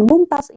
Mumtaz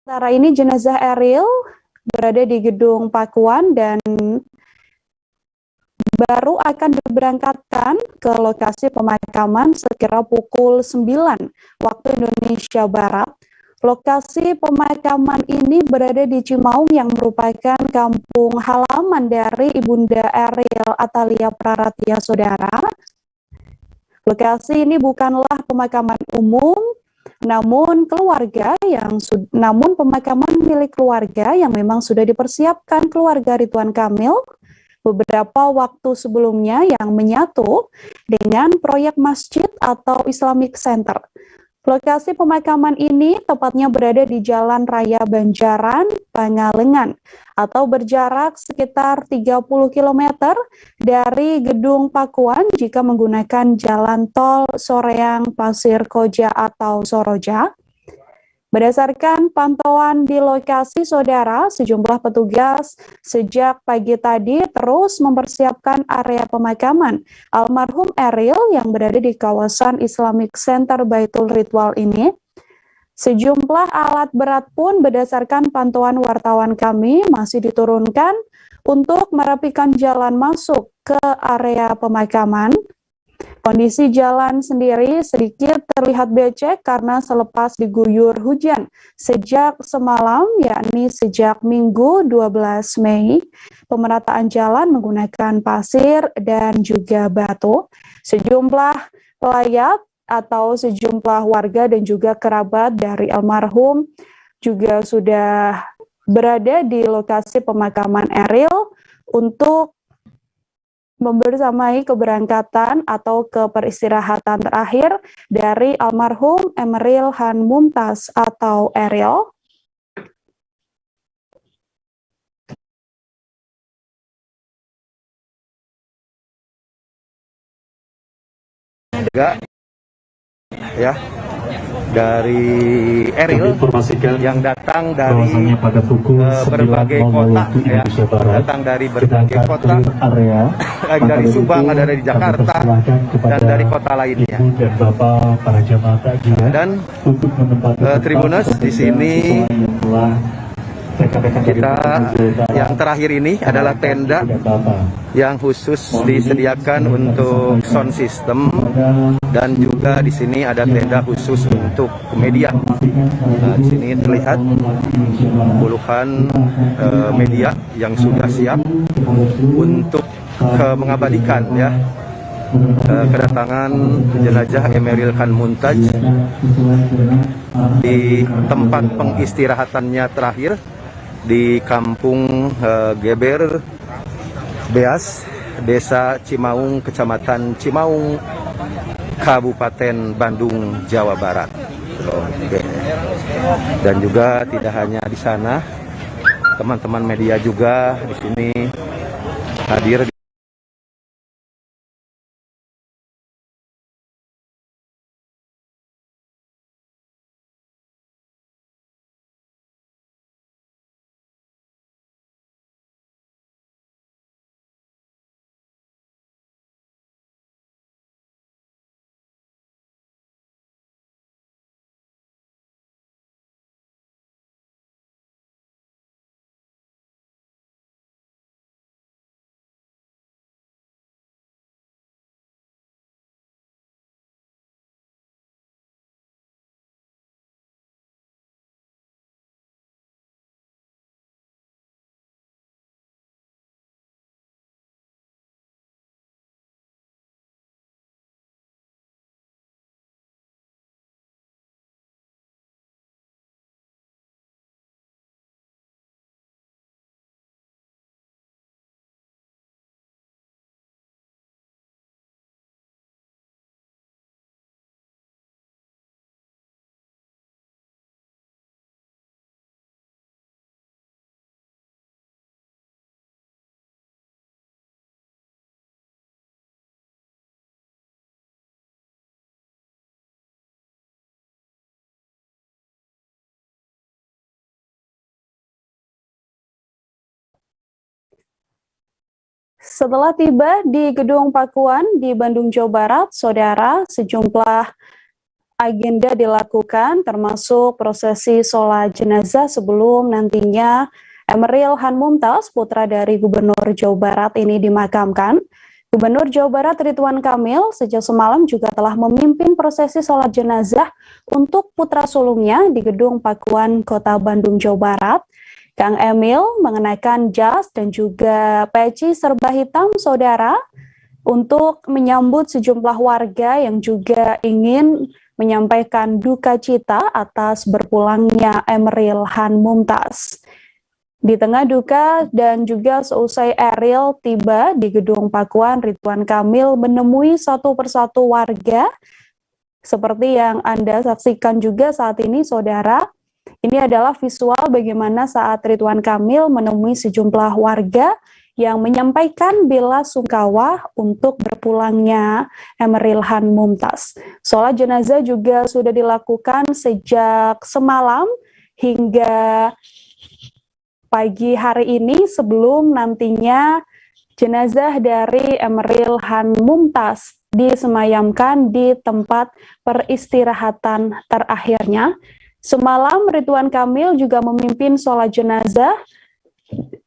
Sementara ini jenazah Eril berada di Gedung Pakuan dan baru akan diberangkatkan ke lokasi pemakaman sekira pukul 9 waktu Indonesia Barat. Lokasi pemakaman ini berada di Cimaung yang merupakan kampung halaman dari Ibunda Eril Atalia Praratia Saudara. Lokasi ini bukanlah pemakaman umum, namun pemakaman milik keluarga yang memang sudah dipersiapkan keluarga Ridwan Kamil beberapa waktu sebelumnya yang menyatu dengan proyek masjid atau Islamic Center. Lokasi pemakaman ini tepatnya berada di Jalan Raya Banjaran, Pangalengan, atau berjarak sekitar 30 km dari Gedung Pakuan jika menggunakan jalan tol Soreang Pasir Koja atau Soroja. Berdasarkan pantauan di lokasi, saudara, sejumlah petugas sejak pagi tadi terus mempersiapkan area pemakaman almarhum Eril yang berada di kawasan Islamic Center Baitul Ridwal ini. Sejumlah alat berat pun berdasarkan pantauan wartawan kami masih diturunkan untuk merapikan jalan masuk ke area pemakaman. Kondisi jalan sendiri sedikit terlihat becek karena selepas diguyur hujan sejak semalam, yakni sejak Minggu 12 Mei, pemerataan jalan menggunakan pasir dan juga batu. Sejumlah pelayat atau sejumlah warga dan juga kerabat dari almarhum juga sudah berada di lokasi pemakaman Eril untuk membersamai keberangkatan atau keperistirahatan terakhir dari almarhum Emeril Han Mumtaz atau Eril. Juga ya dari Eril yang datang dari berbagai kota ya, datang dari berbagai kota, dari Subang, ada dari Jakarta dan dari kota lainnya. Dan Tribuners di sini kita yang terakhir ini adalah tenda yang khusus disediakan untuk sound system dan juga di sini ada tenda khusus untuk media. Nah, di sini terlihat puluhan media yang sudah siap untuk mengabadikan ya kedatangan jenazah Emeril Han Mumtaz di tempat pengistirahatannya terakhir di Kampung Geber Beas, Desa Cimaung, Kecamatan Cimaung, Kabupaten Bandung, Jawa Barat. Oke. Dan juga tidak hanya di sana, teman-teman media juga di sini hadir. Setelah tiba di Gedung Pakuan di Bandung, Jawa Barat, Saudara, sejumlah agenda dilakukan termasuk prosesi sholat jenazah sebelum nantinya Emeril Han Mumtaz, putra dari Gubernur Jawa Barat ini dimakamkan. Gubernur Jawa Barat Ridwan Kamil sejak semalam juga telah memimpin prosesi sholat jenazah untuk putra sulungnya di Gedung Pakuan Kota Bandung, Jawa Barat. Kang Emil mengenakan jas dan juga peci serba hitam, Saudara, untuk menyambut sejumlah warga yang juga ingin menyampaikan duka cita atas berpulangnya Emeril Han Mumtaz. Di tengah duka dan juga seusai Eril tiba di Gedung Pakuan, Ridwan Kamil menemui satu persatu warga seperti yang Anda saksikan juga saat ini, Saudara. Ini adalah visual bagaimana saat Ridwan Kamil menemui sejumlah warga yang menyampaikan bela sungkawa untuk berpulangnya Emeril Han Mumtaz. Sholat jenazah juga sudah dilakukan sejak semalam hingga pagi hari ini sebelum nantinya jenazah dari Emeril Han Mumtaz disemayamkan di tempat peristirahatan terakhirnya. Semalam Ridwan Kamil juga memimpin sholat jenazah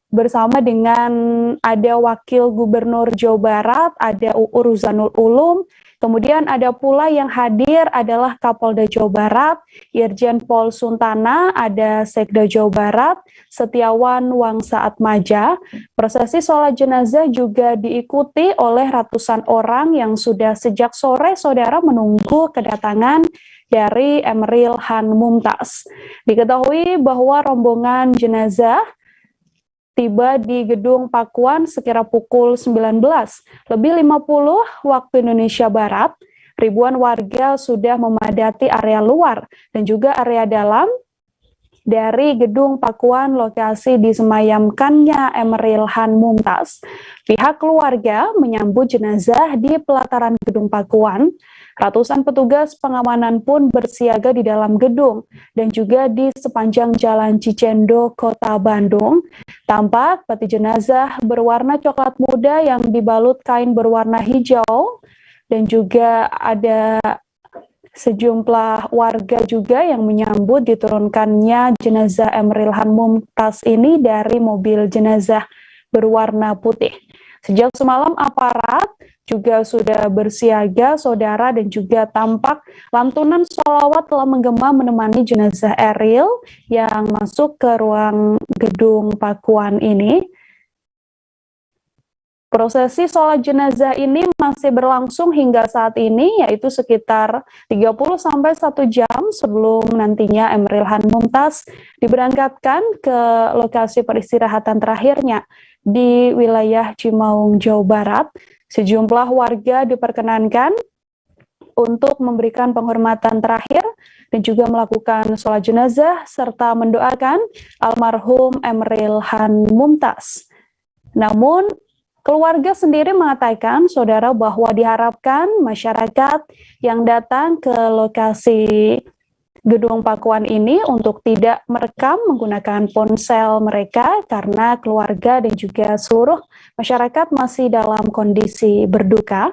bersama dengan ada Wakil Gubernur Jawa Barat, ada UU Ruzanul Ulum, kemudian ada pula yang hadir adalah Kapolda Jawa Barat, Irjen Pol Suntana, ada Sekda Jawa Barat, Setiawan Wangsa Atmaja. Prosesi sholat jenazah juga diikuti oleh ratusan orang yang sudah sejak sore, Saudara, menunggu kedatangan dari Emeril Han Mumtaz. Diketahui bahwa rombongan jenazah tiba di Gedung Pakuan sekira pukul 19, lebih 50 waktu Indonesia Barat. Ribuan warga sudah memadati area luar dan juga area dalam dari Gedung Pakuan lokasi disemayamkannya Emeril Han Mumtaz. Pihak keluarga menyambut jenazah di pelataran Gedung Pakuan. Ratusan petugas pengamanan pun bersiaga di dalam gedung dan juga di sepanjang Jalan Cicendo, Kota Bandung. Tampak peti jenazah berwarna coklat muda yang dibalut kain berwarna hijau dan juga ada sejumlah warga juga yang menyambut diturunkannya jenazah Emeril Han Mumtaz ini dari mobil jenazah berwarna putih. Sejak semalam aparat juga sudah bersiaga, Saudara, dan juga tampak lantunan sholawat telah menggema menemani jenazah Eril yang masuk ke ruang Gedung Pakuan ini. Prosesi sholat jenazah ini masih berlangsung hingga saat ini, yaitu sekitar 30-1 jam sebelum nantinya Emeril Han Mumtaz diberangkatkan ke lokasi peristirahatan terakhirnya di wilayah Cimaung, Jawa Barat. Sejumlah warga diperkenankan untuk memberikan penghormatan terakhir dan juga melakukan sholat jenazah serta mendoakan almarhum Emeril Han Mumtaz. Namun, keluarga sendiri mengatakan, Saudara, bahwa diharapkan masyarakat yang datang ke lokasi Gedung Pakuan ini untuk tidak merekam menggunakan ponsel mereka karena keluarga dan juga seluruh masyarakat masih dalam kondisi berduka.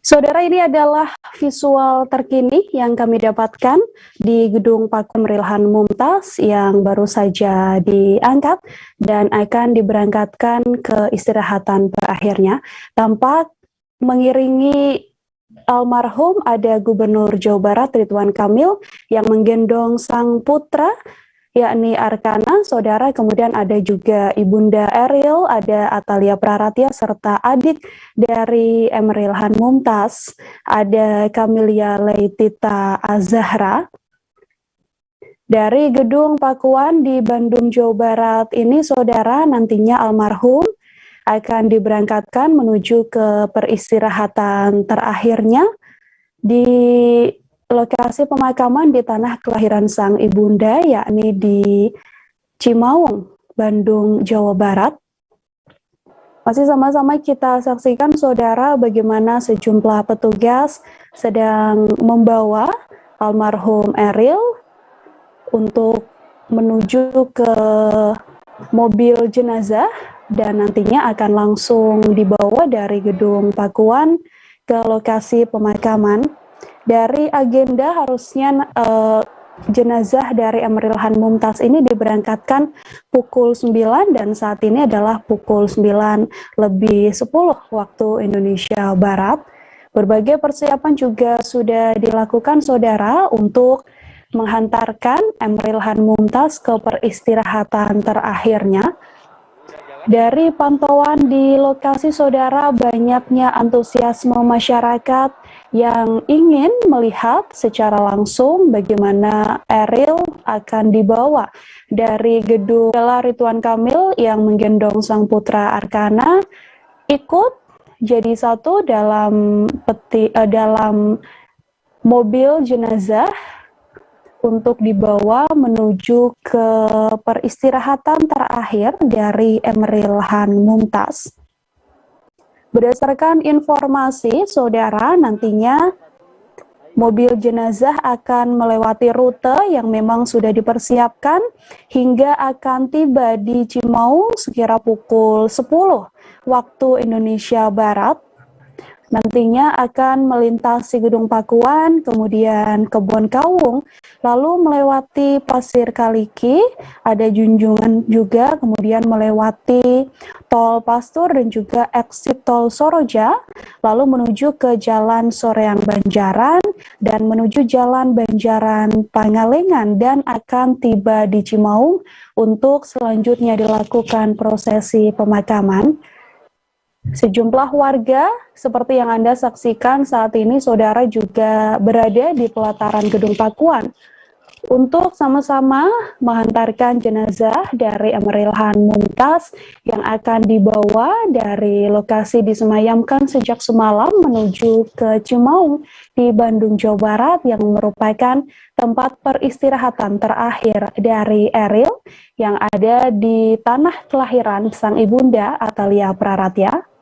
Saudara, ini adalah visual terkini yang kami dapatkan di Gedung Paku Emeril Mumtaz yang baru saja diangkat dan akan diberangkatkan ke istirahatan terakhirnya. Tampak mengiringi almarhum ada Gubernur Jawa Barat Ridwan Kamil yang menggendong sang putra yakni Arkana, saudara. Kemudian ada juga Ibunda Eril, ada Atalia Praratya, serta adik dari Emeril Mumtaz, ada Camelia Leitita Azahra. Dari Gedung Pakuan di Bandung, Jawa Barat ini, saudara, nantinya almarhum akan diberangkatkan menuju ke peristirahatan terakhirnya di lokasi pemakaman di tanah kelahiran sang ibunda, yakni di Cimaung, Bandung, Jawa Barat. Masih sama-sama kita saksikan, saudara, bagaimana sejumlah petugas sedang membawa almarhum Eril untuk menuju ke mobil jenazah dan nantinya akan langsung dibawa dari Gedung Pakuan ke lokasi pemakaman. Dari agenda harusnya jenazah dari Emeril Mumtaz ini diberangkatkan pukul 9 dan saat ini adalah pukul 9 lebih 10 waktu Indonesia Barat. Berbagai persiapan juga sudah dilakukan, saudara, untuk menghantarkan Emeril Mumtaz ke peristirahatan terakhirnya. Dari pantauan di lokasi, saudara, banyaknya antusiasme masyarakat yang ingin melihat secara langsung bagaimana Eril akan dibawa dari gedung Ridwan Kamil yang menggendong sang putra Arkana ikut jadi satu dalam mobil jenazah untuk dibawa menuju ke peristirahatan terakhir dari Emeril Mumtaz. Berdasarkan informasi, saudara, nantinya mobil jenazah akan melewati rute yang memang sudah dipersiapkan hingga akan tiba di Cimaung sekira pukul 10 waktu Indonesia Barat. nantinya akan melintasi Gedung Pakuan, kemudian Kebon Kawung, lalu melewati Pasir Kaliki, ada Junjungan juga, kemudian melewati Tol Pastur dan juga exit Tol Soroja, lalu menuju ke Jalan Soreang Banjaran dan menuju Jalan Banjaran Pangalengan dan akan tiba di Cimaung untuk selanjutnya dilakukan prosesi pemakaman. Sejumlah warga seperti yang Anda saksikan saat ini, saudara, juga berada di pelataran Gedung Pakuan untuk sama-sama menghantarkan jenazah dari Emeril Han Mumtaz yang akan dibawa dari lokasi disemayamkan sejak semalam menuju ke Cimaung di Bandung, Jawa Barat, yang merupakan tempat peristirahatan terakhir dari Eril yang ada di tanah kelahiran sang ibunda Atalia Praratya.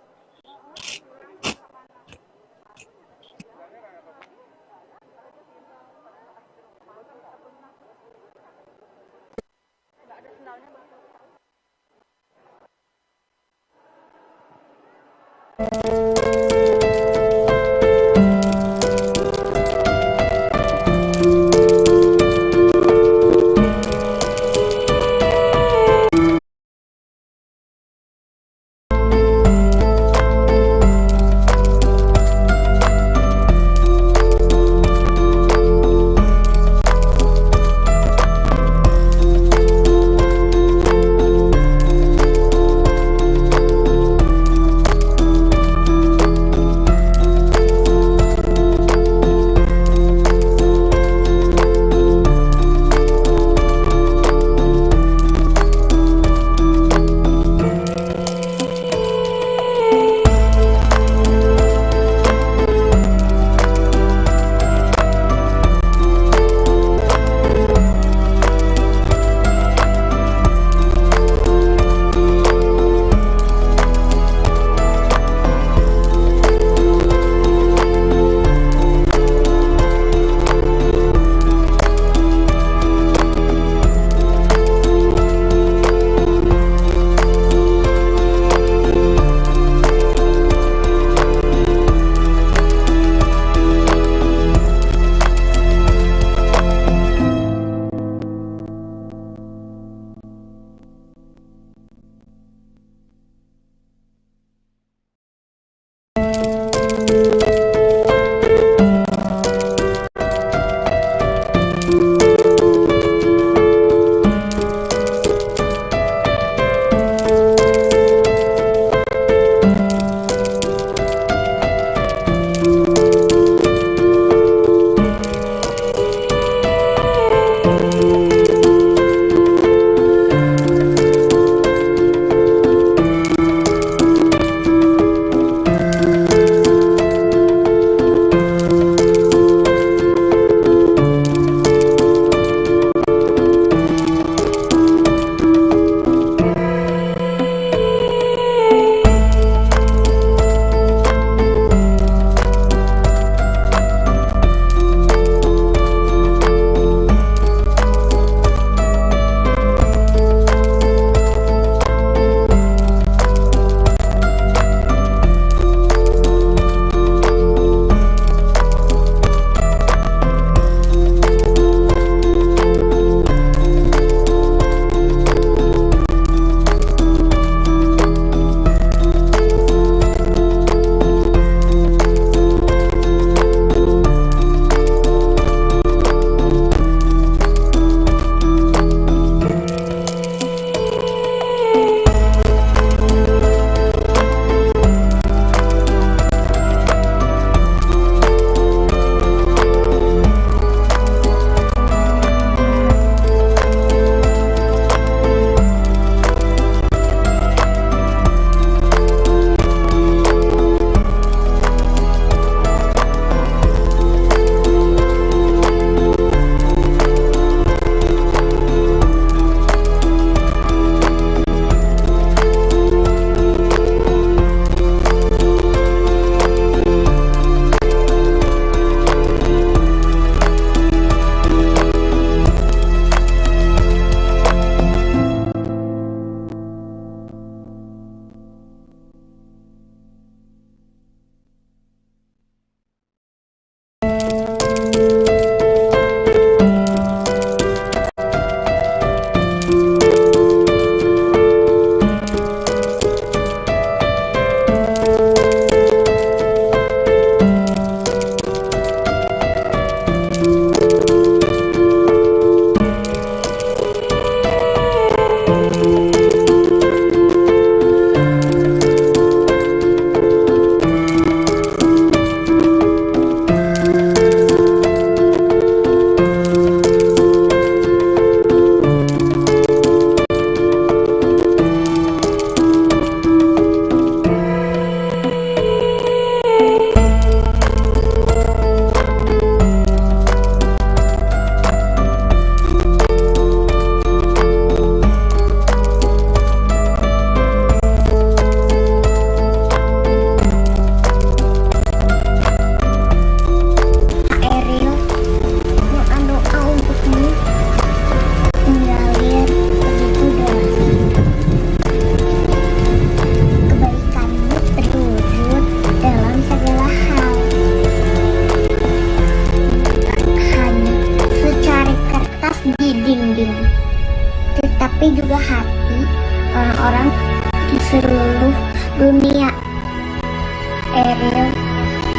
Eril,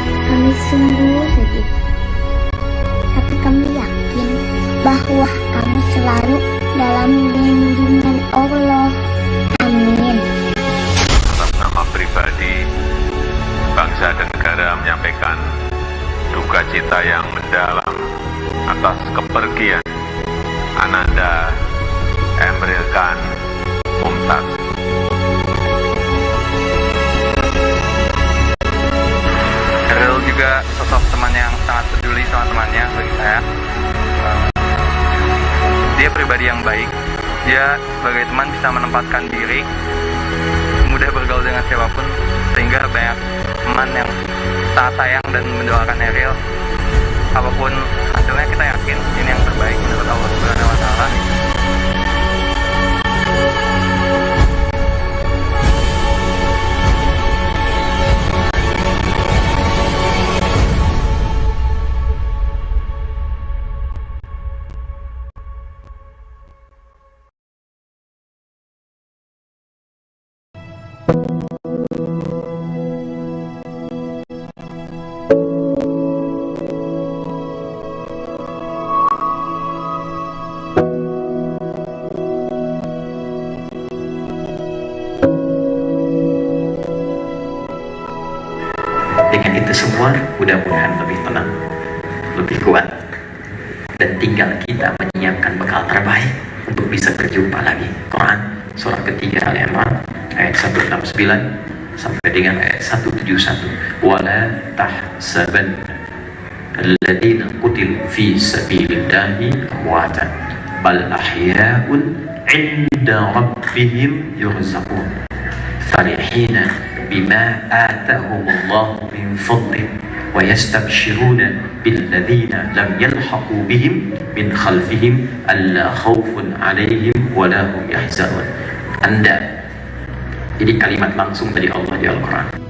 kami sungguh sedih. Tapi kami yakin bahwa kamu selalu dalam lindungan Allah. Amin. Atas nama pribadi, bangsa dan negara menyampaikan duka cita yang mendalam atas kepergian Ananda Emeril Khan Mumtaz. Eril juga sosok teman yang sangat peduli sama temannya bagi saya. Dia pribadi yang baik. Dia sebagai teman bisa menempatkan diri, mudah bergaul dengan siapapun, sehingga banyak teman yang sangat sayang dan mendoakan Eril. Apapun hasilnya kita yakin ini yang terbaik menurut Allah Subhanahu wa Ta'ala. Dengan itu semua mudah-mudahan lebih tenang, lebih kuat, dan tinggal kita menyiapkan bekal terbaik untuk bisa berjumpa lagi. Quran surah ketiga Al-Imran ayat 169 sampai dengan ayat 171. Wala tahsabanna alladziina qutilu fi sabilillahi amwaatan bal ahya'un 'inda rabbihim yurzaqun farihina bima atahumullahu min fadlih wa yastabshiruna billadzina lam yalhaqu bihim min khalfihim alla khaufun 'alaihim wa la hum yahzanun. Anda, ini kalimat langsung dari Allah di Al-Quran.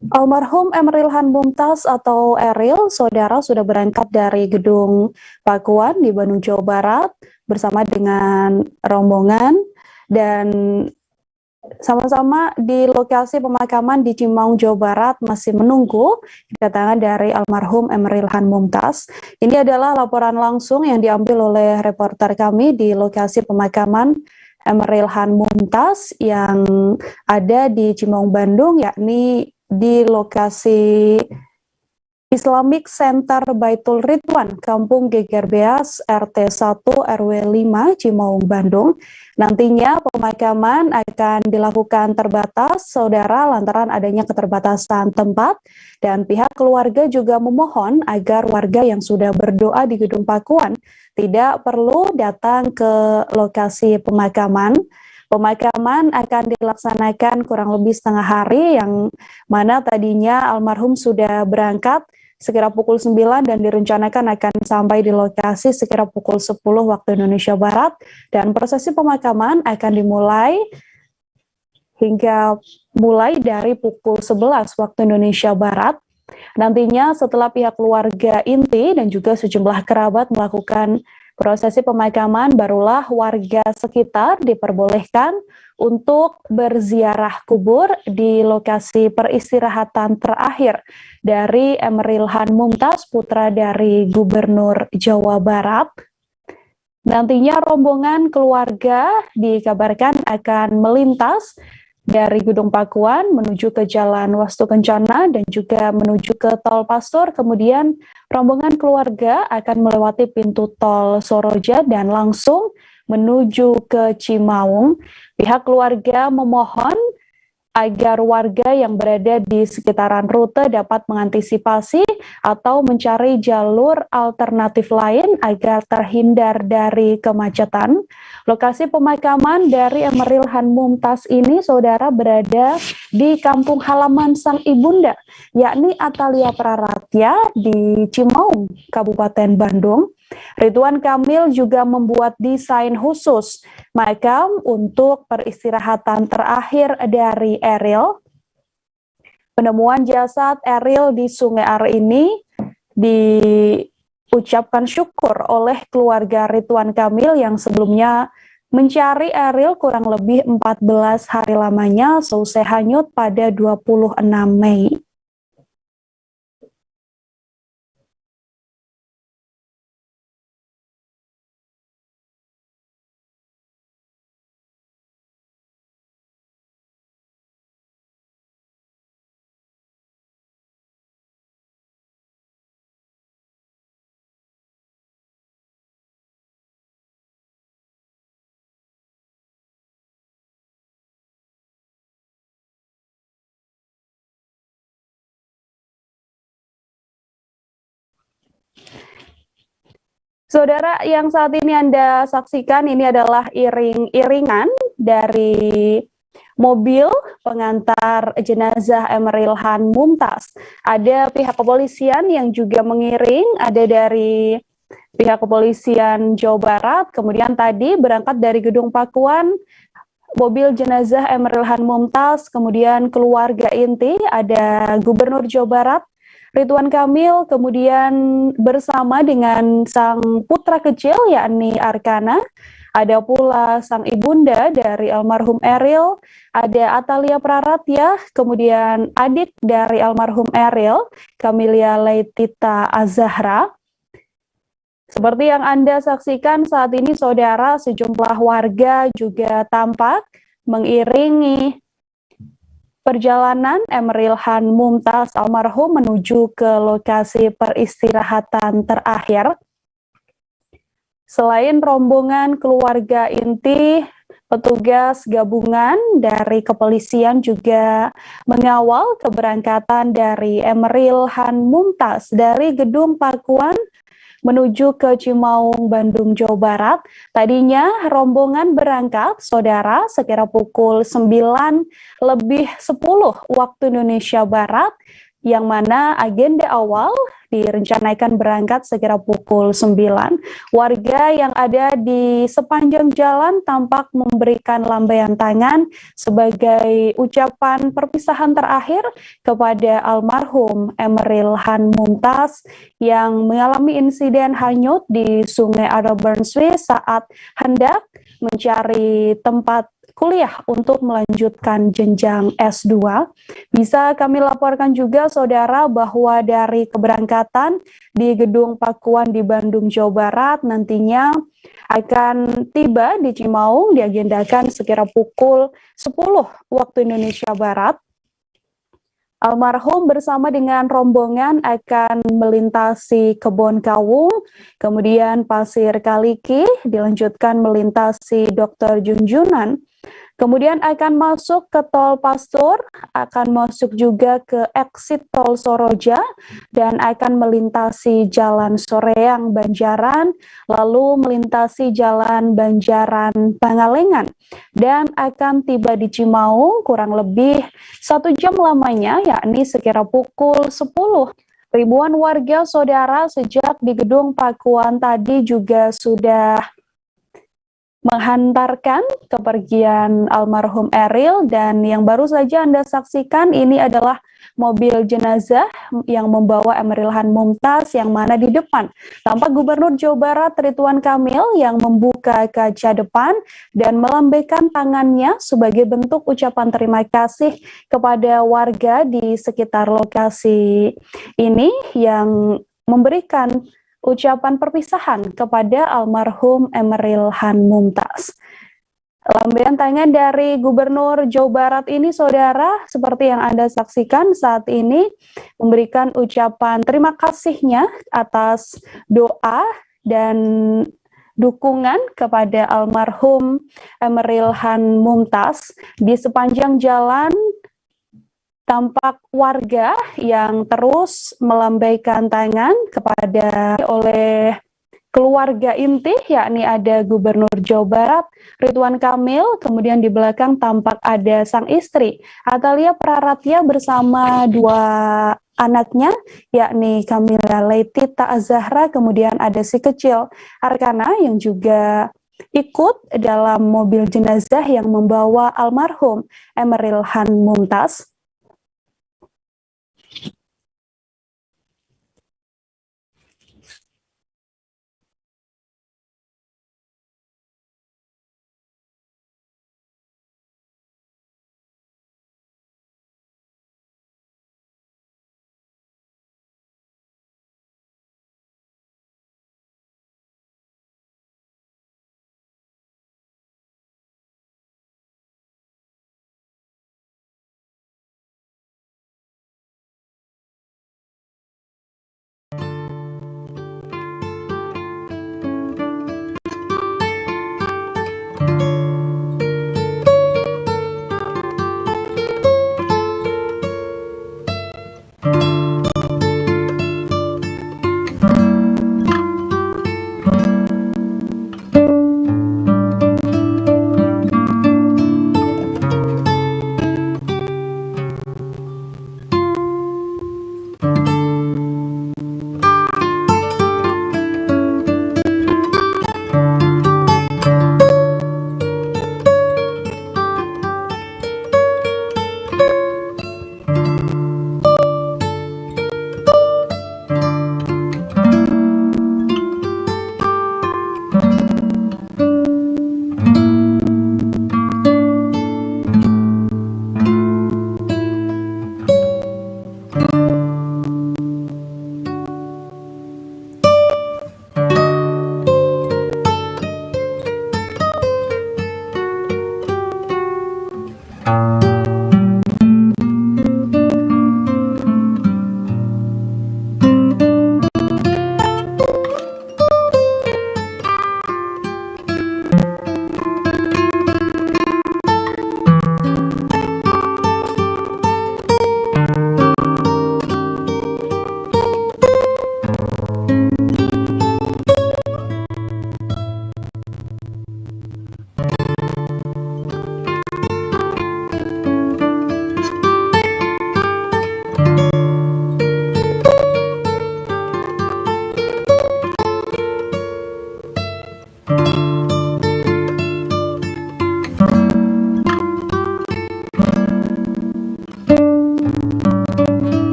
Almarhum Emeril Han Mumtaz atau Eril, saudara sudah berangkat dari Gedung Pakuan di Bandung, Jawa Barat bersama dengan rombongan dan sama-sama di lokasi pemakaman di Cimaung, Jawa Barat masih menunggu kedatangan dari almarhum Emeril Han Mumtaz. Ini adalah laporan langsung yang diambil oleh reporter kami di lokasi pemakaman Emeril Han Mumtaz yang ada di Cimaung, Bandung, yakni di lokasi Islamic Center Baitul Ridwan, Kampung Geger Beas, RT 1 RW 5, Cimaung, Bandung. Nantinya pemakaman akan dilakukan terbatas, saudara, lantaran adanya keterbatasan tempat, dan pihak keluarga juga memohon agar warga yang sudah berdoa di Gedung Pakuan tidak perlu datang ke lokasi pemakaman. Pemakaman akan dilaksanakan kurang lebih setengah hari, yang mana tadinya almarhum sudah berangkat sekira pukul 9 dan direncanakan akan sampai di lokasi sekira pukul 10 waktu Indonesia Barat, dan prosesi pemakaman akan dimulai mulai dari pukul 11 waktu Indonesia Barat. Nantinya setelah pihak keluarga inti dan juga sejumlah kerabat melakukan prosesi pemakaman, barulah warga sekitar diperbolehkan untuk berziarah kubur di lokasi peristirahatan terakhir dari Emeril Han Mumtaz, putra dari Gubernur Jawa Barat. Nantinya rombongan keluarga dikabarkan akan melintas dari Gedung Pakuan menuju ke Jalan Wastu Kencana dan juga menuju ke Tol Pastor. Kemudian rombongan keluarga akan melewati pintu Tol Soroja dan langsung menuju ke Cimaung. Pihak keluarga memohon agar warga yang berada di sekitaran rute dapat mengantisipasi atau mencari jalur alternatif lain agar terhindar dari kemacetan. Lokasi pemakaman dari Emeril Han Mumtaz ini, saudara, berada di kampung halaman sang ibunda, yakni Atalia Praratya di Cimaung, Kabupaten Bandung. Ridwan Kamil juga membuat desain khusus makam untuk peristirahatan terakhir dari Eril. Penemuan jasad Eril di Sungai Are ini diucapkan syukur oleh keluarga Ridwan Kamil yang sebelumnya mencari Eril kurang lebih 14 hari lamanya seusai hanyut pada 26 Mei. Saudara, yang saat ini Anda saksikan ini adalah iring-iringan dari mobil pengantar jenazah Emeril Han Mumtaz. Ada pihak kepolisian yang juga mengiring, ada dari pihak kepolisian Jawa Barat, kemudian tadi berangkat dari Gedung Pakuan, mobil jenazah Emeril Han Mumtaz, kemudian keluarga inti, ada Gubernur Jawa Barat, Ridwan Kamil, kemudian bersama dengan sang putra kecil yakni Arkana, ada pula sang ibunda dari almarhum Eril, ada Atalia Praratya, kemudian adik dari almarhum Eril, Camelia Leitita Azahra. Seperti yang Anda saksikan saat ini, saudara, sejumlah warga juga tampak mengiringi perjalanan Emeril Han Mumtaz almarhum menuju ke lokasi peristirahatan terakhir. Selain rombongan keluarga inti, petugas gabungan dari kepolisian juga mengawal keberangkatan dari Emeril Han Mumtaz dari Gedung Pakuan menuju ke Cimaung, Bandung, Jawa Barat. Tadinya rombongan berangkat, saudara, sekira pukul 9:10 waktu Indonesia Barat yang mana agenda awal direncanakan berangkat sekira pukul 9. Warga yang ada di sepanjang jalan tampak memberikan lambaian tangan sebagai ucapan perpisahan terakhir kepada almarhum Emeril Han Mumtaz yang mengalami insiden hanyut di Sungai Arlberg, Swiss saat hendak mencari tempat kuliah untuk melanjutkan jenjang S2. Bisa kami laporkan juga, saudara, bahwa dari keberangkatan di Gedung Pakuan di Bandung, Jawa Barat nantinya akan tiba di Cimaung, diagendakan sekira pukul 10 waktu Indonesia Barat. Almarhum bersama dengan rombongan akan melintasi Kebon Kawung, kemudian Pasir Kaliki, dilanjutkan melintasi Dr. Junjunan, kemudian akan masuk ke Tol Pastur, akan masuk juga ke exit Tol Soroja, dan akan melintasi Jalan Soreang Banjaran, lalu melintasi Jalan Banjaran Pangalengan, dan akan tiba di Cimaung kurang lebih 1 jam lamanya, yakni sekira pukul 10. Ribuan warga, saudara, sejak di Gedung Pakuan tadi juga sudah menghantarkan kepergian almarhum Eril, dan yang baru saja Anda saksikan ini adalah mobil jenazah yang membawa Emeril Han Mumtaz, yang mana di depan tampak Gubernur Jawa Barat Ridwan Kamil yang membuka kaca depan dan melambaikan tangannya sebagai bentuk ucapan terima kasih kepada warga di sekitar lokasi ini yang memberikan ucapan perpisahan kepada almarhum Emeril Han Mumtaz. Lambaian tangan dari Gubernur Jawa Barat ini, saudara, seperti yang Anda saksikan saat ini, memberikan ucapan terima kasihnya atas doa dan dukungan kepada almarhum Emeril Han Mumtaz. Di sepanjang jalan tampak warga yang terus melambaikan tangan kepada oleh keluarga inti, yakni ada Gubernur Jawa Barat Ridwan Kamil, kemudian di belakang tampak ada sang istri Atalia Praratya bersama 2 anaknya, yakni Kamila Leitita Azahra, kemudian ada si kecil Arkana yang juga ikut dalam mobil jenazah yang membawa almarhum Emeril Han Mumtaz.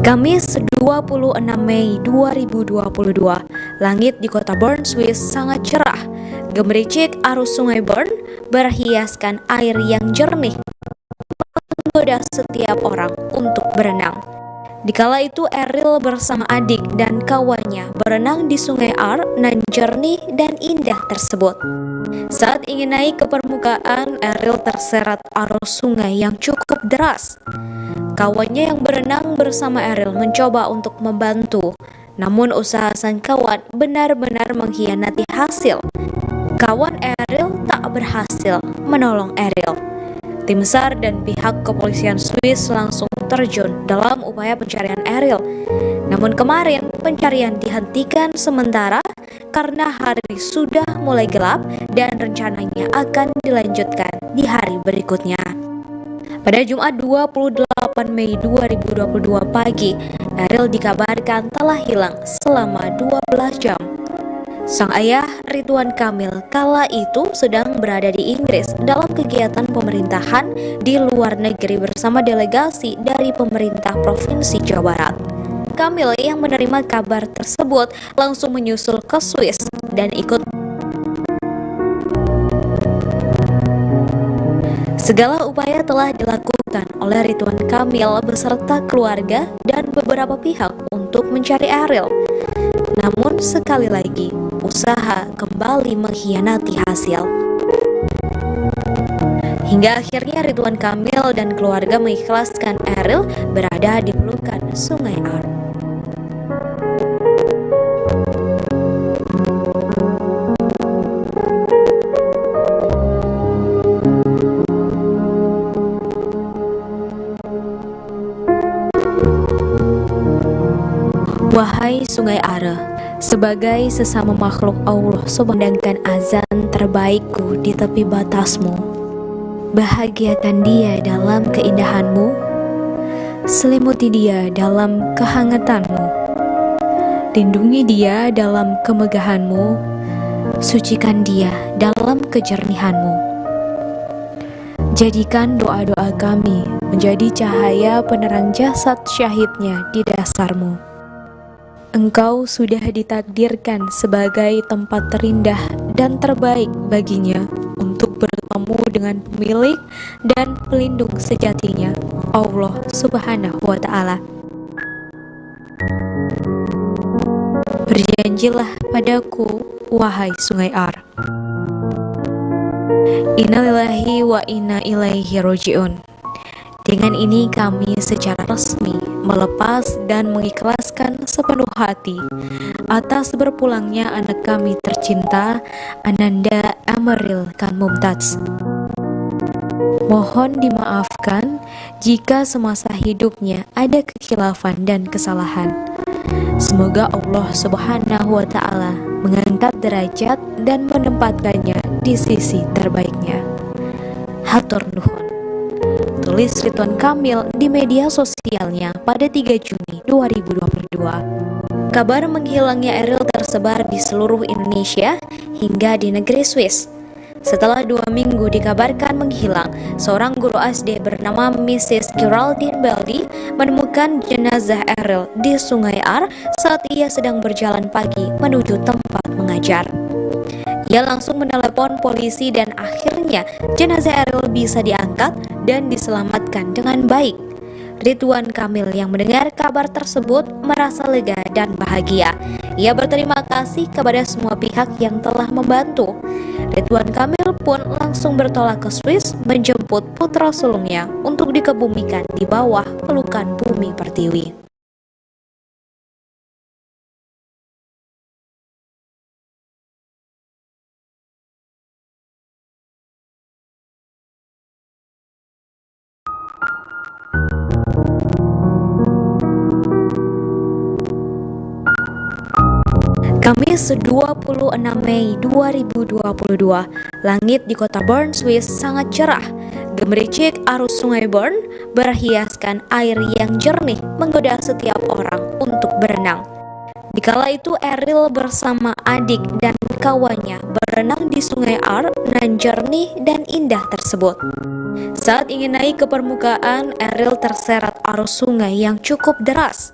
Kamis 26 Mei 2022, langit di kota Bern, Swiss sangat cerah. Gemericik arus sungai Bern berhiaskan air yang jernih menggoda setiap orang untuk berenang. Dikala itu Eril bersama adik dan kawannya berenang di sungai Ar nan jernih dan indah tersebut. Saat ingin naik ke permukaan, Eril terseret arus sungai yang cukup deras. Kawannya yang berenang bersama Eril mencoba untuk membantu, namun usaha sang kawan benar-benar mengkhianati hasil. Kawan Eril tak berhasil menolong Eril. Tim SAR dan pihak kepolisian Swiss langsung terjun dalam upaya pencarian Eril. Namun kemarin pencarian dihentikan sementara karena hari sudah mulai gelap dan rencananya akan dilanjutkan di hari berikutnya. Pada Jumat 28 Mei 2022 pagi, Eril dikabarkan telah hilang selama 12 jam. Sang ayah, Ridwan Kamil, kala itu sedang berada di Inggris dalam kegiatan pemerintahan di luar negeri bersama delegasi dari pemerintah Provinsi Jawa Barat. Kamil yang menerima kabar tersebut langsung menyusul ke Swiss dan ikut. Segala upaya telah dilakukan oleh Ridwan Kamil beserta keluarga dan beberapa pihak untuk mencari Eril. Namun sekali lagi, usaha kembali mengkhianati hasil. Hingga akhirnya Ridwan Kamil dan keluarga mengikhlaskan Eril berada di pelukan Sungai Ar. Wahai Sungai Are, sebagai sesama makhluk Allah subhanahu azan terbaikku di tepi batasmu, bahagiakan dia dalam keindahanmu, selimuti dia dalam kehangatanmu, lindungi dia dalam kemegahanmu, sucikan dia dalam kejernihanmu. Jadikan doa-doa kami menjadi cahaya penerang jasad syahidnya di dasarmu. Engkau sudah ditakdirkan sebagai tempat terindah dan terbaik baginya untuk bertemu dengan pemilik dan pelindung sejatinya, Allah Subhanahu wa Ta'ala. Berjanjilah padaku, wahai Sungai Ar. Innalillahi wa inna ilaihi roji'un. Dengan ini kami secara resmi melepas dan mengikhlaskan sepenuh hati atas berpulangnya anak kami tercinta, Ananda Emeril Khan Mumtaz. Mohon dimaafkan jika semasa hidupnya ada kekhilafan dan kesalahan. Semoga Allah Subhanahu wa Ta'ala mengangkat derajat dan menempatkannya di sisi terbaiknya. Hatur nuhun. Tulis Ridwan Kamil di media sosialnya pada 3 Juni 2022. Kabar menghilangnya Eril tersebar di seluruh Indonesia hingga di negeri Swiss. Setelah 2 minggu dikabarkan menghilang, seorang guru SD bernama Mrs. Geraldine Baldi menemukan jenazah Eril di Sungai Ar saat ia sedang berjalan pagi menuju tempat mengajar. Ia langsung menelepon polisi dan akhirnya jenazah Eril bisa diangkat dan diselamatkan dengan baik. Ridwan Kamil yang mendengar kabar tersebut merasa lega dan bahagia. Ia berterima kasih kepada semua pihak yang telah membantu. Ridwan Kamil pun langsung bertolak ke Swiss menjemput putra sulungnya untuk dikebumikan di bawah pelukan Bumi Pertiwi. Kamis 26 Mei 2022, langit di kota Bern, Swiss sangat cerah. Gemericik arus sungai Bern berhiaskan air yang jernih menggoda setiap orang untuk berenang. Dikala itu Eril bersama adik dan kawannya berenang di sungai Ar nan jernih dan indah tersebut. Saat ingin naik ke permukaan, Eril terseret arus sungai yang cukup deras.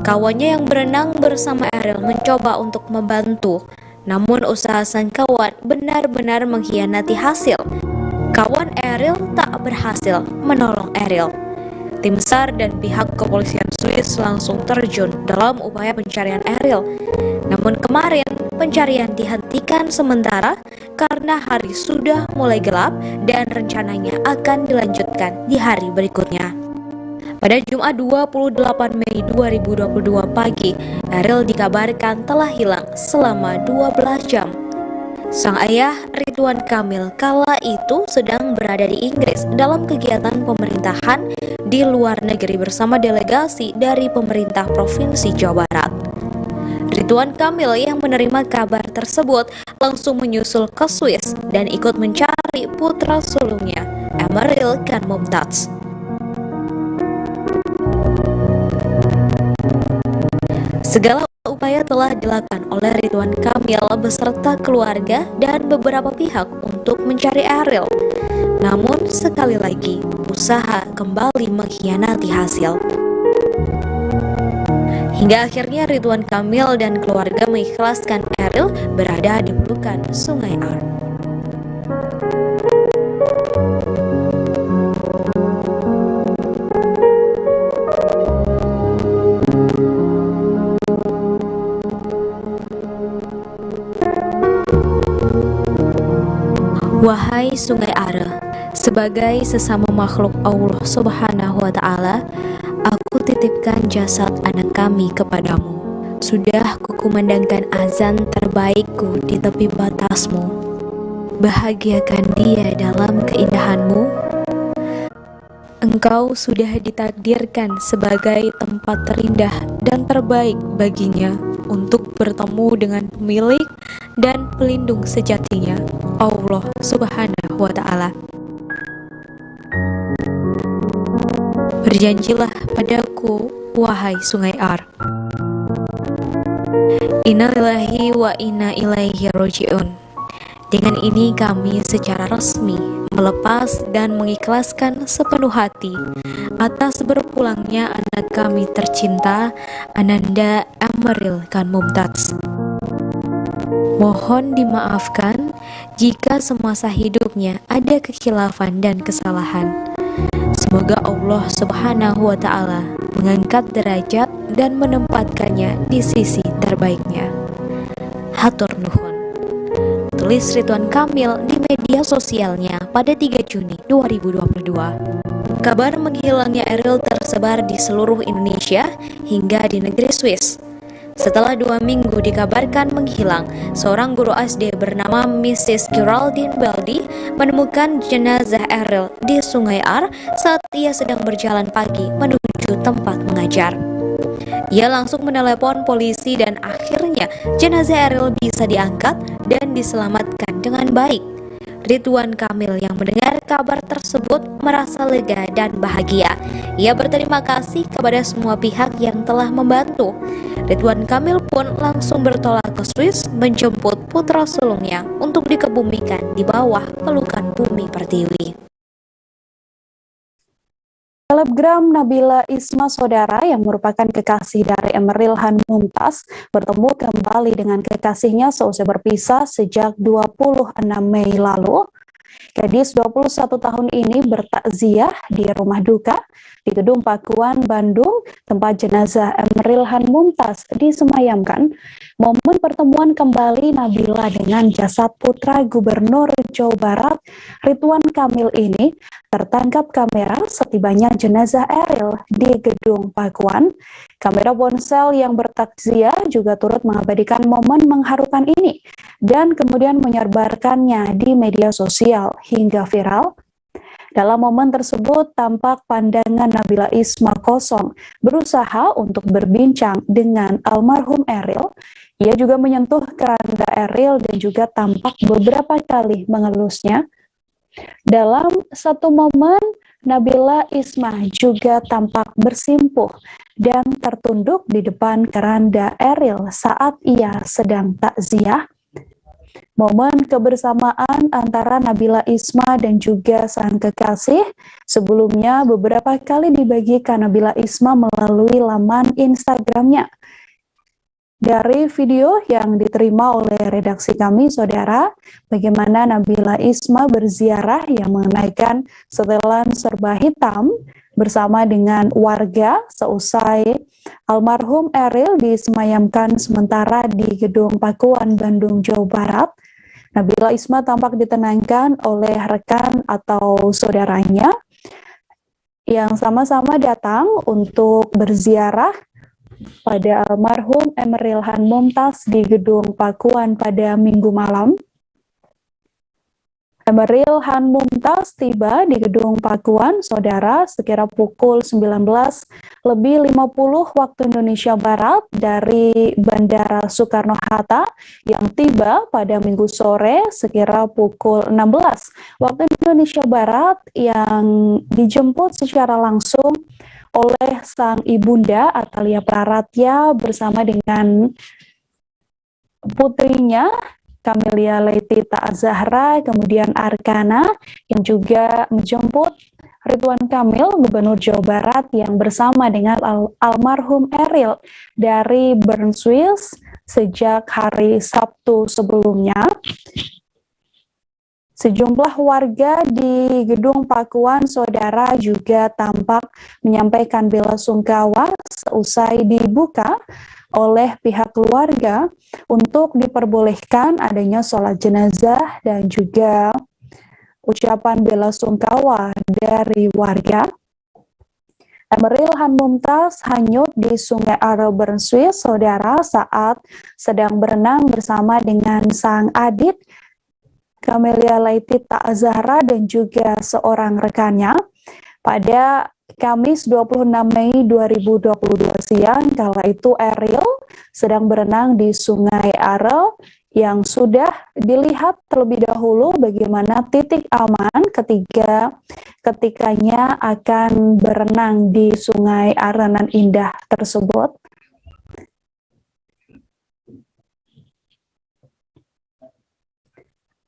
Kawannya yang berenang bersama Eril mencoba untuk membantu, namun usaha sang kawan benar-benar mengkhianati hasil. Kawan Eril tak berhasil menolong Eril. Tim SAR dan pihak kepolisian Swiss langsung terjun dalam upaya pencarian Eril. Namun kemarin pencarian dihentikan sementara karena hari sudah mulai gelap dan rencananya akan dilanjutkan di hari berikutnya. Pada Jumat 28 Mei 2022 pagi, Eril dikabarkan telah hilang selama 12 jam. Sang ayah Ridwan Kamil kala itu sedang berada di Inggris dalam kegiatan pemerintahan di luar negeri bersama delegasi dari pemerintah Provinsi Jawa Barat. Ridwan Kamil yang menerima kabar tersebut langsung menyusul ke Swiss dan ikut mencari putra sulungnya, Emeril Khan Mumtaz. Segala upaya telah dilakukan oleh Ridwan Kamil beserta keluarga dan beberapa pihak untuk mencari Eril. Namun sekali lagi, usaha kembali mengkhianati hasil. Hingga akhirnya Ridwan Kamil dan keluarga mengikhlaskan Eril berada di pelukan Sungai Ar. Wahai Sungai Are, sebagai sesama makhluk Allah Subhanahu wa Ta'ala, aku titipkan jasad anak kami kepadamu. Sudah kukumandangkan azan terbaikku di tepi batasmu. Bahagiakan dia dalam keindahanmu. Engkau sudah ditakdirkan sebagai tempat terindah dan terbaik baginya untuk bertemu dengan pemilik dan pelindung sejatinya, Allah Subhanahu wa Ta'ala. Berjanjilah padaku, wahai Sungai Ar. Inna lillahi wa inna ilaihi roji'un. Dengan ini kami secara resmi melepas dan mengikhlaskan sepenuh hati atas berpulangnya anak kami tercinta, Ananda Emeril Khan Mumtaz. Mohon dimaafkan jika semasa hidupnya ada kekhilafan dan kesalahan. Semoga Allah Subhanahu wa Ta'ala mengangkat derajat dan menempatkannya di sisi terbaiknya. Hatur nuhun. Tulis Ridwan Kamil di media sosialnya pada 3 Juni 2022. Kabar menghilangnya Eril tersebar di seluruh Indonesia hingga di negeri Swiss. Setelah 2 minggu dikabarkan menghilang, seorang guru SD bernama Mrs. Geraldine Baldi menemukan jenazah Eril di Sungai Ar saat ia sedang berjalan pagi menuju tempat mengajar. Ia langsung menelepon polisi dan akhirnya jenazah Eril bisa diangkat dan diselamatkan dengan baik. Ridwan Kamil yang mendengar kabar tersebut merasa lega dan bahagia. Ia berterima kasih kepada semua pihak yang telah membantu. Ridwan Kamil pun langsung bertolak ke Swiss menjemput putra sulungnya untuk dikebumikan di bawah pelukan Bumi Pertiwi. Selebgram Nabila Isma Saudara yang merupakan kekasih dari Emeril Khan Mumtaz bertemu kembali dengan kekasihnya seusai berpisah sejak 26 Mei lalu. Gadis 21 tahun ini bertakziah di rumah duka di Gedung Pakuan, Bandung, tempat jenazah Emeril Han Mumtaz disemayamkan. Momen pertemuan kembali Nabila dengan jasad putra Gubernur Jawa Barat, Ridwan Kamil ini tertangkap kamera setibanya jenazah Eril di Gedung Pakuan. Kamera ponsel yang bertakziah juga turut mengabadikan momen mengharukan ini dan kemudian menyebarkannya di media sosial hingga viral. Dalam momen tersebut, tampak pandangan Nabila Isma kosong, berusaha untuk berbincang dengan almarhum Eril. Ia juga menyentuh keranda Eril dan juga tampak beberapa kali mengelusnya. Dalam satu momen, Nabila Isma juga tampak bersimpuh dan tertunduk di depan keranda Eril saat ia sedang takziah. Momen kebersamaan antara Nabila Isma dan juga sang kekasih sebelumnya beberapa kali dibagikan Nabila Isma melalui laman Instagramnya. Dari video yang diterima oleh redaksi kami, saudara, bagaimana Nabila Isma berziarah yang mengenaikan setelan serba hitam bersama dengan warga seusai almarhum Eril disemayamkan sementara di Gedung Pakuan, Bandung, Jawa Barat. Nabila Isma tampak ditenangkan oleh rekan atau saudaranya yang sama-sama datang untuk berziarah pada almarhum Emeril Han Mumtaz di Gedung Pakuan pada Minggu malam. Emeril Han Mumtaz tiba di Gedung Pakuan, saudara, sekira pukul 19.50 waktu Indonesia Barat dari Bandara Soekarno-Hatta yang tiba pada Minggu sore sekira pukul 16 waktu Indonesia Barat yang dijemput secara langsung oleh sang ibunda Atalia Praratya bersama dengan putrinya Camelia Letita Zahra, kemudian Arkana yang juga menjemput Ridwan Kamil, Gubernur Jawa Barat yang bersama dengan almarhum Eril dari Bern, Swiss sejak hari Sabtu sebelumnya. Sejumlah warga di Gedung Pakuan, saudara, juga tampak menyampaikan bela sungkawa seusai dibuka oleh pihak keluarga untuk diperbolehkan adanya sholat jenazah dan juga ucapan bela sungkawa dari warga. Emeril Han Mumtaz hanyut di Sungai Are, Bern, Swiss, saudara, saat sedang berenang bersama dengan sang adik Camelia Letita Zahra dan juga seorang rekannya pada Kamis 26 Mei 2022 siang. Kala itu Eril sedang berenang di Sungai Are yang sudah dilihat terlebih dahulu bagaimana titik aman ketikanya akan berenang di Sungai Are nan indah tersebut.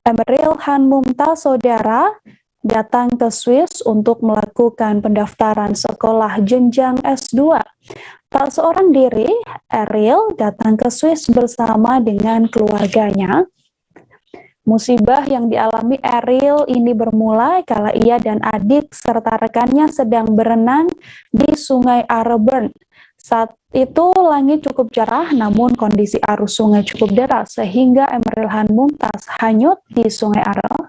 Emeril Han Mumtaz, saudara, datang ke Swiss untuk melakukan pendaftaran sekolah jenjang S2. Tak seorang diri, Eril datang ke Swiss bersama dengan keluarganya. Musibah yang dialami Eril ini bermula kala ia dan adik serta rekannya sedang berenang di Sungai Are, Bern. Saat itu langit cukup cerah, namun kondisi arus sungai cukup deras sehingga Emeril Han Mumtaz hanyut di Sungai Are.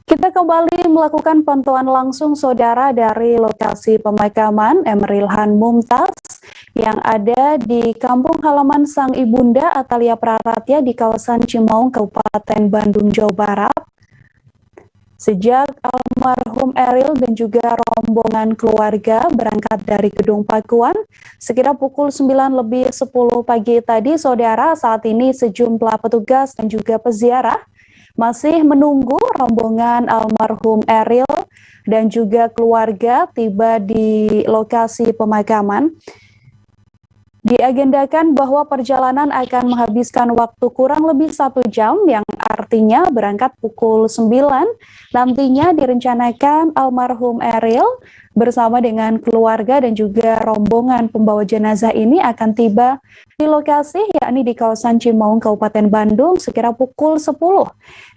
Kita kembali melakukan pantauan langsung saudara dari lokasi pemakaman Emeril Han Mumtaz yang ada di kampung halaman sang ibunda Atalia Praratya di kawasan Cimaung, Kabupaten Bandung, Jawa Barat. Sejak almarhum Eril dan juga rombongan keluarga berangkat dari Gedung Pakuan sekitar pukul 9:10 pagi tadi, saudara, saat ini sejumlah petugas dan juga peziarah masih menunggu rombongan almarhum Eril dan juga keluarga tiba di lokasi pemakaman. Diagendakan bahwa perjalanan akan menghabiskan waktu kurang lebih 1 jam, yang artinya berangkat pukul 9. Nantinya direncanakan almarhum Eril bersama dengan keluarga dan juga rombongan pembawa jenazah ini akan tiba di lokasi, yakni di kawasan Cimaung, Kabupaten Bandung, sekira pukul 10.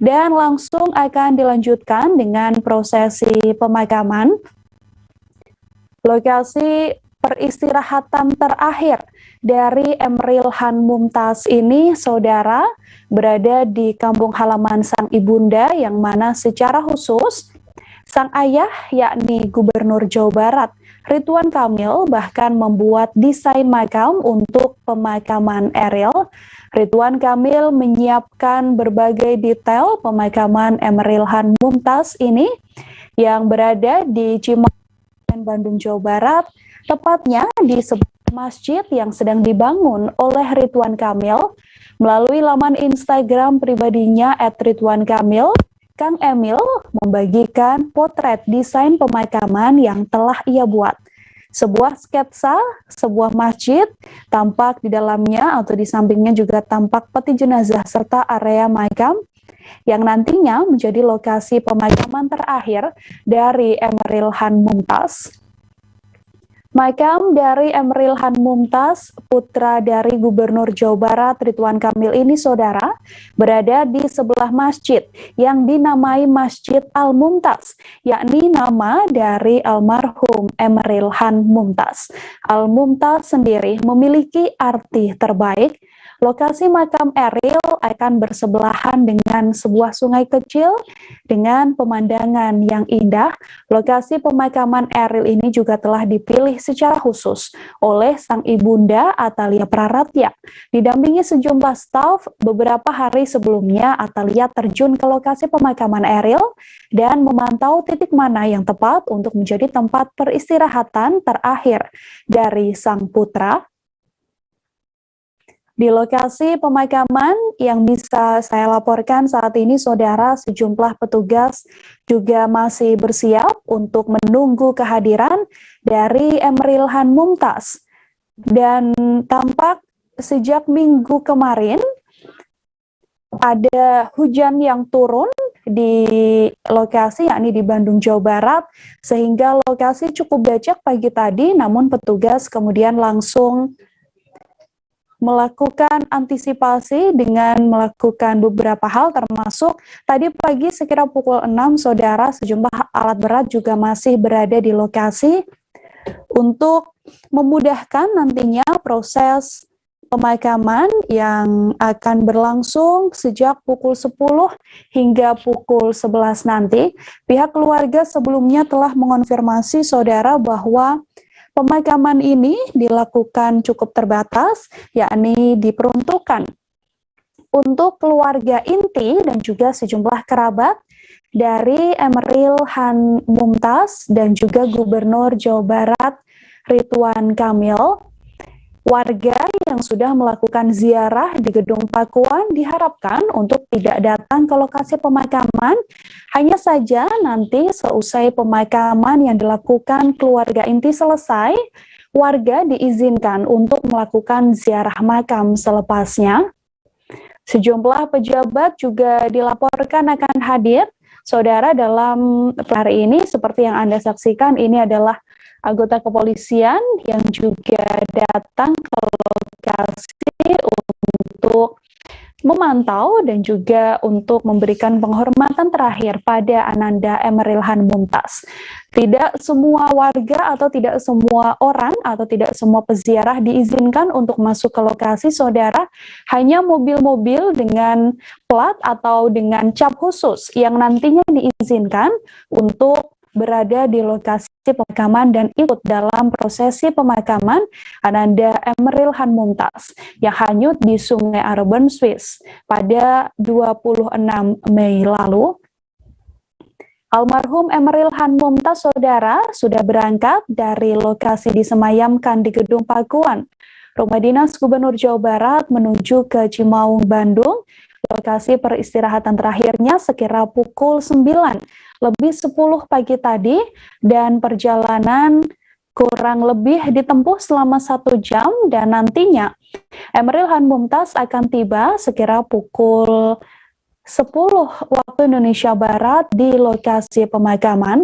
Dan langsung akan dilanjutkan dengan prosesi pemakaman. Lokasi peristirahatan terakhir dari Emeril Han Mumtaz ini, saudara, berada di kampung halaman sang ibunda, yang mana secara khusus sang ayah, yakni Gubernur Jawa Barat Ridwan Kamil, bahkan membuat desain makam untuk pemakaman Eril. Ridwan Kamil menyiapkan berbagai detail pemakaman Emeril Han Mumtaz ini yang berada di Cimaung, Bandung, Jawa Barat, tepatnya di sebuah masjid yang sedang dibangun oleh Ridwan Kamil. Melalui laman Instagram pribadinya @ridwankamil, Kang Emil membagikan potret desain pemakaman yang telah ia buat. Sebuah sketsa, sebuah masjid, tampak di dalamnya atau di sampingnya juga tampak peti jenazah serta area makam yang nantinya menjadi lokasi pemakaman terakhir dari Emeril Han Mumtaz. Makam dari Emeril Han Mumtaz, putra dari Gubernur Jawa Barat Ridwan Kamil ini, saudara, berada di sebelah masjid yang dinamai Masjid Al-Mumtaz, yakni nama dari almarhum Emeril Han Mumtaz. Al-Mumtaz sendiri memiliki arti terbaik. Lokasi makam Eril akan bersebelahan dengan sebuah sungai kecil dengan pemandangan yang indah. Lokasi pemakaman Eril ini juga telah dipilih secara khusus oleh sang ibunda Atalia Praratya. Didampingi sejumlah staf, beberapa hari sebelumnya Atalia terjun ke lokasi pemakaman Eril dan memantau titik mana yang tepat untuk menjadi tempat peristirahatan terakhir dari sang putra. Di lokasi pemakaman yang bisa saya laporkan saat ini, saudara, sejumlah petugas juga masih bersiap untuk menunggu kehadiran dari Emeril Han Mumtaz. Dan tampak sejak minggu kemarin ada hujan yang turun di lokasi, yakni di Bandung, Jawa Barat, sehingga lokasi cukup becek pagi tadi, namun petugas kemudian langsung melakukan antisipasi dengan melakukan beberapa hal, termasuk tadi pagi sekitar pukul 6, saudara, sejumlah alat berat juga masih berada di lokasi untuk memudahkan nantinya proses pemakaman yang akan berlangsung sejak pukul 10 hingga pukul 11 nanti. Pihak keluarga sebelumnya telah mengonfirmasi, saudara, bahwa pemakaman ini dilakukan cukup terbatas, yakni diperuntukkan untuk keluarga inti dan juga sejumlah kerabat dari Emeril Han Mumtaz dan juga Gubernur Jawa Barat Ridwan Kamil. Warga yang sudah melakukan ziarah di Gedung Pakuan diharapkan untuk tidak datang ke lokasi pemakaman. Hanya saja nanti seusai pemakaman yang dilakukan keluarga inti selesai, warga diizinkan untuk melakukan ziarah makam selepasnya. Sejumlah pejabat juga dilaporkan akan hadir, saudara, dalam hari ini. Seperti yang Anda saksikan, ini adalah anggota kepolisian yang juga datang ke lokasi untuk memantau dan juga untuk memberikan penghormatan terakhir pada Ananda Emeril Han Mumtaz. Tidak semua warga atau tidak semua orang atau tidak semua peziarah diizinkan untuk masuk ke lokasi, saudara. Hanya mobil-mobil dengan plat atau dengan cap khusus yang nantinya diizinkan untuk berada di lokasi pemakaman dan ikut dalam prosesi pemakaman Ananda Emeril Han Mumtaz yang hanyut di Sungai Arbon, Swiss pada 26 Mei lalu. Almarhum Emeril Han Mumtaz, saudara, sudah berangkat dari lokasi disemayamkan di Gedung Pakuan, Rumah Dinas Gubernur Jawa Barat, menuju ke Cimaung, Bandung. Lokasi peristirahatan terakhirnya sekira pukul 9:10 pagi tadi, dan perjalanan kurang lebih ditempuh selama 1 jam, dan nantinya Emeril Han Mumtaz akan tiba sekira pukul 10 waktu Indonesia Barat di lokasi pemakaman.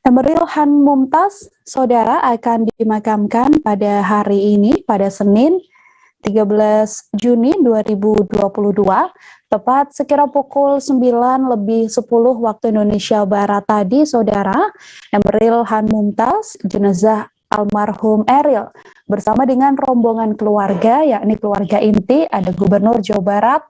Emeril Han Mumtaz, saudara, akan dimakamkan pada hari ini, pada Senin 13 Juni 2022, tepat sekira pukul 9:10 waktu Indonesia Barat tadi, saudara. Emeril Han Mumtaz, jenazah almarhum Eril, bersama dengan rombongan keluarga, yakni keluarga inti, ada Gubernur Jawa Barat,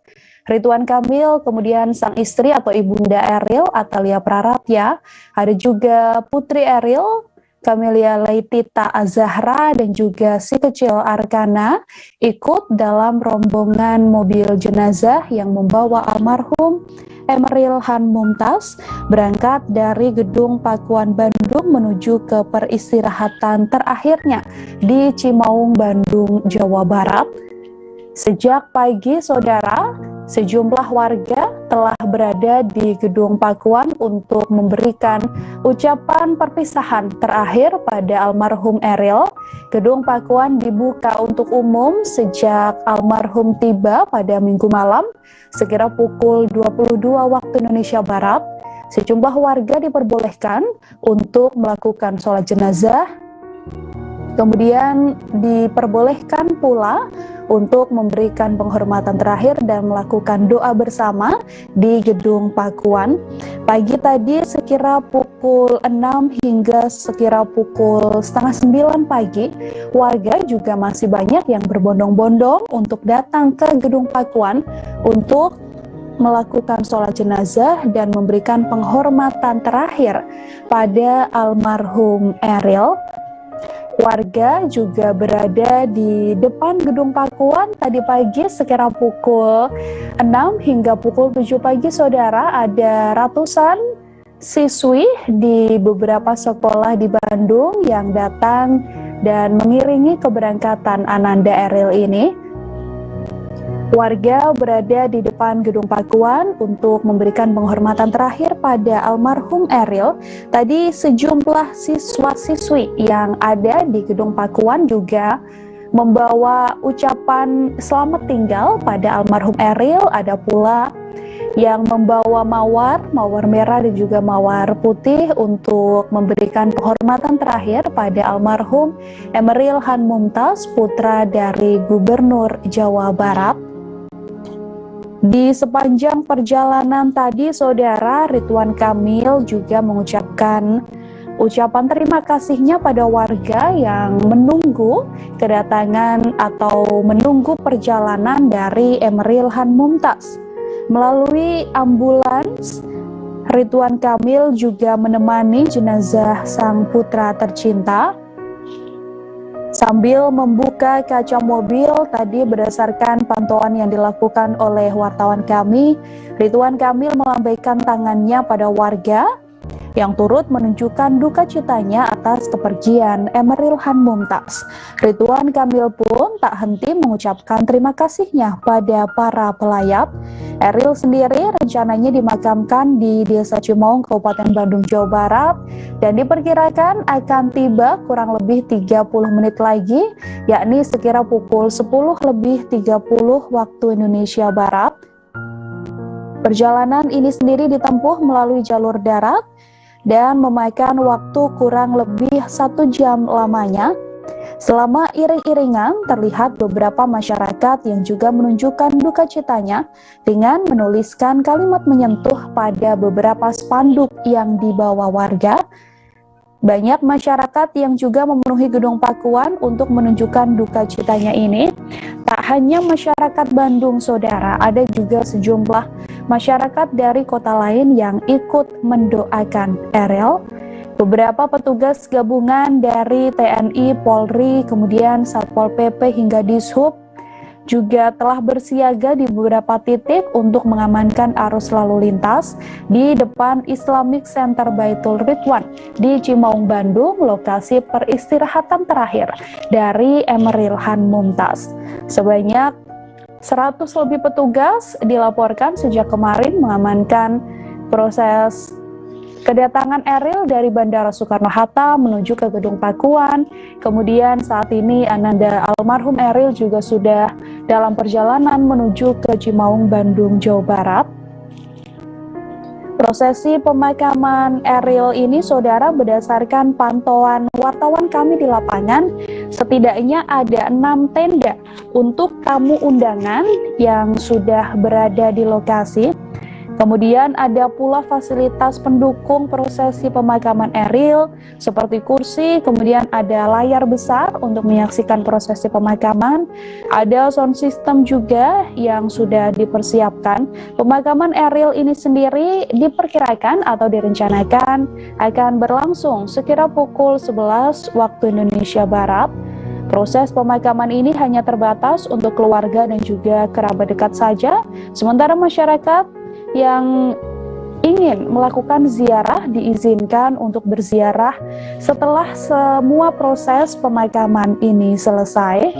Ridwan Kamil, kemudian sang istri atau ibunda Eril, Atalia Praratya, ada juga putri Eril, Camelia Leitita Azahra, dan juga si kecil Arkana, ikut dalam rombongan mobil jenazah yang membawa almarhum Emeril Han Mumtaz berangkat dari Gedung Pakuan Bandung menuju ke peristirahatan terakhirnya di Cimaung, Bandung, Jawa Barat. Sejak pagi, saudara, sejumlah warga telah berada di Gedung Pakuan untuk memberikan ucapan perpisahan terakhir pada almarhum Eril. Gedung Pakuan dibuka untuk umum sejak almarhum tiba pada Minggu malam sekira pukul 22 waktu Indonesia Barat. Sejumlah warga diperbolehkan untuk melakukan sholat jenazah, kemudian diperbolehkan pula untuk memberikan penghormatan terakhir dan melakukan doa bersama di Gedung Pakuan. Pagi tadi sekira pukul 6 hingga sekira pukul 8:30 pagi, warga juga masih banyak yang berbondong-bondong untuk datang ke Gedung Pakuan untuk melakukan sholat jenazah dan memberikan penghormatan terakhir pada almarhum Eril. Warga juga berada di depan Gedung Pakuan tadi pagi sekira pukul 6 hingga pukul 7 pagi, saudara. Ada ratusan siswi di beberapa sekolah di Bandung yang datang dan mengiringi keberangkatan Ananda Eril ini. Warga berada di depan Gedung Pakuan untuk memberikan penghormatan terakhir pada almarhum Eril. Tadi sejumlah siswa-siswi yang ada di Gedung Pakuan juga membawa ucapan selamat tinggal pada almarhum Eril. Ada pula yang membawa mawar merah dan juga mawar putih untuk memberikan penghormatan terakhir pada almarhum Emeril Han Mumtaz, putra dari Gubernur Jawa Barat. Di sepanjang perjalanan tadi, saudara, Ridwan Kamil juga mengucapkan ucapan terima kasihnya pada warga yang menunggu kedatangan atau menunggu perjalanan dari Emeril Han Mumtaz. Melalui ambulans, Ridwan Kamil juga menemani jenazah sang putra tercinta. Sambil membuka kaca mobil tadi, berdasarkan pantauan yang dilakukan oleh wartawan kami, Ridwan Kamil melambaikan tangannya pada warga yang turut menunjukkan duka citanya atas kepergian Emeril Han Mumtaz. Ridwan Kamil pun tak henti mengucapkan terima kasihnya pada para pelayat. Eril sendiri rencananya dimakamkan di Desa Cimaung, Kabupaten Bandung, Jawa Barat, dan diperkirakan akan tiba kurang lebih 30 menit lagi, yakni sekira pukul 10:30 waktu Indonesia Barat. Perjalanan ini sendiri ditempuh melalui jalur darat dan memakan waktu kurang lebih 1 jam lamanya. Selama iring-iringan, terlihat beberapa masyarakat yang juga menunjukkan duka citanya dengan menuliskan kalimat menyentuh pada beberapa spanduk yang dibawa warga. Banyak masyarakat yang juga memenuhi Gedung Pakuan untuk menunjukkan duka citanya ini. Tak hanya masyarakat Bandung, saudara, ada juga sejumlah masyarakat dari kota lain yang ikut mendoakan Eril. Beberapa petugas gabungan dari TNI, Polri, kemudian Satpol PP hingga Dishub juga telah bersiaga di beberapa titik untuk mengamankan arus lalu lintas di depan Islamic Center Baitul Ridwan di Cimaung, Bandung, lokasi peristirahatan terakhir dari Emeril Han Mumtaz. Sebanyak 100 lebih petugas dilaporkan sejak kemarin mengamankan proses Kedatangan Eril dari Bandara Soekarno-Hatta menuju ke Gedung Pakuan. Kemudian saat ini Ananda almarhum Eril juga sudah dalam perjalanan menuju ke Cimaung, Bandung, Jawa Barat. Prosesi pemakaman Eril ini, saudara, berdasarkan pantauan wartawan kami di lapangan, setidaknya ada 6 tenda untuk tamu undangan yang sudah berada di lokasi. Kemudian ada pula fasilitas pendukung prosesi pemakaman Eril seperti kursi, kemudian ada layar besar untuk menyaksikan prosesi pemakaman, ada sound system juga yang sudah dipersiapkan. Pemakaman Eril ini sendiri diperkirakan atau direncanakan akan berlangsung sekira pukul 11 waktu Indonesia Barat. Proses pemakaman ini hanya terbatas untuk keluarga dan juga kerabat dekat saja, sementara masyarakat yang ingin melakukan ziarah diizinkan untuk berziarah setelah semua proses pemakaman ini selesai.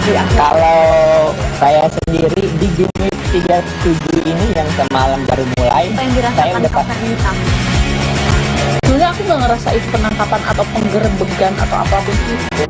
di akhir? Kalau saya sendiri di Gimik 37 ini yang semalam baru mulai, Apa yang saya dirasakan udah Kapten Hitam? Sebenarnya aku nggak ngerasain penangkapan atau penggerebekan atau apapun itu.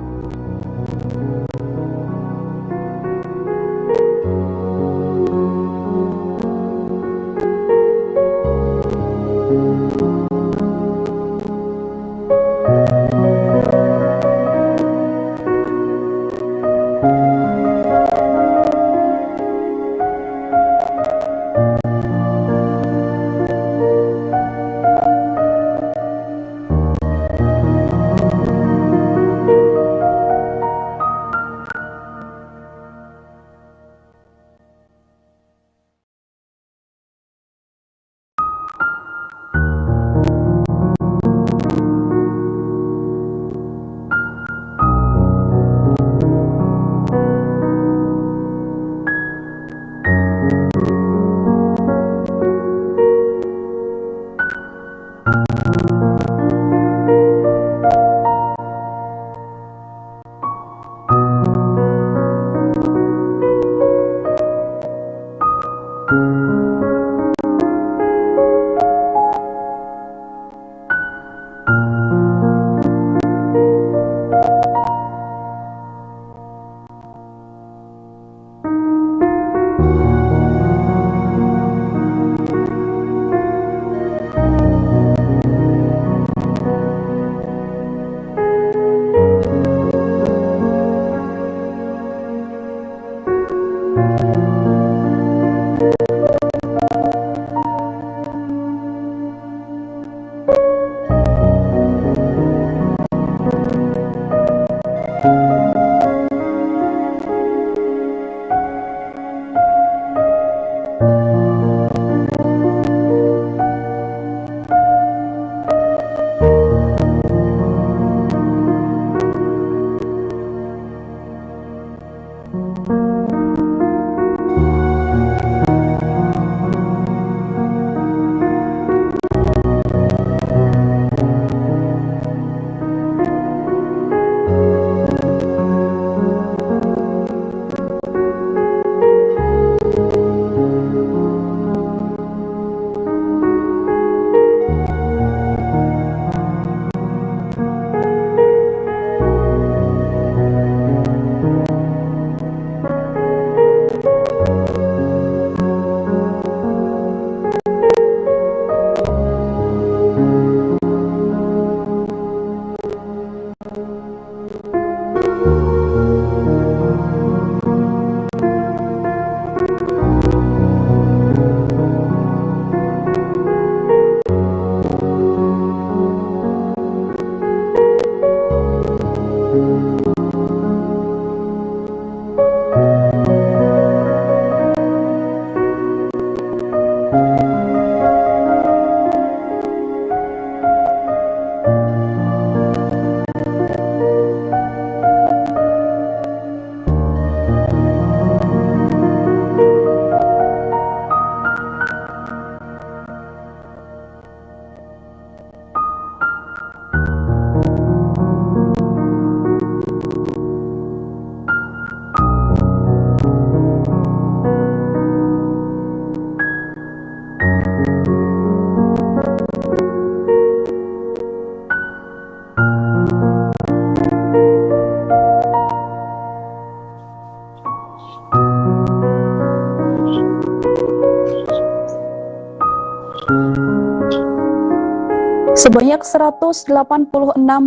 Sebanyak 186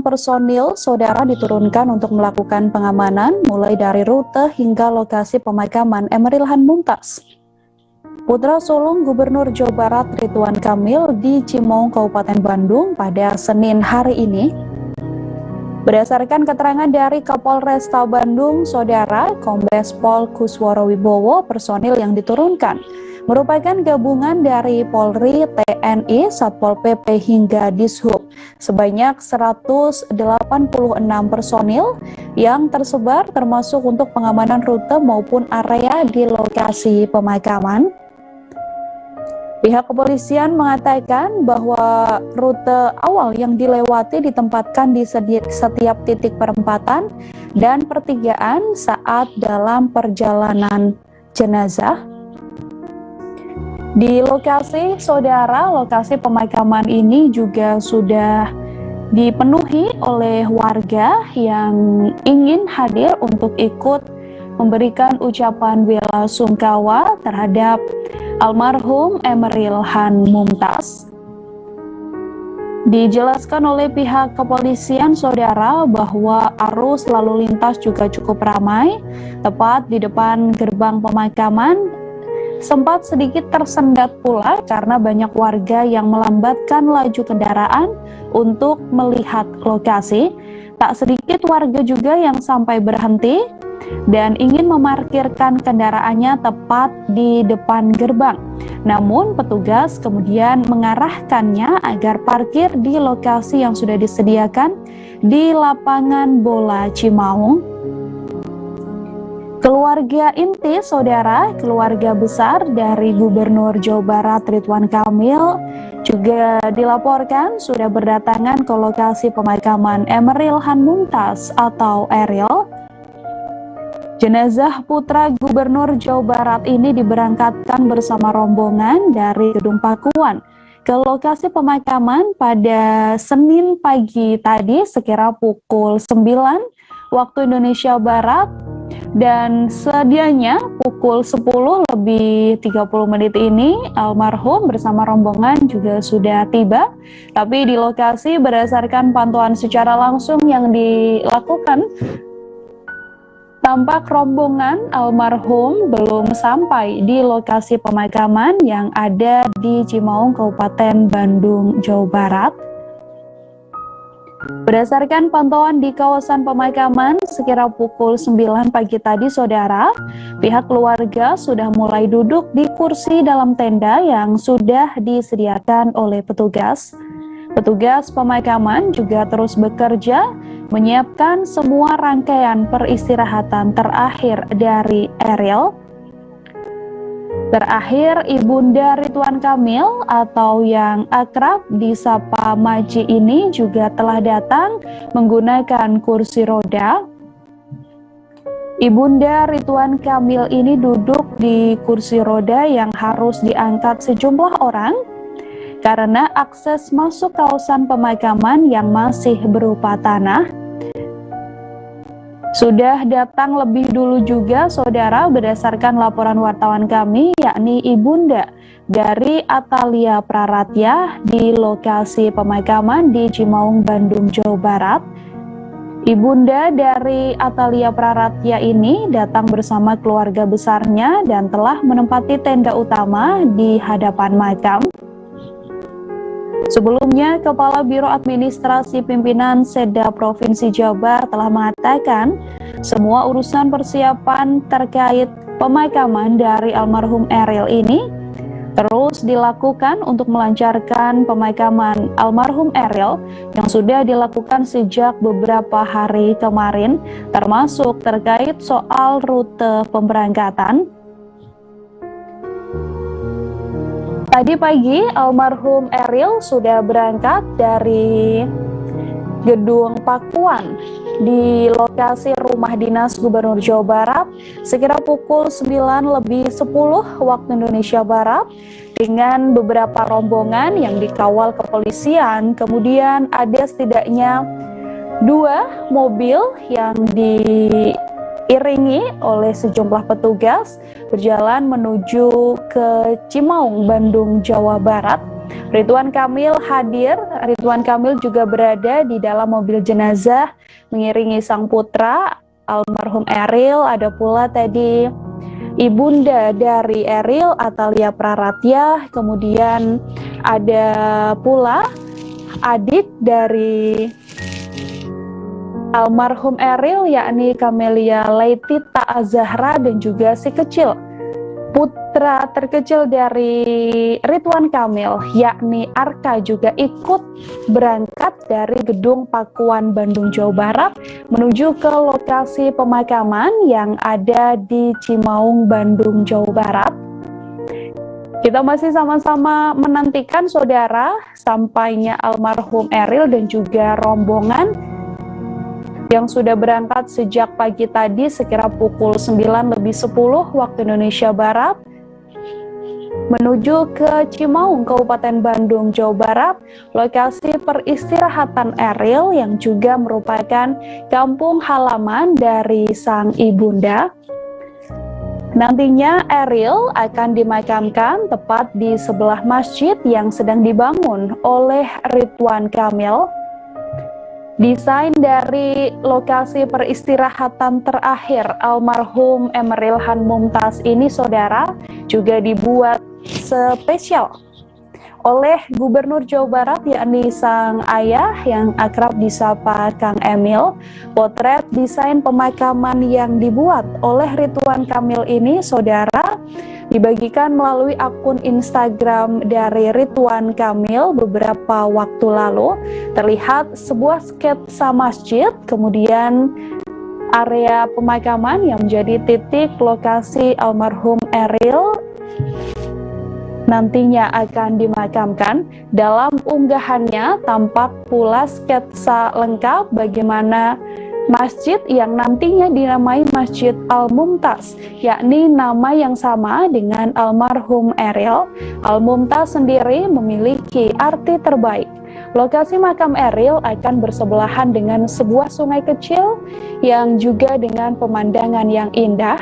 personil saudara diturunkan untuk melakukan pengamanan mulai dari rute hingga lokasi pemakaman Emeril Han Mumtaz. Putra sulung Gubernur Jawa Barat Ridwan Kamil di Cimong, Kabupaten Bandung pada Senin hari ini. Berdasarkan keterangan dari Kapolresta Bandung, Saudara Kombes Pol Kusworo Wibowo, personil yang diturunkan merupakan gabungan dari Polri, TNI, Satpol PP hingga Dishub. Sebanyak 186 personil yang tersebar termasuk untuk pengamanan rute maupun area di lokasi pemakaman. Pihak kepolisian mengatakan bahwa rute awal yang dilewati ditempatkan di setiap titik perempatan dan pertigaan saat dalam perjalanan jenazah. Di lokasi saudara, lokasi pemakaman ini juga sudah dipenuhi oleh warga yang ingin hadir untuk ikut memberikan ucapan bela sungkawa terhadap almarhum Emeril Han Mumtaz. Dijelaskan oleh pihak kepolisian saudara bahwa arus lalu lintas juga cukup ramai tepat di depan gerbang pemakaman. Sempat sedikit tersendat pula karena banyak warga yang melambatkan laju kendaraan untuk melihat lokasi. Tak sedikit warga juga yang sampai berhenti dan ingin memarkirkan kendaraannya tepat di depan gerbang. Namun petugas kemudian mengarahkannya agar parkir di lokasi yang sudah disediakan di lapangan bola Cimaung. Keluarga inti saudara, keluarga besar dari Gubernur Jawa Barat Ridwan Kamil juga dilaporkan sudah berdatangan ke lokasi pemakaman Emeril Han Mumtaz atau Eril. Jenazah putra Gubernur Jawa Barat ini diberangkatkan bersama rombongan dari Gedung Pakuan ke lokasi pemakaman pada Senin pagi tadi sekira pukul 9 waktu Indonesia Barat. Dan sedianya pukul 10 lebih 30 menit ini almarhum bersama rombongan juga sudah tiba. Tapi di lokasi berdasarkan pantauan secara langsung yang dilakukan, tampak rombongan almarhum belum sampai di lokasi pemakaman yang ada di Cimaung, Kabupaten Bandung, Jawa Barat. Berdasarkan pantauan di kawasan pemakaman sekira pukul 9 pagi tadi saudara, pihak keluarga sudah mulai duduk di kursi dalam tenda yang sudah disediakan oleh petugas. Petugas pemakaman juga terus bekerja menyiapkan semua rangkaian peristirahatan terakhir dari Eril. Terakhir, Ibunda Ridwan Kamil atau yang akrab disapa Maji ini juga telah datang menggunakan kursi roda. Ibunda Ridwan Kamil ini duduk di kursi roda yang harus diangkat sejumlah orang karena akses masuk kawasan pemakaman yang masih berupa tanah. Sudah datang lebih dulu juga saudara berdasarkan laporan wartawan kami, yakni Ibunda dari Atalia Praratya di lokasi pemakaman di Cimaung, Bandung, Jawa Barat. Ibunda dari Atalia Praratya ini datang bersama keluarga besarnya dan telah menempati tenda utama di hadapan makam. Sebelumnya, Kepala Biro Administrasi Pimpinan Seda Provinsi Jabar telah mengatakan semua urusan persiapan terkait pemakaman dari almarhum Eril ini terus dilakukan untuk melancarkan pemakaman almarhum Eril yang sudah dilakukan sejak beberapa hari kemarin, termasuk terkait soal rute pemberangkatan. Tadi pagi almarhum Eril sudah berangkat dari Gedung Pakuan di lokasi rumah dinas Gubernur Jawa Barat sekira pukul 9 lebih 10 waktu Indonesia Barat dengan beberapa rombongan yang dikawal kepolisian. Kemudian ada setidaknya 2 mobil yang diiringi oleh sejumlah petugas berjalan menuju ke Cimaung, Bandung, Jawa Barat. Ridwan Kamil hadir. Ridwan Kamil juga berada di dalam mobil jenazah mengiringi sang putra almarhum Eril. Ada pula tadi ibunda dari Eril, Atalia Praratya. Kemudian ada pula adik dari almarhum Eril, yakni Camelia Laitita Azahra, dan juga si kecil putra terkecil dari Ridwan Kamil, yakni Arka, juga ikut berangkat dari Gedung Pakuan Bandung, Jawa Barat menuju ke lokasi pemakaman yang ada di Cimaung, Bandung, Jawa Barat. Kita masih sama-sama menantikan saudara sampainya almarhum Eril dan juga rombongan yang sudah berangkat sejak pagi tadi sekira pukul 9:10 waktu Indonesia Barat menuju ke Cimaung, Kabupaten Bandung, Jawa Barat, lokasi peristirahatan Eril yang juga merupakan kampung halaman dari sang ibunda. Nantinya Eril akan dimakamkan tepat di sebelah masjid yang sedang dibangun oleh Ridwan Kamil. Desain dari lokasi peristirahatan terakhir almarhum Emeril Han Mumtaz ini, saudara, juga dibuat spesial oleh Gubernur Jawa Barat, yakni sang ayah yang akrab disapa Kang Emil. Potret desain pemakaman yang dibuat oleh Ridwan Kamil ini, saudara, dibagikan melalui akun Instagram dari Ridwan Kamil beberapa waktu lalu. Terlihat sebuah sketsa masjid, kemudian area pemakaman yang menjadi titik lokasi almarhum Eril nantinya akan dimakamkan. Dalam unggahannya tampak pula sketsa lengkap bagaimana masjid yang nantinya dinamai Masjid Al-Mumtaz, yakni nama yang sama dengan almarhum Eril. Al-Mumtaz sendiri memiliki arti terbaik. Lokasi makam Eril akan bersebelahan dengan sebuah sungai kecil yang juga dengan pemandangan yang indah.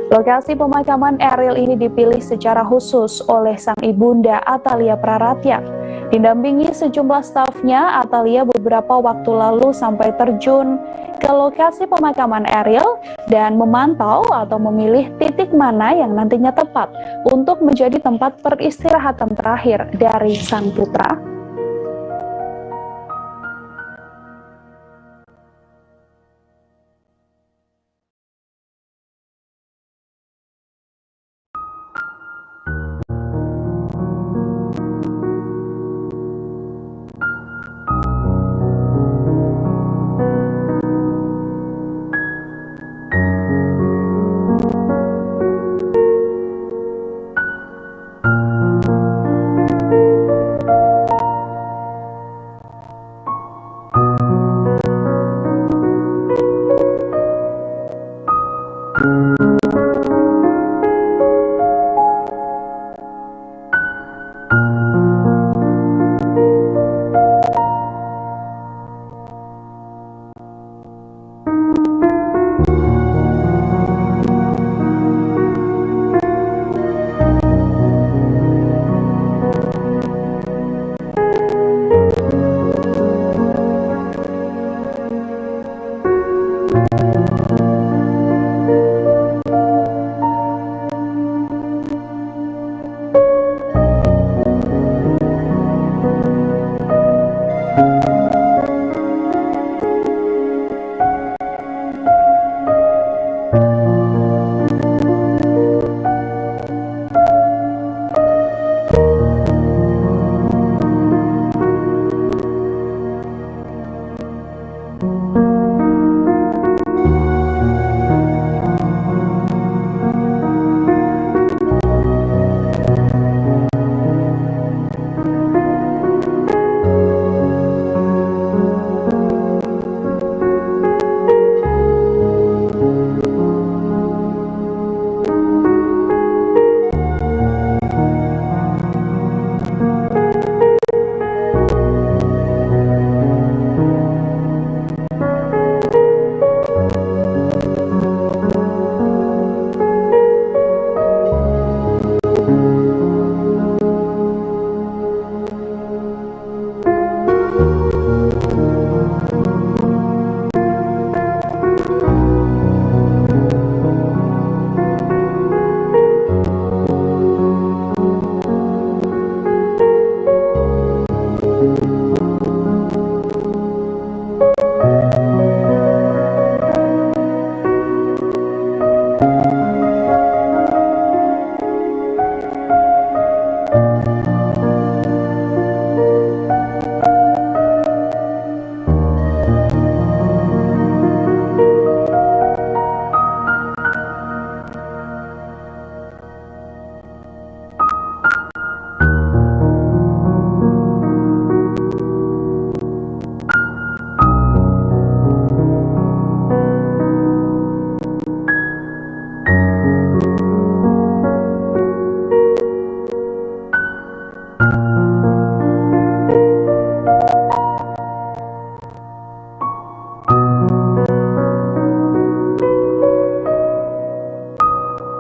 Lokasi pemakaman Eril ini dipilih secara khusus oleh sang ibunda Atalia Praratya. Didampingi sejumlah stafnya, Atalia beberapa waktu lalu sampai terjun ke lokasi pemakaman Eril dan memantau atau memilih titik mana yang nantinya tepat untuk menjadi tempat peristirahatan terakhir dari sang putra.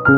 Ya,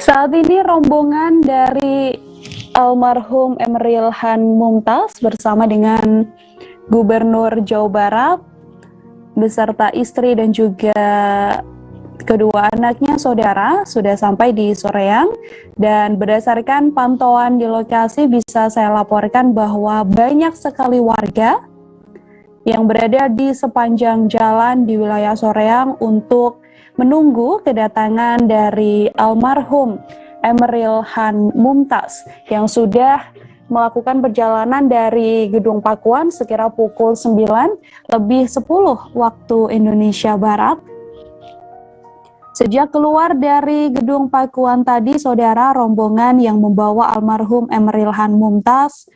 saat ini rombongan dari almarhum Emeril Han Mumtaz bersama dengan Gubernur Jawa Barat beserta istri dan juga kedua anaknya saudara sudah sampai di Soreang, dan berdasarkan pantauan di lokasi bisa saya laporkan bahwa banyak sekali warga yang berada di sepanjang jalan di wilayah Soreang untuk menunggu kedatangan dari almarhum Emeril Han Mumtaz yang sudah melakukan perjalanan dari Gedung Pakuan sekira pukul 9:10 waktu Indonesia Barat. Sejak keluar dari Gedung Pakuan tadi, saudara, rombongan yang membawa almarhum Emeril Han Mumtaz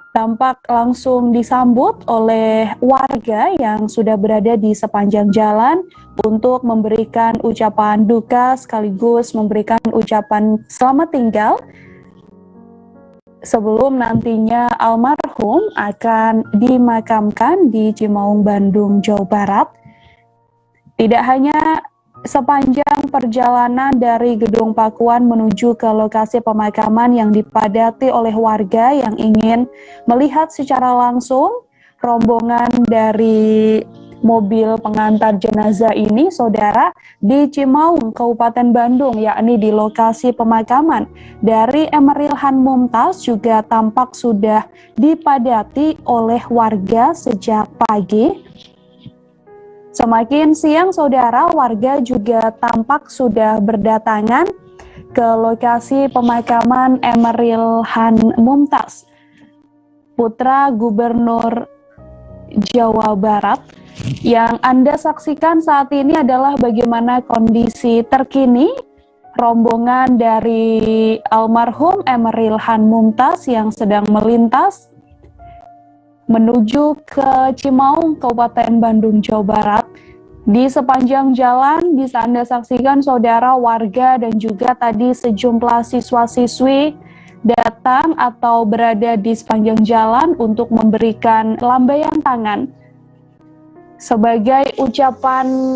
tampak langsung disambut oleh warga yang sudah berada di sepanjang jalan untuk memberikan ucapan duka sekaligus memberikan ucapan selamat tinggal sebelum nantinya almarhum akan dimakamkan di Cimaung, Bandung, Jawa Barat. Tidak hanya sepanjang perjalanan dari Gedung Pakuan menuju ke lokasi pemakaman yang dipadati oleh warga yang ingin melihat secara langsung rombongan dari mobil pengantar jenazah ini, saudara, di Cimaung, Kabupaten Bandung, yakni di lokasi pemakaman dari Emeril Han Mumtaz juga tampak sudah dipadati oleh warga sejak pagi. Semakin siang, saudara, warga juga tampak sudah berdatangan ke lokasi pemakaman Emeril Han Mumtaz, putra Gubernur Jawa Barat. Yang Anda saksikan saat ini adalah bagaimana kondisi terkini rombongan dari almarhum Emeril Han Mumtaz yang sedang melintas menuju ke Cimaung, Kabupaten Bandung, Jawa Barat. Di sepanjang jalan bisa Anda saksikan, saudara, warga dan juga tadi sejumlah siswa-siswi datang atau berada di sepanjang jalan untuk memberikan lambaian tangan sebagai ucapan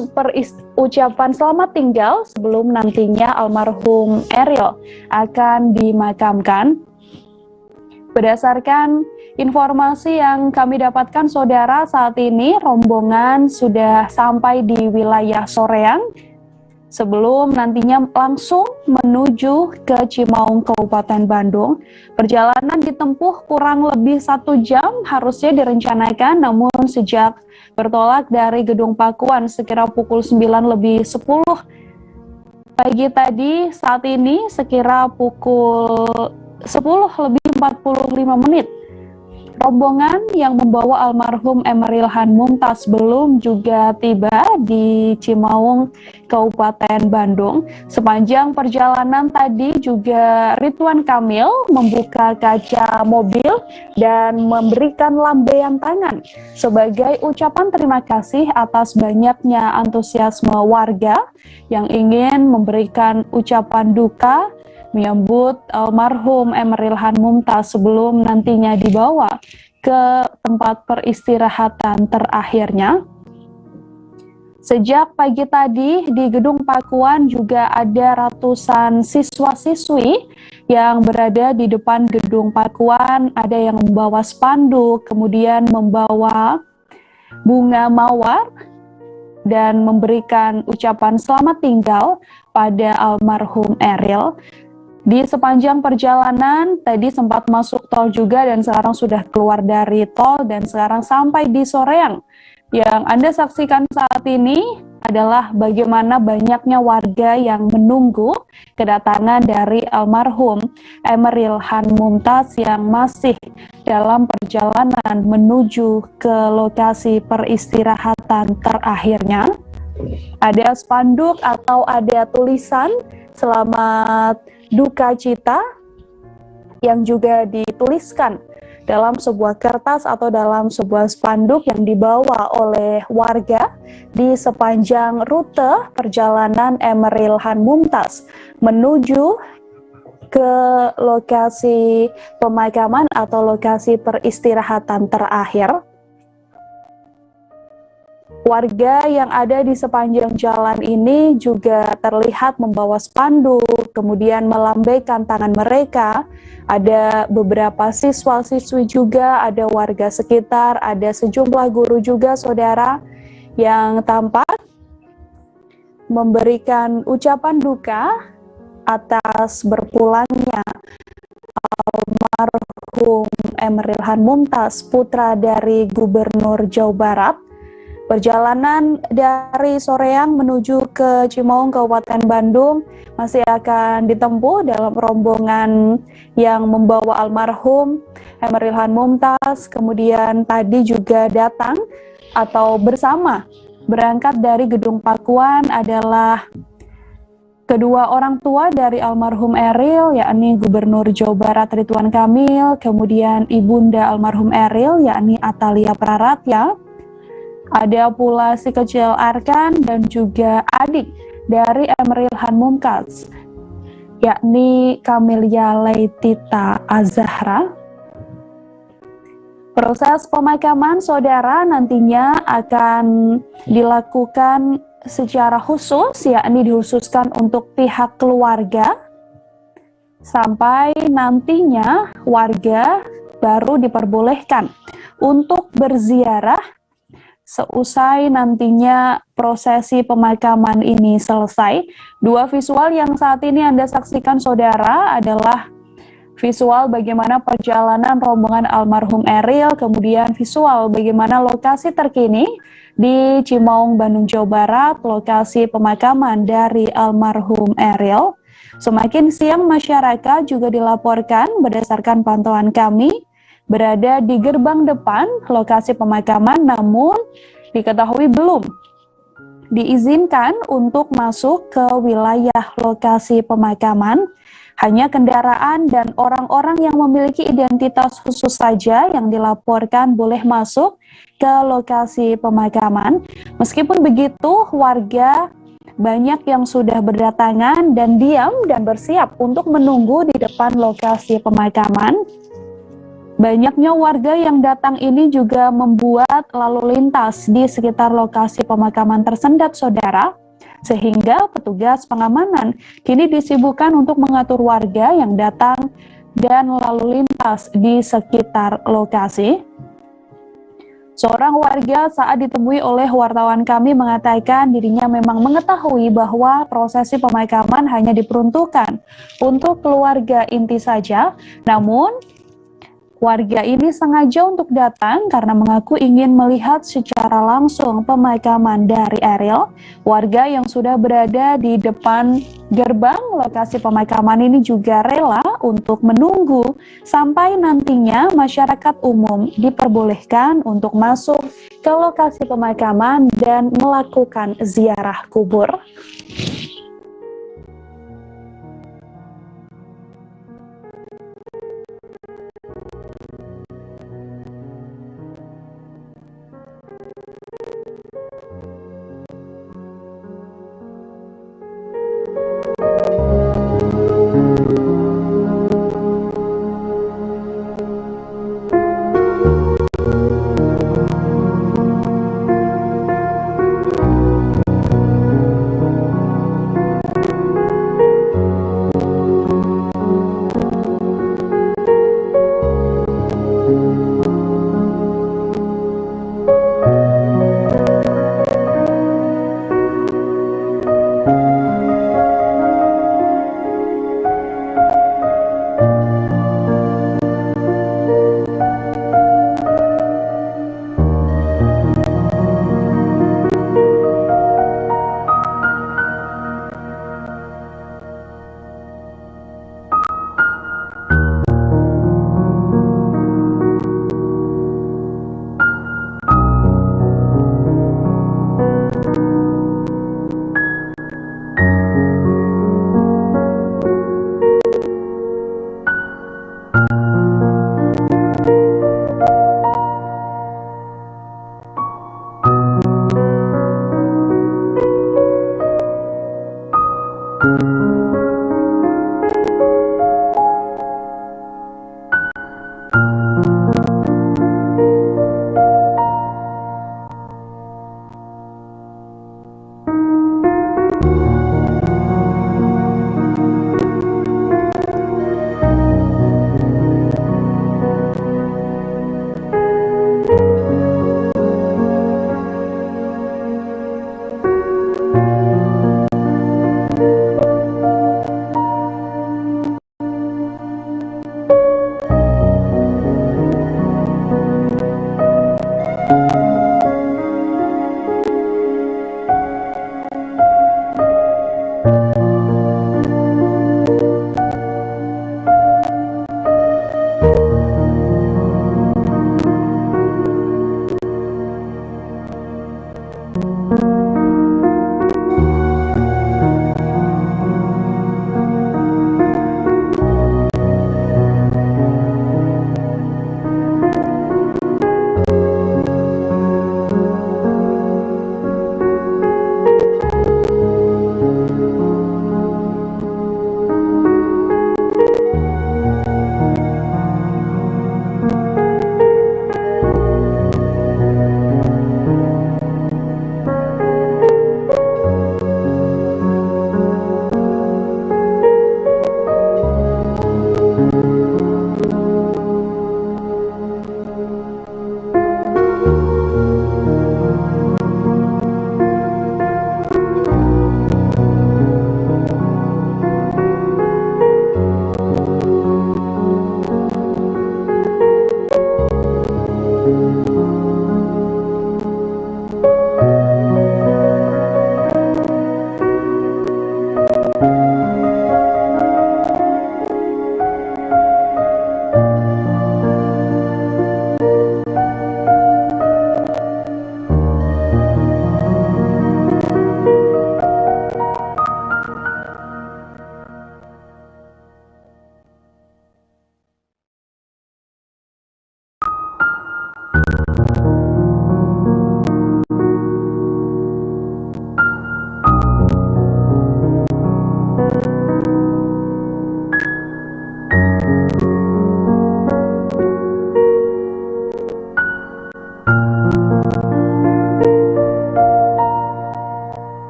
selamat tinggal sebelum nantinya almarhum Emeril akan dimakamkan. Berdasarkan informasi yang kami dapatkan, saudara, saat ini rombongan sudah sampai di wilayah Soreang sebelum nantinya langsung menuju ke Cimaung, Kabupaten Bandung. Perjalanan ditempuh kurang lebih 1 jam harusnya direncanakan, namun sejak bertolak dari Gedung Pakuan sekira pukul 9:10 pagi tadi, saat ini sekira pukul 10:45 Rombongan yang membawa almarhum Emeril Han Mumtaz belum juga tiba di Cimaung, Kabupaten Bandung. Sepanjang perjalanan tadi juga Ridwan Kamil membuka kaca mobil dan memberikan lambaian tangan sebagai ucapan terima kasih atas banyaknya antusiasme warga yang ingin memberikan ucapan duka menyambut almarhum Emeril Han Mumtaz sebelum nantinya dibawa ke tempat peristirahatan terakhirnya. Sejak pagi tadi di Gedung Pakuan juga ada ratusan siswa-siswi yang berada di depan Gedung Pakuan, ada yang membawa spanduk, kemudian membawa bunga mawar dan memberikan ucapan selamat tinggal pada almarhum Eril. Di sepanjang perjalanan tadi sempat masuk tol juga dan sekarang sudah keluar dari tol dan sekarang sampai di Soreang. Yang Anda saksikan saat ini adalah bagaimana banyaknya warga yang menunggu kedatangan dari almarhum Emeril Han Mumtaz yang masih dalam perjalanan menuju ke lokasi peristirahatan terakhirnya. Ada spanduk atau ada tulisan selamat duka cita yang juga dituliskan dalam sebuah kertas atau dalam sebuah spanduk yang dibawa oleh warga di sepanjang rute perjalanan Emeril Han Mumtaz menuju ke lokasi pemakaman atau lokasi peristirahatan terakhir. Warga yang ada di sepanjang jalan ini juga terlihat membawa spanduk, kemudian melambaikan tangan mereka. Ada beberapa siswa-siswi juga, ada warga sekitar, ada sejumlah guru juga, saudara, yang tampak memberikan ucapan duka atas berpulangnya almarhum Emeril Han Mumtaz, putra dari Gubernur Jawa Barat. Perjalanan dari Soreang menuju ke Cimaung, Kabupaten Bandung masih akan ditempuh dalam rombongan yang membawa almarhum Emeril Han Mumtaz. Kemudian tadi juga datang atau bersama berangkat dari Gedung Pakuan adalah kedua orang tua dari almarhum Eril, yakni Gubernur Jawa Barat Ridwan Kamil, kemudian ibunda almarhum Eril, yakni Atalia Praratya. Ada pula si kecil Arkan dan juga adik dari Emeril Han Mumtaz, yakni Camelia Leitita Azahra. Proses pemakaman, saudara, nantinya akan dilakukan secara khusus, yakni dikhususkan untuk pihak keluarga, sampai nantinya warga baru diperbolehkan untuk berziarah seusai nantinya prosesi pemakaman ini selesai. Dua visual yang saat ini Anda saksikan, saudara, adalah visual bagaimana perjalanan rombongan almarhum Eril, kemudian visual bagaimana lokasi terkini di Cimaung, Bandung, Jawa Barat, lokasi pemakaman dari almarhum Eril. Semakin siang masyarakat juga dilaporkan berdasarkan pantauan kami berada di gerbang depan lokasi pemakaman, namun diketahui belum diizinkan untuk masuk ke wilayah lokasi pemakaman. Hanya kendaraan dan orang-orang yang memiliki identitas khusus saja yang dilaporkan boleh masuk ke lokasi pemakaman. Meskipun begitu, warga banyak yang sudah berdatangan dan diam dan bersiap untuk menunggu di depan lokasi pemakaman. Banyaknya warga yang datang ini juga membuat lalu lintas di sekitar lokasi pemakaman tersendat, saudara, sehingga petugas pengamanan kini disibukkan untuk mengatur warga yang datang dan lalu lintas di sekitar lokasi. Seorang warga saat ditemui oleh wartawan kami mengatakan dirinya memang mengetahui bahwa prosesi pemakaman hanya diperuntukkan untuk keluarga inti saja, namun Warga ini sengaja untuk datang karena mengaku ingin melihat secara langsung pemakaman dari Eril. Warga yang sudah berada di depan gerbang lokasi pemakaman ini juga rela untuk menunggu sampai nantinya masyarakat umum diperbolehkan untuk masuk ke lokasi pemakaman dan melakukan ziarah kubur.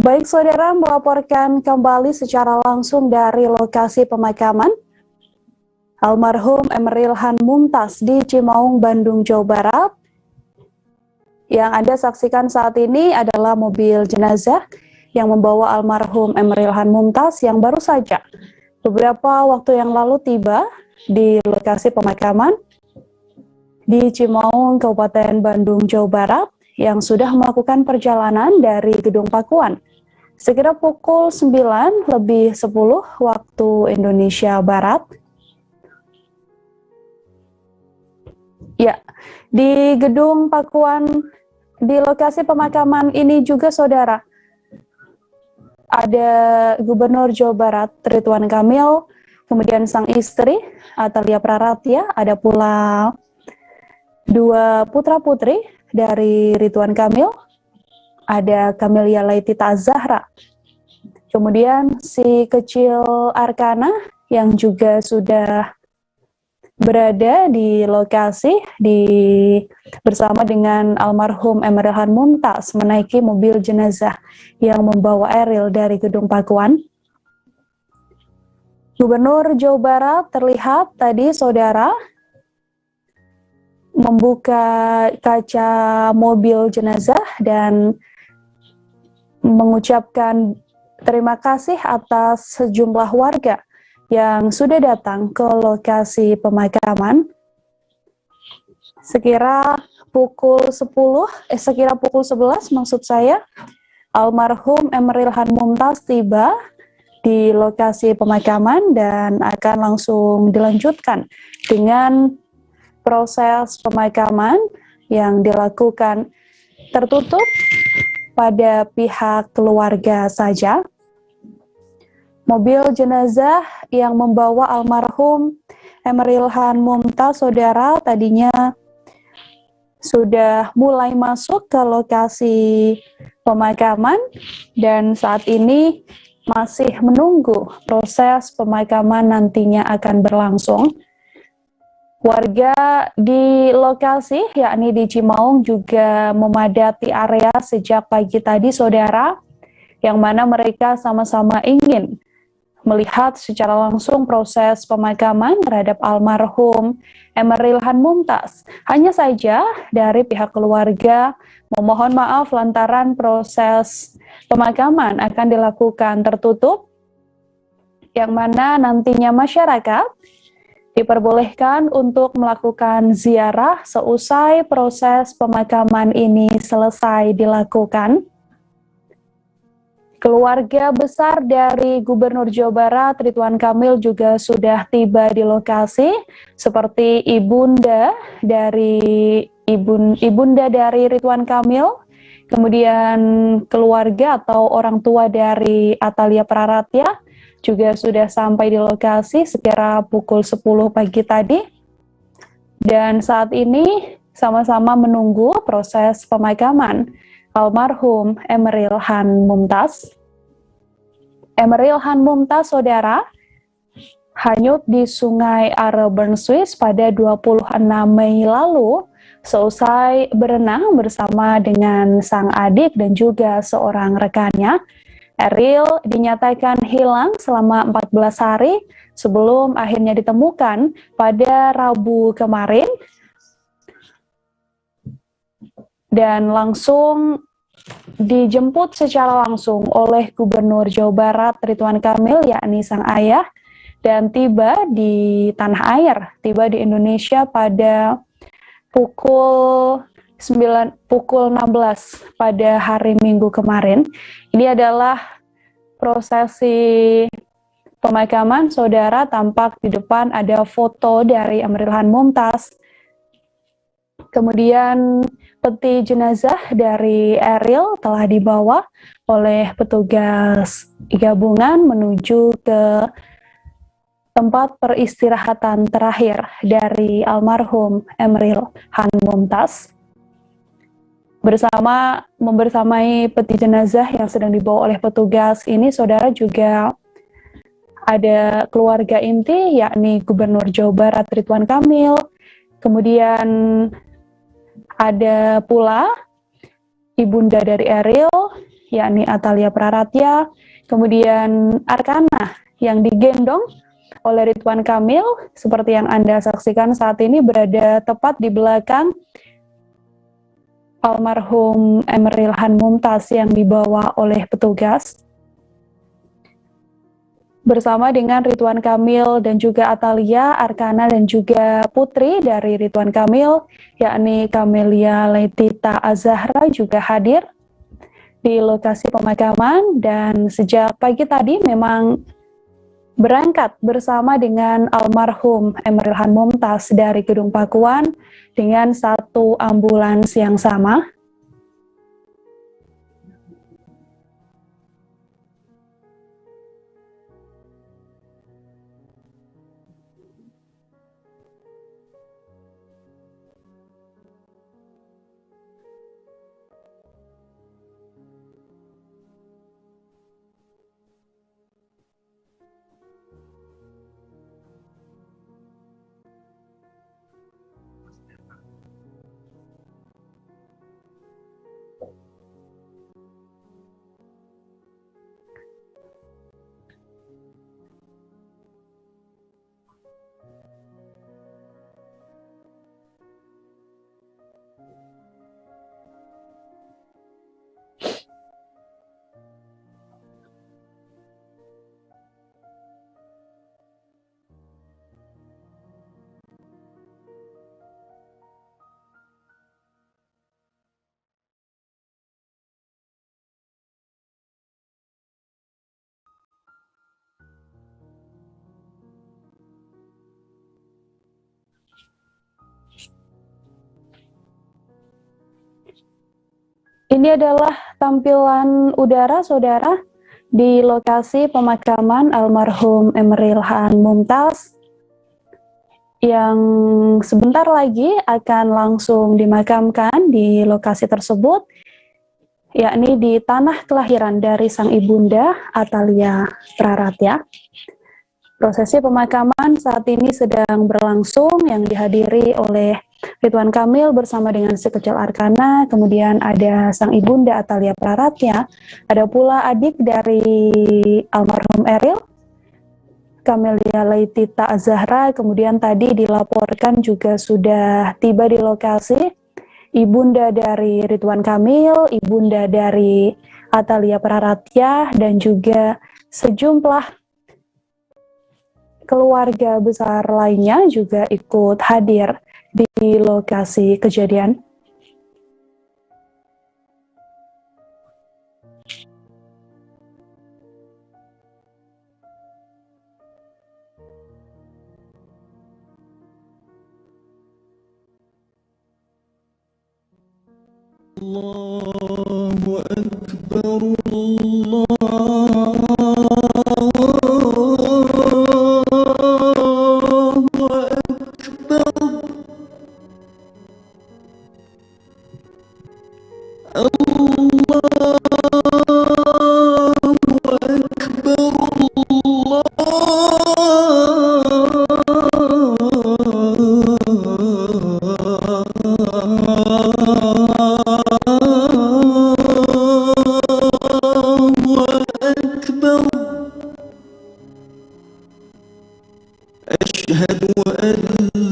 Baik, saudara, melaporkan kembali secara langsung dari lokasi pemakaman almarhum Emeril Han Mumtaz di Cimaung, Bandung, Jawa Barat. Yang Anda saksikan saat ini adalah mobil jenazah yang membawa almarhum Emeril Han Mumtaz yang baru saja beberapa waktu yang lalu tiba di lokasi pemakaman di Cimaung, Kabupaten Bandung, Jawa Barat, yang sudah melakukan perjalanan dari Gedung Pakuan sekira pukul 9:10 waktu Indonesia Barat. Ya, di Gedung Pakuan, di lokasi pemakaman ini juga, saudara, ada Gubernur Jawa Barat Ridwan Kamil, kemudian sang istri Atalia Praratya, ada pula dua putra-putri dari Ridwan Kamil, ada Camelia Laitita Zahra, kemudian si kecil Arkana yang juga sudah berada di lokasi bersama dengan almarhum Emeril Han Mumtaz menaiki mobil jenazah yang membawa Eril dari Gedung Pakuan. Gubernur Jawa Barat terlihat tadi, saudara, membuka kaca mobil jenazah dan mengucapkan terima kasih atas sejumlah warga yang sudah datang ke lokasi pemakaman. Sekira pukul 11 maksud saya, almarhum Emeril Han Mumtaz tiba di lokasi pemakaman dan akan langsung dilanjutkan dengan proses pemakaman yang dilakukan tertutup pada pihak keluarga saja. Mobil jenazah yang membawa almarhum Emeril Han Mumtaz, saudara, tadinya sudah mulai masuk ke lokasi pemakaman dan saat ini masih menunggu proses pemakaman nantinya akan berlangsung. Warga di lokasi, yakni di Cimaung, juga memadati area sejak pagi tadi, saudara, yang mana mereka sama-sama ingin melihat secara langsung proses pemakaman terhadap almarhum Emeril Han Mumtaz. Hanya saja dari pihak keluarga memohon maaf lantaran proses pemakaman akan dilakukan tertutup, yang mana nantinya masyarakat diperbolehkan untuk melakukan ziarah seusai proses pemakaman ini selesai dilakukan. Keluarga besar dari Gubernur Jawa Barat Ridwan Kamil juga sudah tiba di lokasi, seperti ibunda dari Ridwan Kamil, kemudian keluarga atau orang tua dari Atalia Praratya juga sudah sampai di lokasi sekira pukul 10 pagi tadi. Dan saat ini sama-sama menunggu proses pemakaman almarhum Emeril Han Mumtaz. Emeril Han Mumtaz, saudara, hanyut di Sungai Are, Bern, Swiss pada 26 Mei lalu seusai berenang bersama dengan sang adik dan juga seorang rekannya. Eril dinyatakan hilang selama 14 hari sebelum akhirnya ditemukan pada Rabu kemarin dan langsung dijemput secara langsung oleh Gubernur Jawa Barat Ridwan Kamil, yakni sang ayah, dan tiba di tanah air, tiba di Indonesia pada pukul 16 pada hari Minggu kemarin. Ini adalah prosesi pemakaman, saudara. Tampak di depan ada foto dari Emeril Han Mumtaz. Kemudian peti jenazah dari Eril telah dibawa oleh petugas gabungan menuju ke tempat peristirahatan terakhir dari almarhum Emeril Han Mumtaz. Membersamai peti jenazah yang sedang dibawa oleh petugas ini, saudara, juga ada keluarga inti, yakni Gubernur Jawa Barat Ridwan Kamil, kemudian ada pula ibunda dari Eril, yakni Atalia Praratya, kemudian Arkana yang digendong oleh Ridwan Kamil, seperti yang Anda saksikan saat ini berada tepat di belakang almarhum Emeril Han Mumtaz yang dibawa oleh petugas. Bersama dengan Ridwan Kamil dan juga Atalia, Arkana dan juga putri dari Ridwan Kamil, yakni Camelia Letita Azahra juga hadir di lokasi pemakaman, dan sejak pagi tadi memang berangkat bersama dengan almarhum Emeril Han Mumtaz dari Gedung Pakuan dengan satu ambulans yang sama. Ini adalah tampilan udara, saudara, di lokasi pemakaman almarhum Emeril Han Mumtaz yang sebentar lagi akan langsung dimakamkan di lokasi tersebut, yakni di tanah kelahiran dari sang ibunda Atalia Praratya. Prosesi pemakaman saat ini sedang berlangsung yang dihadiri oleh Ridwan Kamil bersama dengan si kecil Arkana, kemudian ada sang ibunda Atalia Praratya, ada pula adik dari almarhum Eril, Camelia Letita Azahra, kemudian tadi dilaporkan juga sudah tiba di lokasi ibunda dari Ridwan Kamil, ibunda dari Atalia Praratya, dan juga sejumlah keluarga besar lainnya juga ikut hadir di lokasi kejadian. Allahu Akbar, Asyhadu an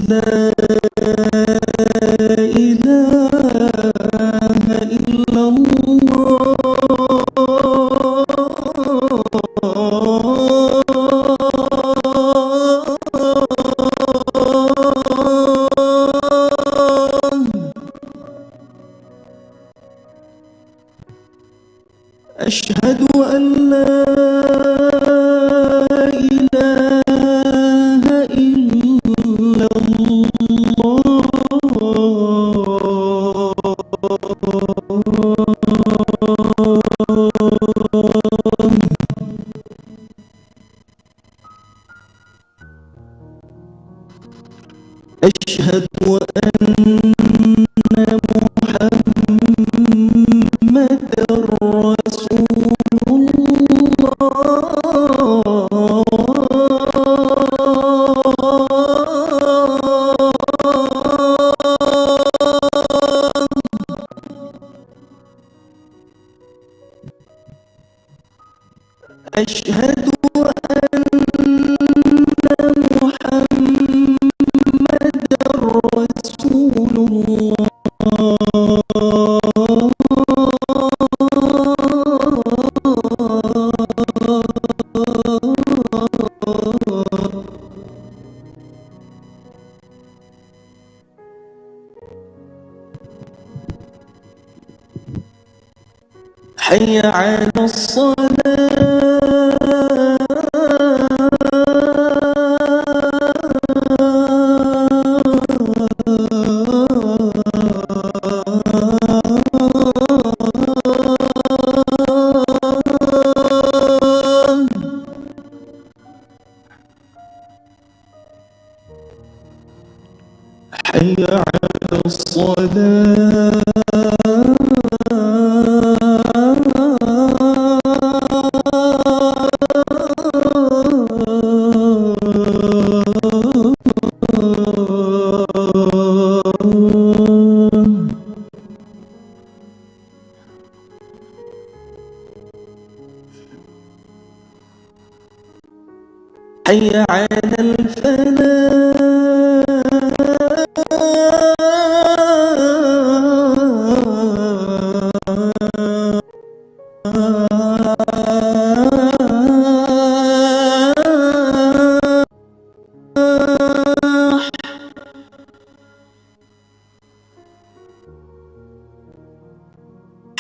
la ilaha illallah. Asyhadu an la أشهد أن محمدا رسول الله. أشهد أن محمدا رسول الله. حي على حي على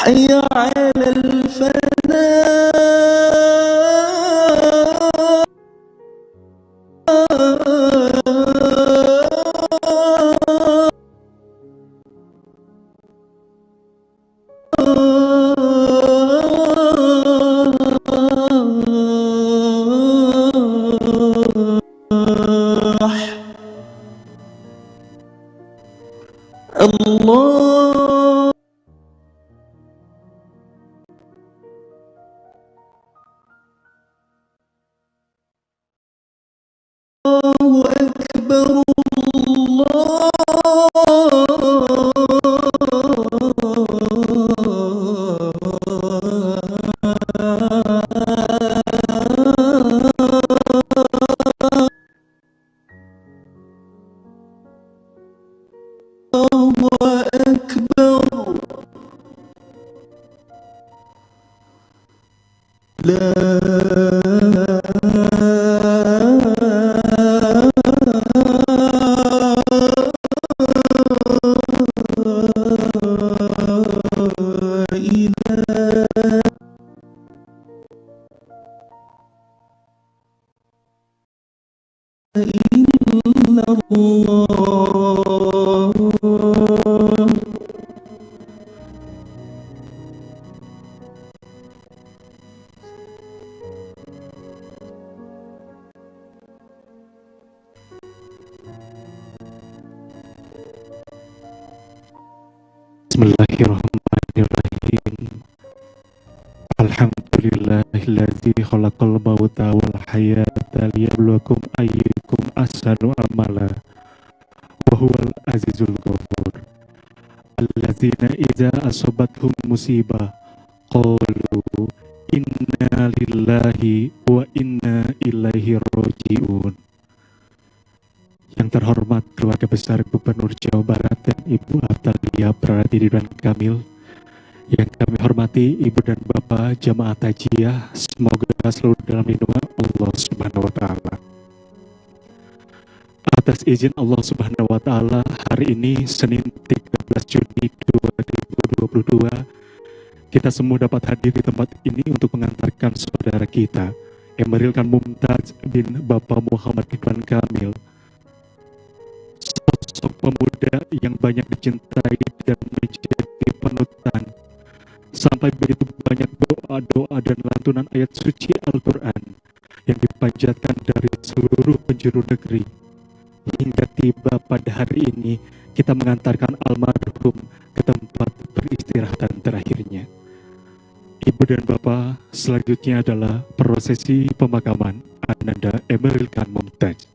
حي على حي على الله. الله أكبر. الله أكبر. لا إلا الله. Bismillahirrahmanirrahim. Alhamdulillahilladzi khalaqal mauta wal hayata liyabluwakum ayyukum ahsanu amala wa huwal azizul ghafur. Alladzina idza asabathum musibah qalu inna lillahi wa inna ilaihi raji'un. Yang terhormat keluarga besar Gubernur Jawa Barat dan Ibu Atalia Prarati Ridwan Kamil, yang kami hormati Ibu dan Bapak Jamaah Tajiyah, semoga selalu dalam lindungan Allah Subhanahu wa Ta'ala. Atas izin Allah Subhanahu wa Ta'ala, hari ini Senin 13 Juni 2022, kita semua dapat hadir di tempat ini untuk mengantarkan saudara kita, Emeril Khan Mumtaz bin Bapak Muhammad Ridwan Kamil, sosok pemuda yang banyak dicintai dan menjadi panutan, sampai begitu banyak doa-doa dan lantunan ayat suci Al-Quran yang dipanjatkan dari seluruh penjuru negeri. Hingga tiba pada hari ini, kita mengantarkan almarhum ke tempat peristirahatan terakhirnya. Ibu dan Bapak, selanjutnya adalah prosesi pemakaman Ananda Emeril Khan Mumtaz.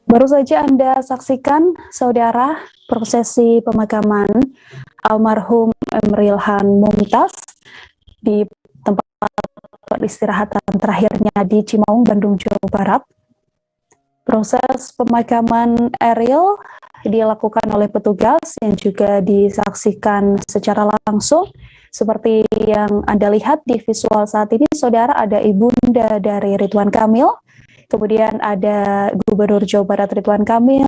Baru saja Anda saksikan, saudara, prosesi pemakaman almarhum Emeril Han Mumtaz di tempat peristirahatan terakhirnya di Cimaung, Bandung, Jawa Barat. Proses pemakaman Eril dilakukan oleh petugas yang juga disaksikan secara langsung. Seperti yang Anda lihat di visual saat ini, saudara, ada ibunda dari Ridwan Kamil, kemudian ada Gubernur Jawa Barat Ridwan Kamil,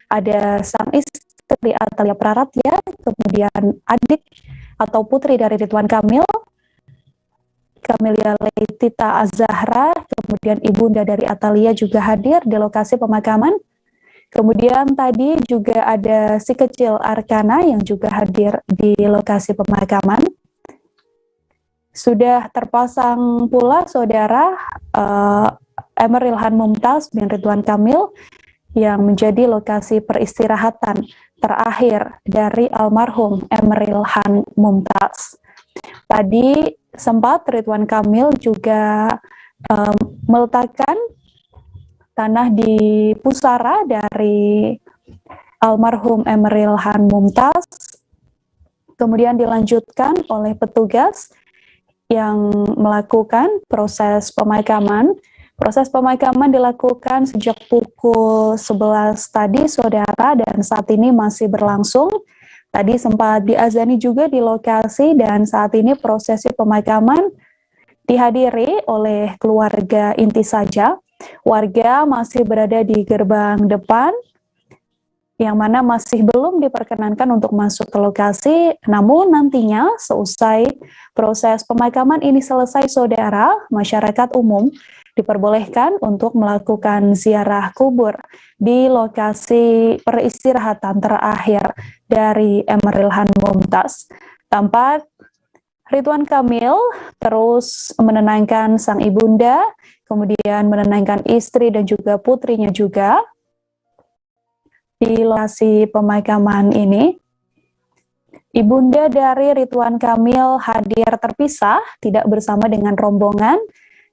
ada sang istri Atalia Praratya, kemudian adik atau putri dari Ridwan Kamil, Camelia Leitita Azahra, kemudian ibunda dari Atalia juga hadir di lokasi pemakaman. Kemudian tadi juga ada si kecil Arkana yang juga hadir di lokasi pemakaman. Sudah terpasang pula, saudara, Emeril Han Mumtaz bin Ridwan Kamil yang menjadi lokasi peristirahatan terakhir dari almarhum Emeril Han Mumtaz. Tadi sempat Ridwan Kamil juga meletakkan tanah di pusara dari almarhum Emeril Han Mumtaz, kemudian dilanjutkan oleh petugas yang melakukan proses pemakaman. Proses pemakaman dilakukan sejak pukul 11 tadi, saudara, dan saat ini masih berlangsung. Tadi sempat diazani juga di lokasi, dan saat ini prosesi pemakaman dihadiri oleh keluarga inti saja. Warga masih berada di gerbang depan, yang mana masih belum diperkenankan untuk masuk ke lokasi. Namun nantinya seusai proses pemakaman ini selesai, saudara, masyarakat umum diperbolehkan untuk melakukan ziarah kubur di lokasi peristirahatan terakhir dari Emeril Han Mumtaz. Tampak Ridwan Kamil terus menenangkan sang ibunda, kemudian menenangkan istri dan juga putrinya juga di lokasi pemakaman ini. Ibunda dari Ridwan Kamil hadir terpisah, tidak bersama dengan rombongan,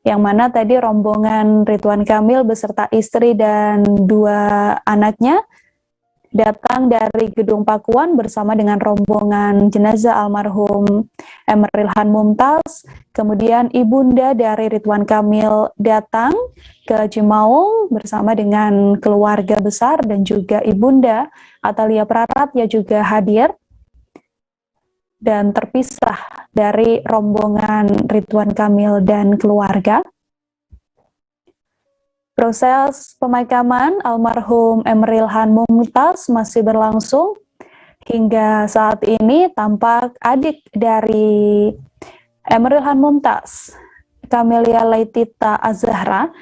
yang mana tadi rombongan Ridwan Kamil beserta istri dan 2 anaknya datang dari Gedung Pakuan bersama dengan rombongan jenazah almarhum Emeril Han Mumtaz. Kemudian ibunda dari Ridwan Kamil datang ke Cimaung bersama dengan keluarga besar, dan juga ibunda Atalia Praratya juga hadir dan terpisah dari rombongan Ridwan Kamil dan keluarga. Proses pemakaman almarhum Emeril Han Mumtaz masih berlangsung. Hingga saat ini tampak adik dari Emeril Han Mumtaz, Camelia Leitita Azahra,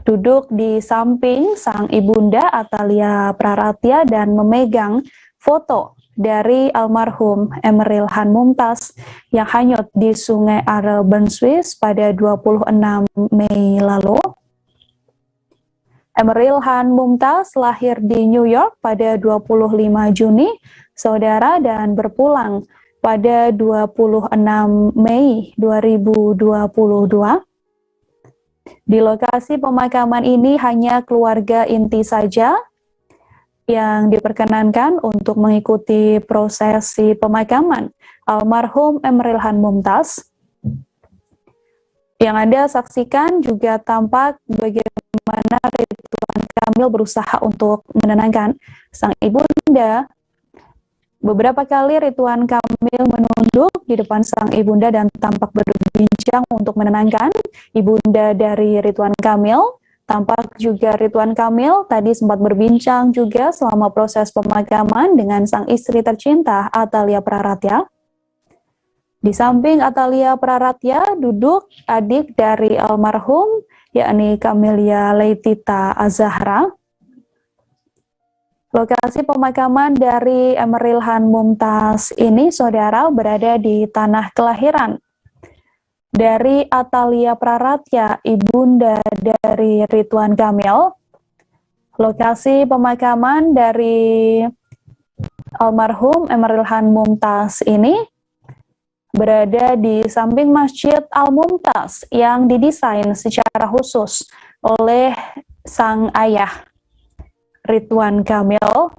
duduk di samping sang ibunda Atalia Praratya dan memegang foto dari almarhum Emeril Han Mumtaz yang hanyut di Sungai Are, Bern, Swiss pada 26 Mei lalu. Emeril Han Mumtaz lahir di New York pada 25 Juni, saudara, dan berpulang pada 26 Mei 2022. Di lokasi pemakaman ini hanya keluarga inti saja yang diperkenankan untuk mengikuti prosesi pemakaman almarhum Emeril Han Mumtaz. Yang Anda saksikan juga tampak bagaimana Ridwan Kamil berusaha untuk menenangkan sang ibunda. Beberapa kali Ridwan Kamil menunduk di depan sang ibunda dan tampak berbincang untuk menenangkan ibunda dari Ridwan Kamil. Tampak juga Ridwan Kamil tadi sempat berbincang juga selama proses pemakaman dengan sang istri tercinta Atalia Praratya. Di samping Atalia Praratya duduk adik dari almarhum, yakni Camelia Leitita Azahra. Lokasi pemakaman dari Emeril Han Mumtaz ini, saudara, berada di tanah kelahiran dari Atalia Praratya, ibunda dari Ridwan Kamil. Lokasi pemakaman dari almarhum Emeril Han Mumtaz ini berada di samping Masjid Al-Mumtaz yang didesain secara khusus oleh sang ayah, Ridwan Kamil.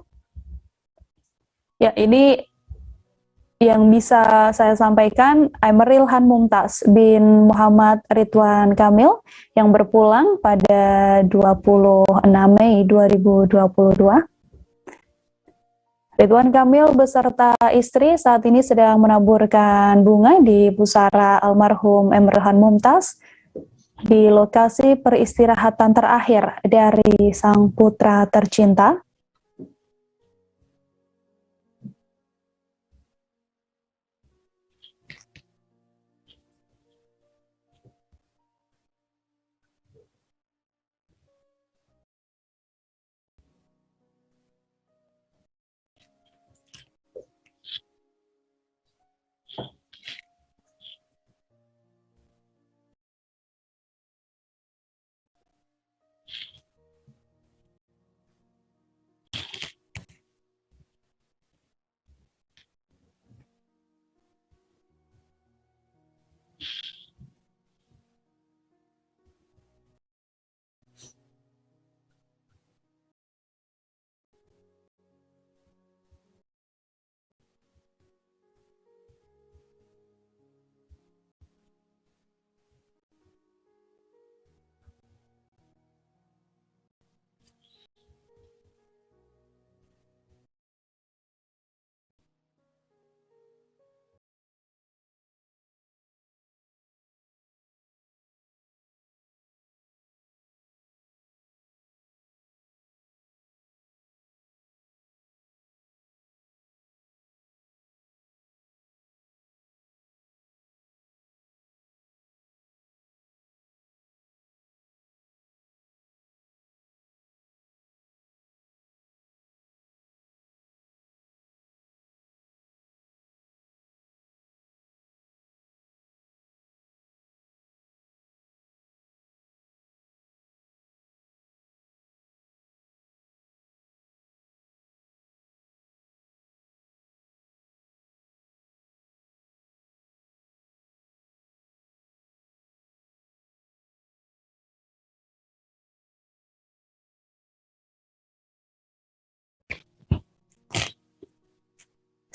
Ya, ini yang bisa saya sampaikan, Emeril Han Mumtaz bin Muhammad Ridwan Kamil yang berpulang pada 26 Mei 2022. Ridwan Kamil beserta istri saat ini sedang menaburkan bunga di pusara almarhum Emeril Han Mumtaz di lokasi peristirahatan terakhir dari sang putra tercinta.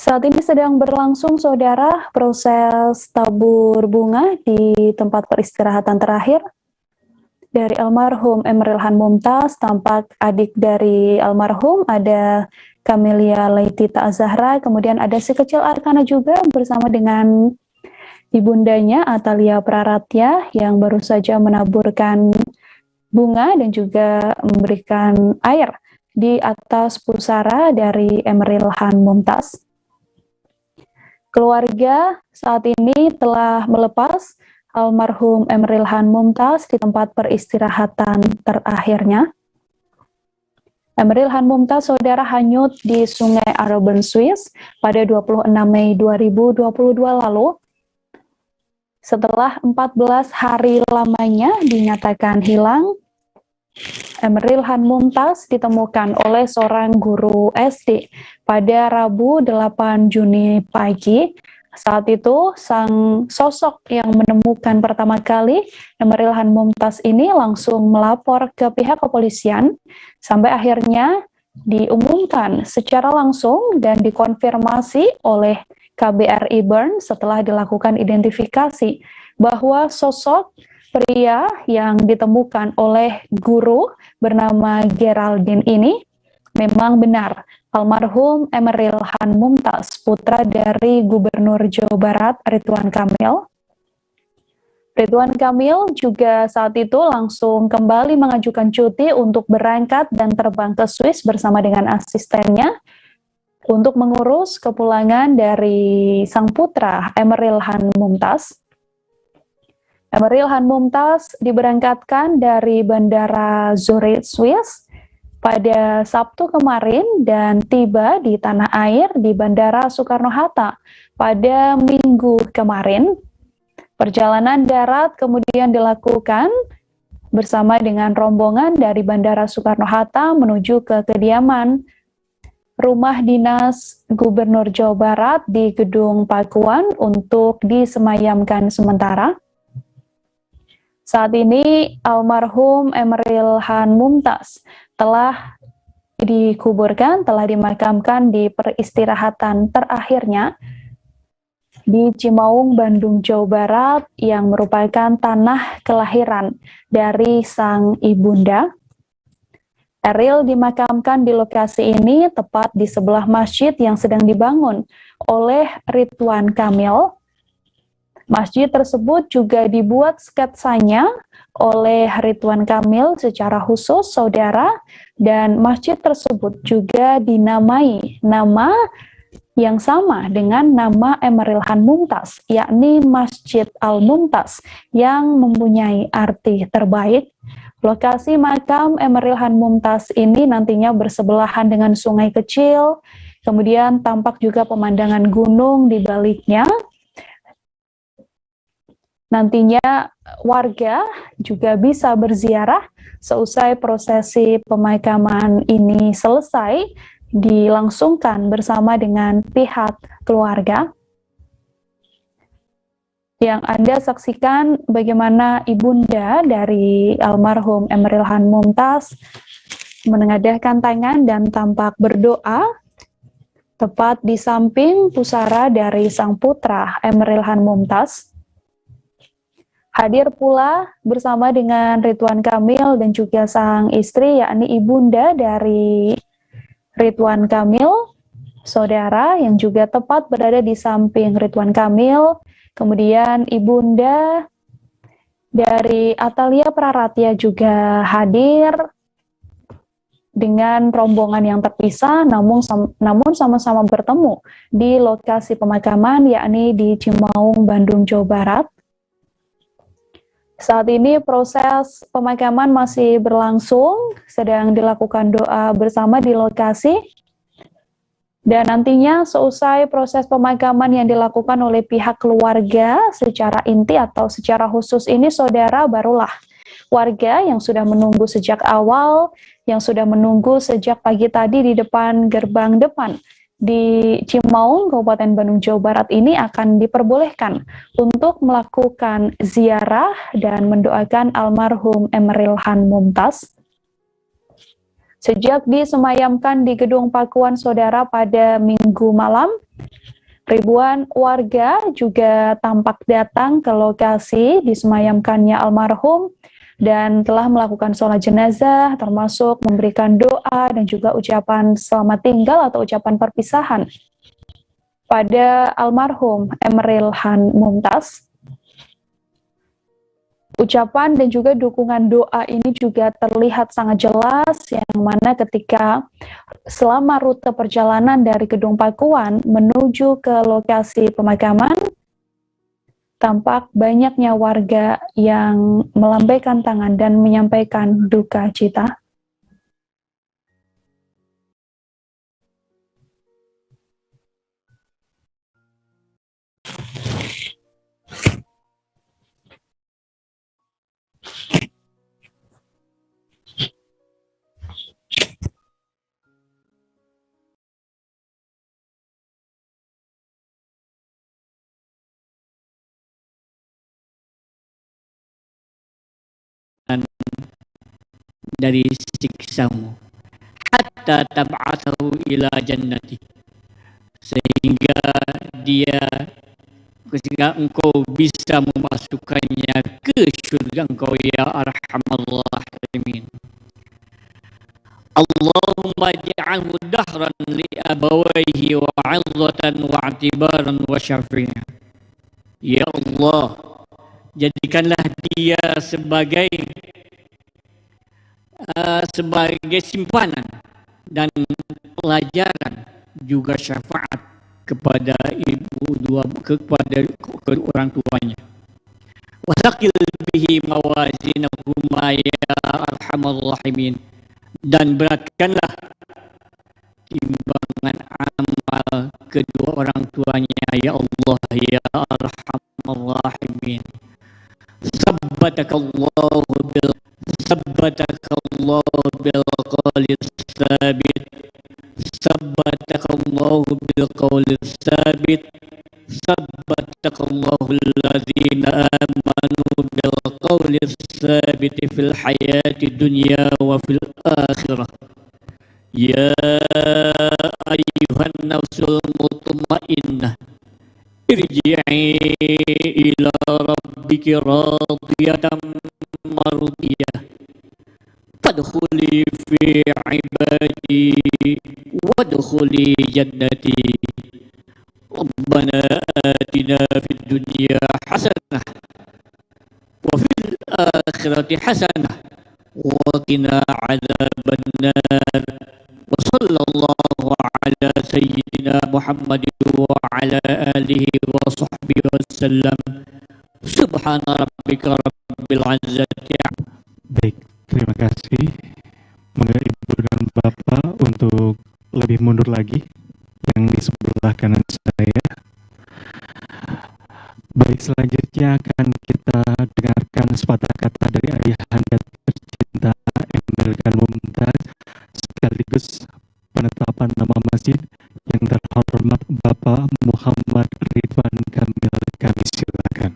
Saat ini sedang berlangsung, saudara, proses tabur bunga di tempat peristirahatan terakhir dari almarhum Emeril Han Mumtaz. Tampak adik dari almarhum, ada Camelia Laitita Azahra, kemudian ada si kecil Arkana juga bersama dengan ibundanya Atalia Praratya yang baru saja menaburkan bunga dan juga memberikan air di atas pusara dari Emeril Han Mumtaz. Keluarga saat ini telah melepas almarhum Emeril Han Mumtaz di tempat peristirahatan terakhirnya. Emeril Han Mumtaz, saudara, hanyut di Sungai Arben, Swiss pada 26 Mei 2022 lalu. Setelah 14 hari lamanya dinyatakan hilang, Emeril Han Mumtaz ditemukan oleh seorang guru SD pada Rabu 8 Juni pagi. Saat itu, sang sosok yang menemukan pertama kali Emeril Han Mumtaz ini langsung melapor ke pihak kepolisian, sampai akhirnya diumumkan secara langsung dan dikonfirmasi oleh KBRI Bern setelah dilakukan identifikasi bahwa sosok pria yang ditemukan oleh guru bernama Geraldine ini memang benar almarhum Emeril Han Mumtaz, putra dari Gubernur Jawa Barat Ridwan Kamil. Ridwan Kamil juga saat itu langsung kembali mengajukan cuti untuk berangkat dan terbang ke Swiss bersama dengan asistennya untuk mengurus kepulangan dari sang putra Emeril Han Mumtaz. Emeril Han Mumtaz diberangkatkan dari Bandara Zurich, Swiss pada Sabtu kemarin dan tiba di tanah air di Bandara Soekarno-Hatta pada Minggu kemarin. Perjalanan darat kemudian dilakukan bersama dengan rombongan dari Bandara Soekarno-Hatta menuju ke kediaman rumah dinas Gubernur Jawa Barat di Gedung Pakuan untuk disemayamkan sementara. Saat ini almarhum Emeril Han Mumtaz telah dikuburkan, telah dimakamkan di peristirahatan terakhirnya di Cimaung, Bandung, Jawa Barat, yang merupakan tanah kelahiran dari sang ibunda. Eril dimakamkan di lokasi ini tepat di sebelah masjid yang sedang dibangun oleh Ridwan Kamil. Masjid tersebut juga dibuat sketsanya oleh Ridwan Kamil secara khusus, saudara, dan masjid tersebut juga dinamai nama yang sama dengan nama Emeril Han Mumtaz, yakni Masjid Al-Mumtaz, yang mempunyai arti terbaik. Lokasi makam Emeril Han Mumtaz ini nantinya bersebelahan dengan sungai kecil, kemudian tampak juga pemandangan gunung di baliknya. Nantinya warga juga bisa berziarah seusai prosesi pemakaman ini selesai, dilangsungkan bersama dengan pihak keluarga. Yang Anda saksikan bagaimana ibunda dari almarhum Emeril Han Mumtaz menengadahkan tangan dan tampak berdoa tepat di samping pusara dari sang putra Emeril Han Mumtaz. Hadir pula bersama dengan Ridwan Kamil dan juga sang istri, yakni ibunda dari Ridwan Kamil, saudara, yang juga tepat berada di samping Ridwan Kamil. Kemudian ibunda dari Atalia Praratya juga hadir dengan rombongan yang terpisah, namun sama-sama bertemu di lokasi pemakaman, yakni di Cimaung, Bandung, Jawa Barat. Saat ini proses pemakaman masih berlangsung, sedang dilakukan doa bersama di lokasi. Dan nantinya seusai proses pemakaman yang dilakukan oleh pihak keluarga secara inti atau secara khusus ini, saudara, barulah warga yang sudah menunggu sejak awal, yang sudah menunggu sejak pagi tadi di depan gerbang depan di Cimaung, Kabupaten Bandung, Jawa Barat ini akan diperbolehkan untuk melakukan ziarah dan mendoakan almarhum Emeril Han Mumtaz. Sejak disemayamkan di Gedung Pakuan, saudara, pada Minggu malam, ribuan warga juga tampak datang ke lokasi disemayamkannya almarhum dan telah melakukan sholat jenazah, termasuk memberikan doa dan juga ucapan selamat tinggal atau ucapan perpisahan pada almarhum Emeril Han Mumtaz. Ucapan dan juga dukungan doa ini juga terlihat sangat jelas, yang mana ketika selama rute perjalanan dari Gedung Pakuan menuju ke lokasi pemakaman, tampak banyaknya warga yang melambaikan tangan dan menyampaikan duka cita. Dari siksamu hatta tab'athahu ila jannati, sehingga engkau bisa memasukkannya ke surga engkau, ya arhamar rahimin. Allahumma ja'alhu dahran li abawaihi wa 'idhatan wa 'tibaran wa syafi'a. Ya Allah, jadikanlah dia sebagai simpanan dan pelajaran, juga syafaat kepada kepada orang tuanya. Wasaqil bihi mawazinahuma ya arhamar rahimin, dan beratkanlah timbangan amal kedua orang tuanya, ya Allah, ya arhamar rahimin. Sabbatakallahu bil qawli tsabit, sabbatakallahu bil qawli tsabit, sabbatakallahu alladzina amanu bil qawli tsabit fil hayati dunya wa fil akhirah, Ya ayyuhan nafsul mutmainnah irji'i ila rabbiki radiyatan mardiyah fadkhuli fi ibadi wadkhuli jannati Rabbana atina fid dunya hasanah wa fil akhirati hasanah wa qina adzabannar wa sallallahu ala sayyidina Muhammadin wa ala alihi wa sahbihi wasallam subhana rabbika rabbil izzati. Baik, terima kasih. Monggo Ibu dan Bapak untuk lebih mundur lagi yang di sebelah kanan saya. Baik, selanjutnya akan kita dengarkan sepatah kata dari ayahanda tercinta Emil Khan Mumtaz sekaligus penetapan nama masjid yang terhormat Bapak Muhammad Ridwan Kamil. Kami silakan.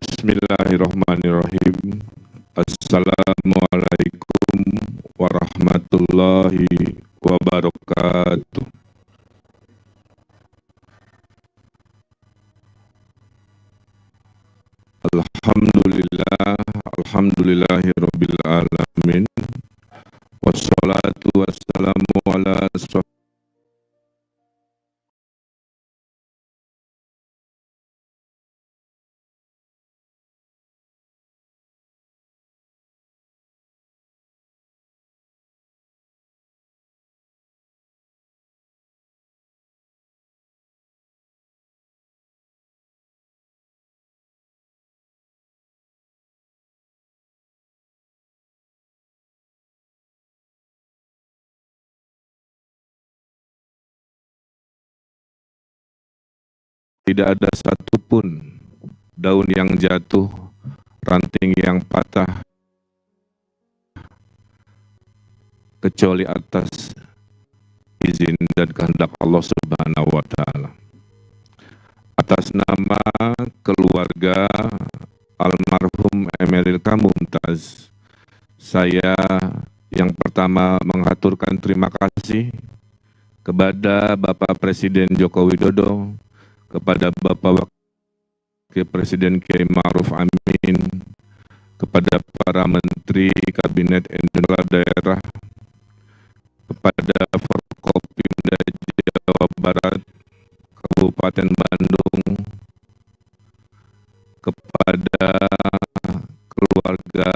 Bismillahirrahmanirrahim. Assalamualaikum warahmatullahi wabarakatuh. Alhamdulillahirabbil alamin. Wassalatu wassalamu ala tidak ada satupun daun yang jatuh, ranting yang patah, kecuali atas izin dan kehendak Allah Subhanahu wa Ta'ala. Atas nama keluarga almarhum Emeril Khan Mumtaz, saya yang pertama mengaturkan terima kasih kepada Bapak Presiden Joko Widodo, kepada Bapak Wakil Presiden Kiai Ma'ruf Amin, kepada para Menteri Kabinet Indonesia Daerah, kepada Forkopimda Jawa Barat, Kabupaten Bandung, kepada keluarga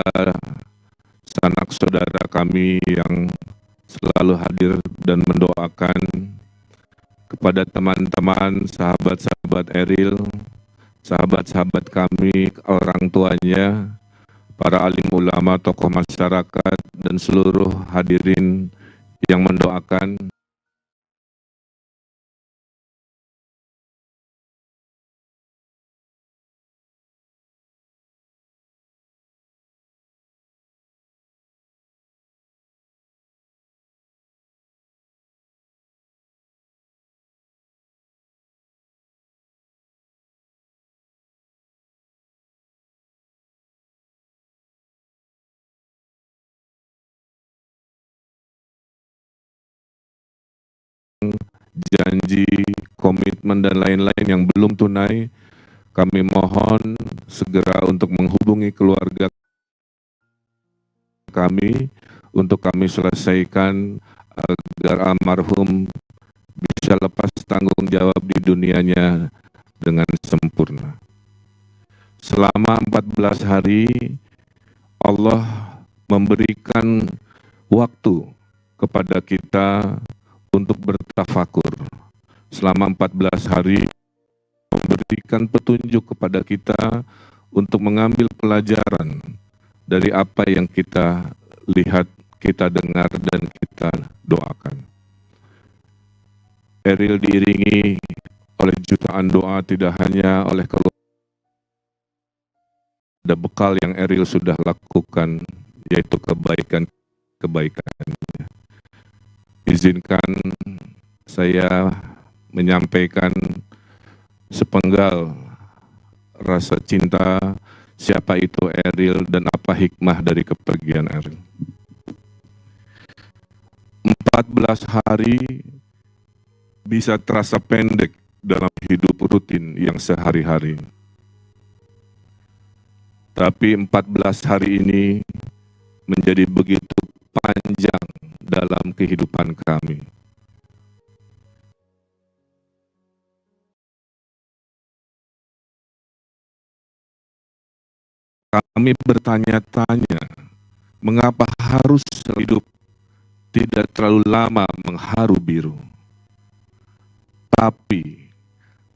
sanak saudara kami yang selalu hadir dan mendoakan, kepada teman-teman, sahabat-sahabat Eril, sahabat-sahabat kami, orang tuanya, para alim ulama, tokoh masyarakat, dan seluruh hadirin yang mendoakan. Janji, komitmen, dan lain-lain yang belum tunai, kami mohon segera untuk menghubungi keluarga kami untuk kami selesaikan agar almarhum bisa lepas tanggung jawab di dunianya dengan sempurna. Selama 14 hari Allah memberikan waktu kepada kita untuk bertafakur. Selama 14 hari memberikan petunjuk kepada kita untuk mengambil pelajaran dari apa yang kita lihat, kita dengar, dan kita doakan. Eril diiringi oleh jutaan doa, tidak hanya oleh keluarga. Ada bekal yang Eril sudah lakukan, yaitu kebaikan-kebaikan. Izinkan saya menyampaikan sepenggal rasa cinta siapa itu Eril dan apa hikmah dari kepergian Eril. 14 hari bisa terasa pendek dalam hidup rutin yang sehari-hari. Tapi 14 hari ini menjadi begitu panjang dalam kehidupan kami. Kami bertanya-tanya, mengapa harus hidup tidak terlalu lama mengharu biru? Tapi,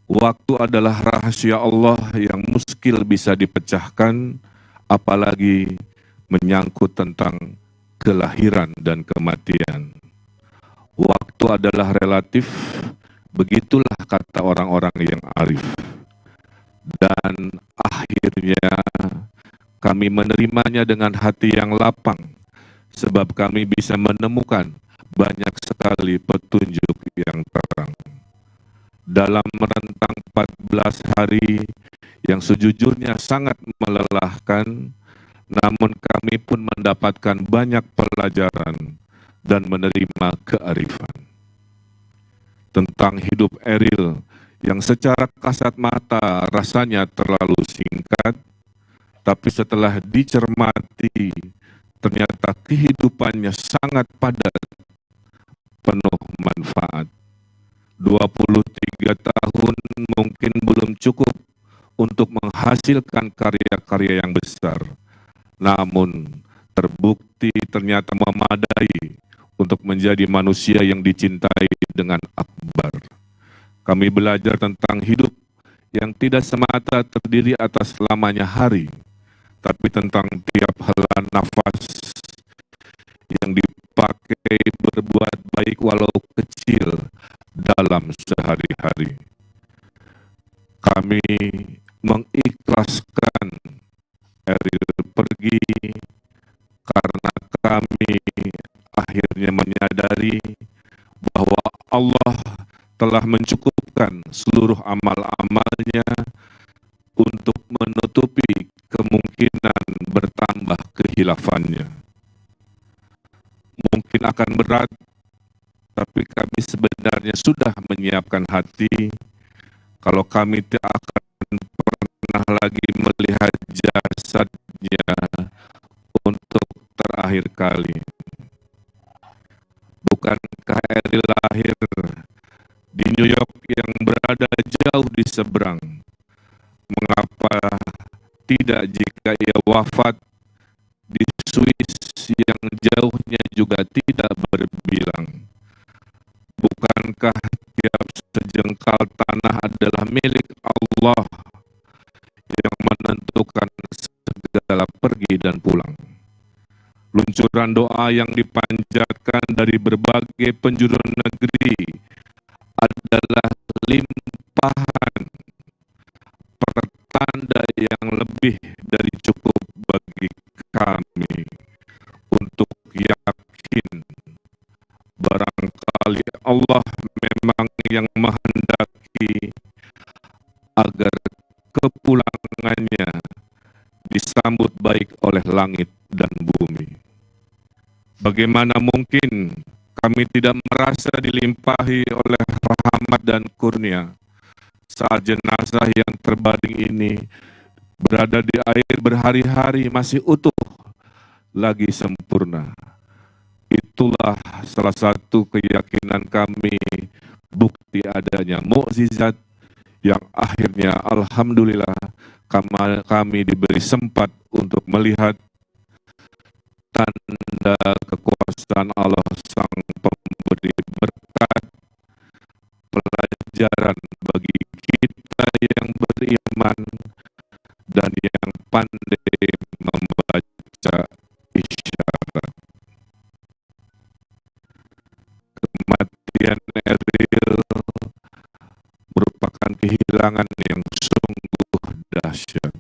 waktu adalah rahasia Allah yang muskil bisa dipecahkan, apalagi menyangkut tentang kelahiran dan kematian. Waktu adalah relatif, begitulah kata orang-orang yang arif. Dan akhirnya kami menerimanya dengan hati yang lapang, sebab kami bisa menemukan banyak sekali petunjuk yang terang. Dalam rentang 14 hari yang sejujurnya sangat melelahkan, namun kami pun mendapatkan banyak pelajaran dan menerima kearifan. Tentang hidup Eril yang secara kasat mata rasanya terlalu singkat, tapi setelah dicermati, ternyata kehidupannya sangat padat, penuh manfaat. 23 tahun mungkin belum cukup untuk menghasilkan karya-karya yang besar, namun terbukti ternyata memadai untuk menjadi manusia yang dicintai dengan akbar. Kami belajar tentang hidup yang tidak semata terdiri atas lamanya hari, tapi tentang tiap hela nafas yang dipakai berbuat baik walau kecil dalam sehari-hari. Kami mengikhlaskan Eril pergi karena kami akhirnya menyadari bahwa Allah telah mencukupkan seluruh amal-amalnya untuk menutupi kemungkinan bertambah kehilafannya. Mungkin akan berat, tapi kami sebenarnya sudah menyiapkan hati kalau kami tidak akan pernah lagi melihat jasadnya untuk terakhir kali. Bukankah Eril lahir di New York yang berada jauh di seberang? Mengapa tidak jika ia wafat di Swiss yang jauhnya juga tidak berbilang? Bukankah tiap sejengkal tanah adalah milik Allah yang menentukan segala pergi dan pulang? Luncuran doa yang dipanjatkan dari berbagai penjuru negeri adalah limpahan pertanda yang lebih dari cukup bagi kami untuk yakin barangkali Allah memang yang menghendaki agar kepulangannya disambut baik oleh langit dan bumi. Bagaimana mungkin kami tidak merasa dilimpahi oleh rahmat dan kurnia saat jenazah yang terbaring ini berada di air berhari-hari masih utuh lagi sempurna. Itulah salah satu keyakinan kami, bukti adanya mukjizat yang akhirnya alhamdulillah kami diberi sempat untuk melihat tanda kekuasaan Allah Sang Pemberi berkat, pelajaran bagi kita yang beriman dan yang pandai membaca isyarat. Kematian Eril merupakan kehilangan yang sungguh dahsyat.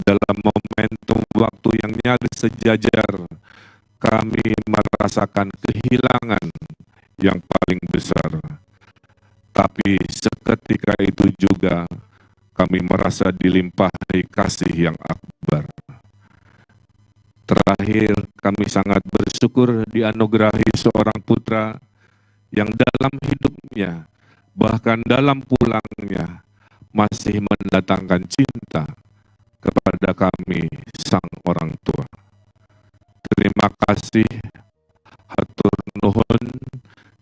Dalam momentum waktu yang nyaris sejajar, kami merasakan kehilangan yang paling besar. Tapi seketika itu juga kami merasa dilimpahi kasih yang akbar. Terakhir, kami sangat bersyukur dianugerahi seorang putra yang dalam hidupnya, bahkan dalam pulangnya, masih mendatangkan cinta kepada kami, sang orang tua. Terima kasih, hatur nuhun,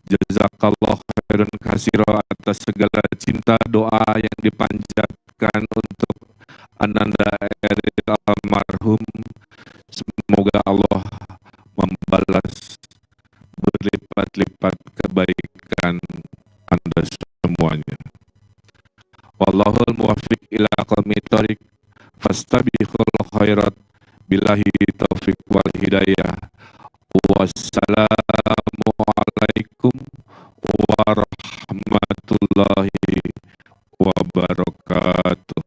jazakallah khairan katsira atas segala cinta doa yang dipanjatkan untuk Ananda Eril almarhum. Semoga Allah membalas berlipat-lipat kebaikan Anda semuanya. Wallahul muwaffiq ila aqwamit thoriq, fastabiqul khairat, billahi taufiq wal hidayah. Wassalamualaikum warahmatullahi wabarakatuh.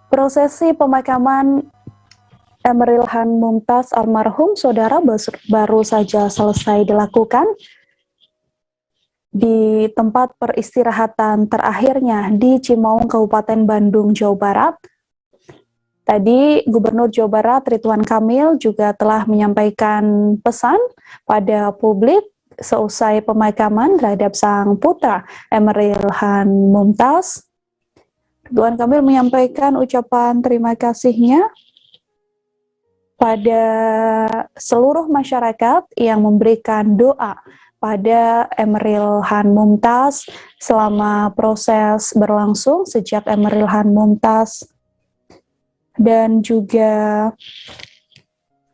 Prosesi pemakaman Emeril Han Mumtaz almarhum saudara baru saja selesai dilakukan di tempat peristirahatan terakhirnya di Cimaung, Kabupaten Bandung, Jawa Barat. Tadi Gubernur Jawa Barat Ridwan Kamil juga telah menyampaikan pesan pada publik seusai pemakaman terhadap sang putra Emeril Han Mumtaz. Ridwan Kamil menyampaikan ucapan terima kasihnya pada seluruh masyarakat yang memberikan doa pada Emeril Han Mumtaz selama proses berlangsung sejak Emeril Han Mumtaz dan juga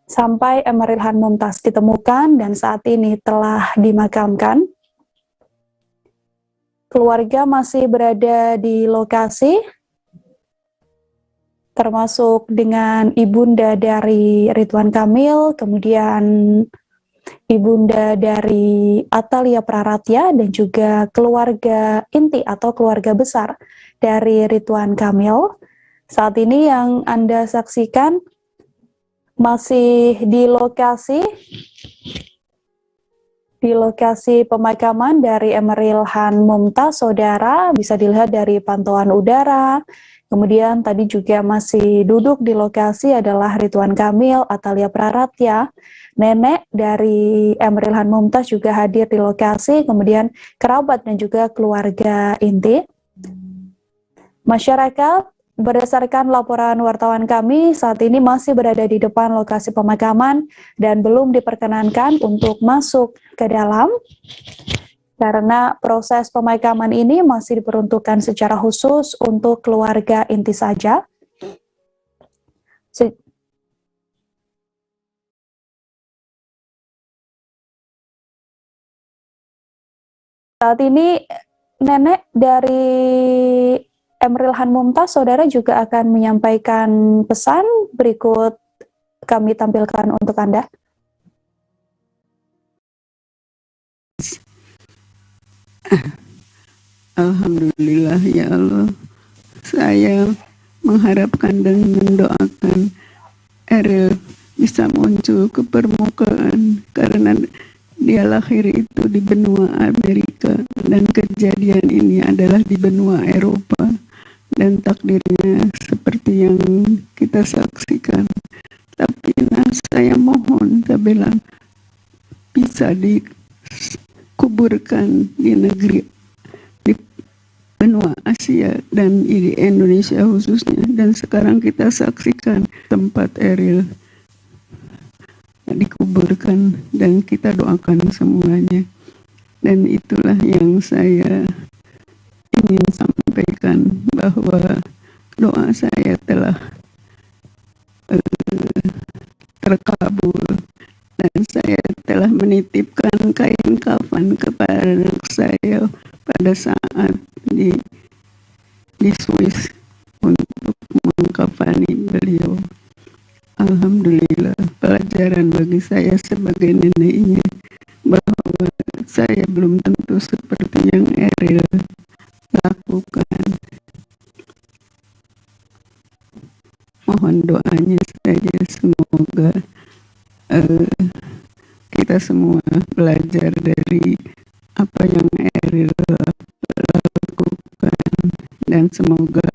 sampai Emeril Han Mumtaz ditemukan dan saat ini telah dimakamkan. Keluarga masih berada di lokasi, termasuk dengan ibunda dari Ridwan Kamil, kemudian ibunda dari Atalia Praratya, dan juga keluarga inti atau keluarga besar dari Ridwan Kamil. Saat ini yang Anda saksikan masih di lokasi pemakaman dari Emeril Han Mumtaz, saudara, bisa dilihat dari pantauan udara. Kemudian tadi juga masih duduk di lokasi adalah Ridwan Kamil, Atalia Praratya, nenek dari Emeril Han Mumtaz juga hadir di lokasi, kemudian kerabat dan juga keluarga inti. Masyarakat berdasarkan laporan wartawan kami saat ini masih berada di depan lokasi pemakaman dan belum diperkenankan untuk masuk ke dalam karena proses pemakaman ini masih diperuntukkan secara khusus untuk keluarga inti saja. Saat ini nenek dari Emeril Han Mumtaz, saudara, juga akan menyampaikan pesan berikut kami tampilkan untuk Anda. Alhamdulillah ya Allah, saya mengharapkan dan mendoakan Eril bisa muncul ke permukaan karena dia lahir itu di benua Amerika dan kejadian ini adalah di benua Eropa. dan takdirnya seperti yang kita saksikan. Tapi saya mohon, saya bilang bisa dikuburkan di negeri, di benua Asia dan di Indonesia khususnya. Dan sekarang kita saksikan tempat Eril dikuburkan dan kita doakan semuanya. Dan itulah yang saya ingin sampaikan, bahwa doa saya telah terkabul dan saya telah menitipkan kain kafan kepada anak saya pada saat di Swiss untuk mengkafani beliau. Alhamdulillah, pelajaran bagi saya sebagai neneknya bahwa saya belum tentu seperti yang Eril lakukan. Mohon doanya saja, semoga kita semua belajar dari apa yang Eril lakukan, dan semoga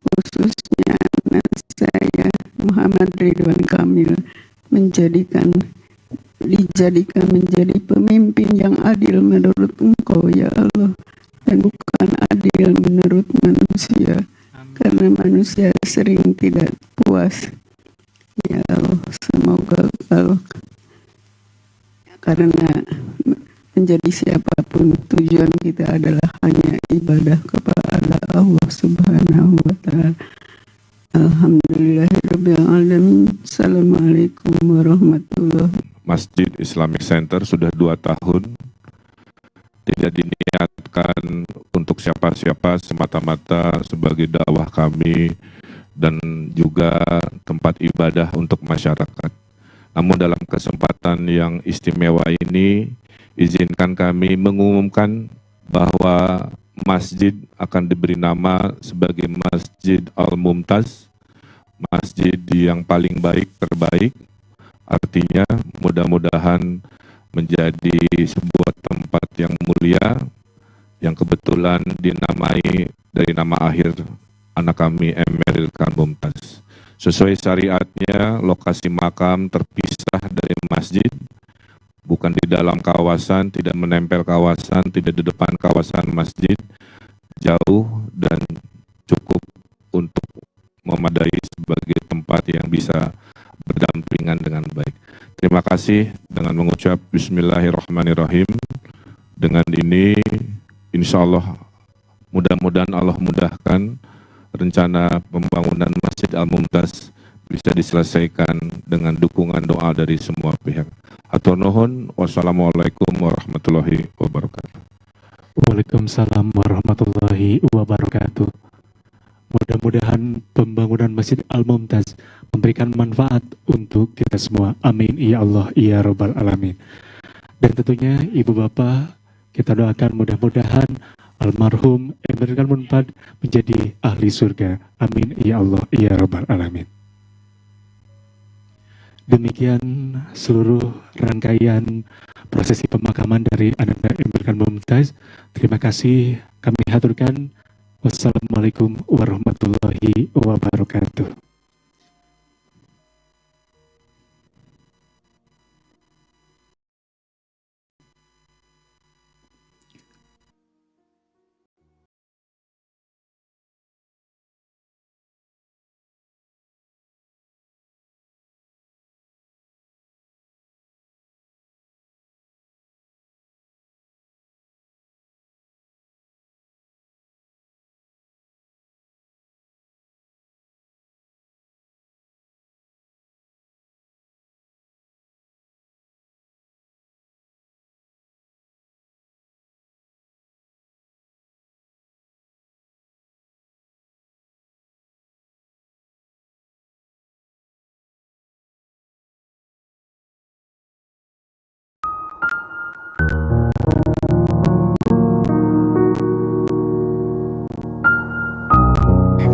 khususnya anak saya Muhammad Ridwan Kamil dijadikan menjadi pemimpin yang adil menurut Engkau ya Allah, dan bukan adil menurut manusia. Karena manusia sering tidak puas. Ya Allah, semoga karena menjadi siapapun, tujuan kita adalah hanya ibadah kepada Allah Subhanahu wa Ta'ala. Alhamdulillahirabbil alamin. Assalamualaikum warahmatullahi wabarakatuh. Masjid Islamic Center sudah 2 tahun tidak diniatkan untuk siapa-siapa, semata-mata sebagai dakwah kami dan juga tempat ibadah untuk masyarakat. Namun dalam kesempatan yang istimewa ini, izinkan kami mengumumkan bahwa masjid akan diberi nama sebagai Masjid Al-Mumtaz, masjid yang paling baik, terbaik. Artinya mudah-mudahan menjadi sebuah tempat yang mulia, yang kebetulan dinamai dari nama akhir anak kami, Emeril Khan Mumtaz. Sesuai syariatnya, lokasi makam terpisah dari masjid, bukan di dalam kawasan, tidak menempel kawasan, tidak di depan kawasan masjid, jauh dan cukup untuk memadai sebagai tempat yang bisa berdampingan dengan baik. Terima kasih dengan mengucap Bismillahirrahmanirrahim. Dengan ini, insya Allah, mudah-mudahan Allah mudahkan rencana pembangunan Masjid Al-Mumtaz bisa diselesaikan dengan dukungan doa dari semua pihak. Hatur nuhun, wassalamualaikum warahmatullahi wabarakatuh. Waalaikumsalam warahmatullahi wabarakatuh. Mudah-mudahan pembangunan Masjid Al-Mumtaz memberikan manfaat untuk kita semua. Amin. Ya Allah, ya Rabbal Alamin. Dan tentunya Ibu Bapak, kita doakan mudah-mudahan almarhum Emeril Khan Mumtaz menjadi ahli surga. Amin. Ya Allah, ya Rabbal Alamin. Demikian seluruh rangkaian prosesi pemakaman dari Ananda Emeril Khan Mumtaz. Terima kasih kami haturkan. Wassalamualaikum warahmatullahi wabarakatuh.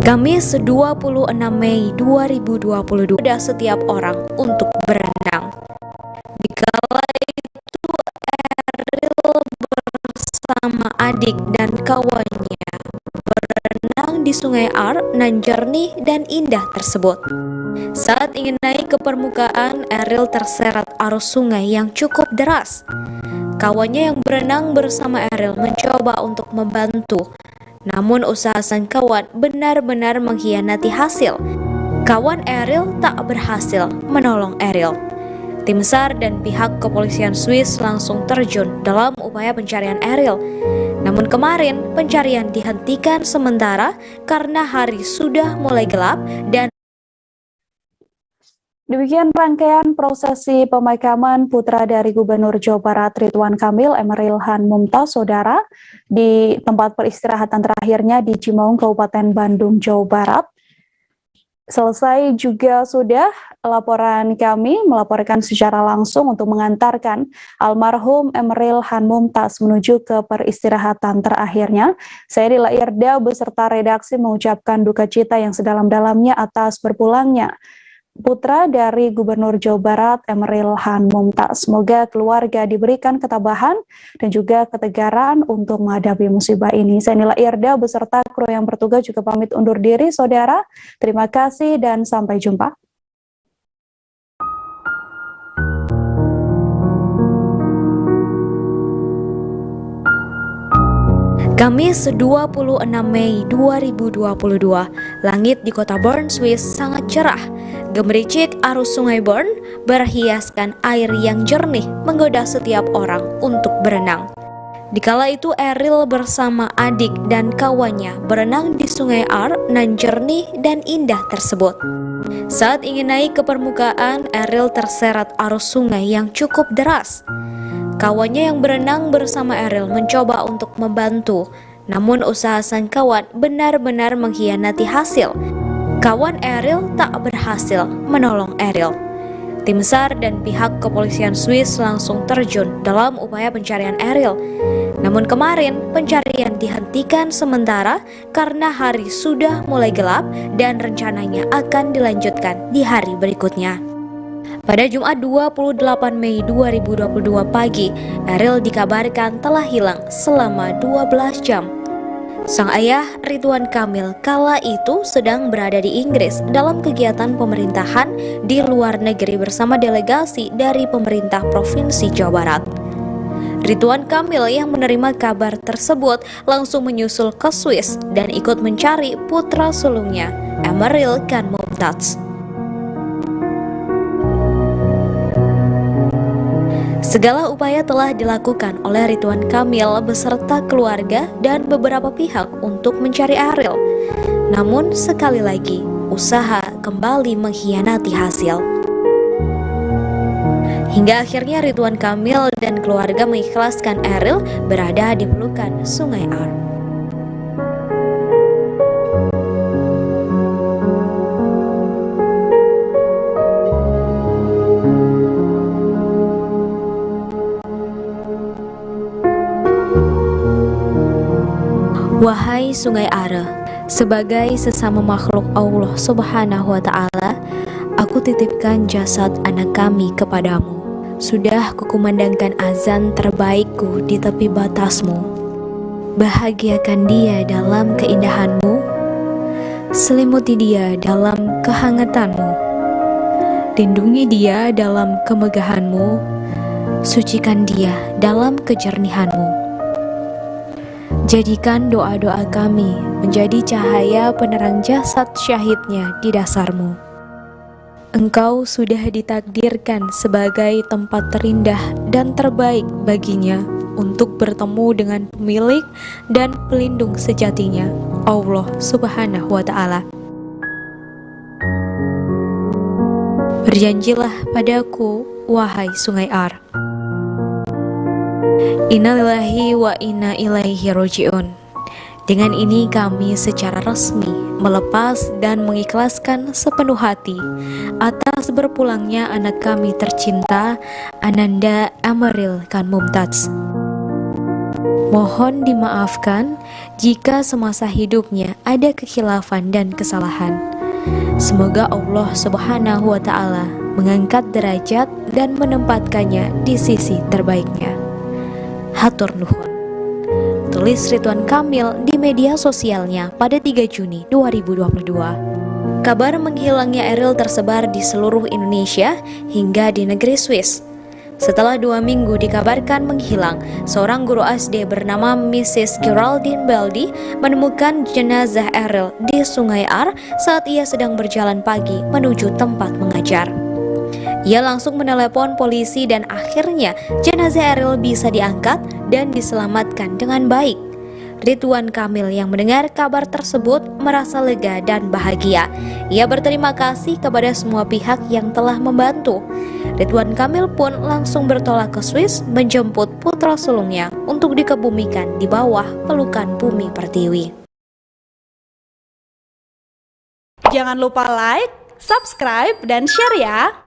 Kamis 26 Mei 2022 ada setiap orang untuk berenang. Dikala itu Eril bersama adik dan kawannya berenang sungai Ar nan jernih dan indah tersebut. Saat ingin naik ke permukaan, Ariel terseret arus sungai yang cukup deras. Kawannya yang berenang bersama Ariel mencoba untuk membantu, namun usaha sang kawan benar-benar mengkhianati hasil. Kawan Ariel tak berhasil menolong Ariel. Tim SAR dan pihak kepolisian Swiss langsung terjun dalam upaya pencarian Ariel. Namun kemarin pencarian dihentikan sementara karena hari sudah mulai gelap dan demikian rangkaian prosesi pemakaman putra dari Gubernur Jawa Barat Ridwan Kamil Emeril Han Mumtaz, saudara, di tempat peristirahatan terakhirnya di Cimaung, Kabupaten Bandung, Jawa Barat. Selesai juga sudah laporan kami melaporkan secara langsung untuk mengantarkan almarhum Emeril Han Mumtaz menuju ke peristirahatan terakhirnya. Saya Dila Irda beserta redaksi mengucapkan duka cita yang sedalam-dalamnya atas berpulangnya putra dari Gubernur Jawa Barat Emeril Han Mumtaz. Semoga keluarga diberikan ketabahan dan juga ketegaran untuk menghadapi musibah ini. Saya Nila Irda beserta kru yang bertugas juga pamit undur diri, saudara. Terima kasih dan sampai jumpa. Kamis 26 Mei 2022, langit di kota Bern, Swiss sangat cerah. Gemericik arus sungai Bern berhiaskan air yang jernih menggoda setiap orang untuk berenang. Dikala itu Ariel bersama adik dan kawannya berenang di sungai Ar nan jernih dan indah tersebut. Saat ingin naik ke permukaan, Ariel terseret arus sungai yang cukup deras. Kawannya yang berenang bersama Ariel mencoba untuk membantu, namun usaha sang kawan benar-benar mengkhianati hasil. Kawan Ariel tak berhasil menolong Ariel. Tim SAR dan pihak kepolisian Swiss langsung terjun dalam upaya pencarian Ariel. Namun kemarin pencarian dihentikan sementara karena hari sudah mulai gelap dan rencananya akan dilanjutkan di hari berikutnya. Pada Jumat 28 Mei 2022 pagi, Ariel dikabarkan telah hilang selama 12 jam. Sang ayah, Ridwan Kamil, kala itu sedang berada di Inggris dalam kegiatan pemerintahan di luar negeri bersama delegasi dari pemerintah Provinsi Jawa Barat. Ridwan Kamil yang menerima kabar tersebut langsung menyusul ke Swiss dan ikut mencari putra sulungnya, Emeril Han Mumtaz. Segala upaya telah dilakukan oleh Ridwan Kamil beserta keluarga dan beberapa pihak untuk mencari Ariel. Namun sekali lagi, usaha kembali mengkhianati hasil. Hingga akhirnya Ridwan Kamil dan keluarga mengikhlaskan Ariel berada di pelukan Sungai Ar. Wahai Sungai Are, sebagai sesama makhluk Allah Subhanahu wa Ta'ala, aku titipkan jasad anak kami kepadamu. Sudah kukumandangkan azan terbaikku di tepi batasmu. Bahagiakan dia dalam keindahanmu, selimuti dia dalam kehangatanmu, lindungi dia dalam kemegahanmu, sucikan dia dalam kejernihanmu. Jadikan doa-doa kami menjadi cahaya penerang jasad syahidnya di dasarmu. Engkau sudah ditakdirkan sebagai tempat terindah dan terbaik baginya untuk bertemu dengan pemilik dan pelindung sejatinya, Allah Subhanahu wa Ta'ala. Berjanjilah padaku, wahai Sungai Ar. Innalillahi wa inna ilaihi roji'un. Dengan ini kami secara resmi melepas dan mengikhlaskan sepenuh hati atas berpulangnya anak kami tercinta, Ananda Emeril Han Mumtaz. Mohon dimaafkan jika semasa hidupnya ada kekhilafan dan kesalahan. Semoga Allah Subhanahu wa Ta'ala mengangkat derajat dan menempatkannya di sisi terbaiknya. Hatur nuhun. tulis Ridwan Kamil di media sosialnya pada 3 Juni 2022. Kabar menghilangnya Eril tersebar di seluruh Indonesia hingga di negeri Swiss. Setelah 2 minggu dikabarkan menghilang, seorang guru SD bernama Mrs. Geraldine Baldi menemukan jenazah Eril di Sungai Ar saat ia sedang berjalan pagi menuju tempat mengajar. Ia langsung menelepon polisi dan akhirnya jenazah Eril bisa diangkat dan diselamatkan dengan baik. Ridwan Kamil yang mendengar kabar tersebut merasa lega dan bahagia. Ia berterima kasih kepada semua pihak yang telah membantu. Ridwan Kamil pun langsung bertolak ke Swiss menjemput putra sulungnya untuk dikebumikan di bawah pelukan bumi pertiwi. Jangan lupa like, subscribe, dan share ya!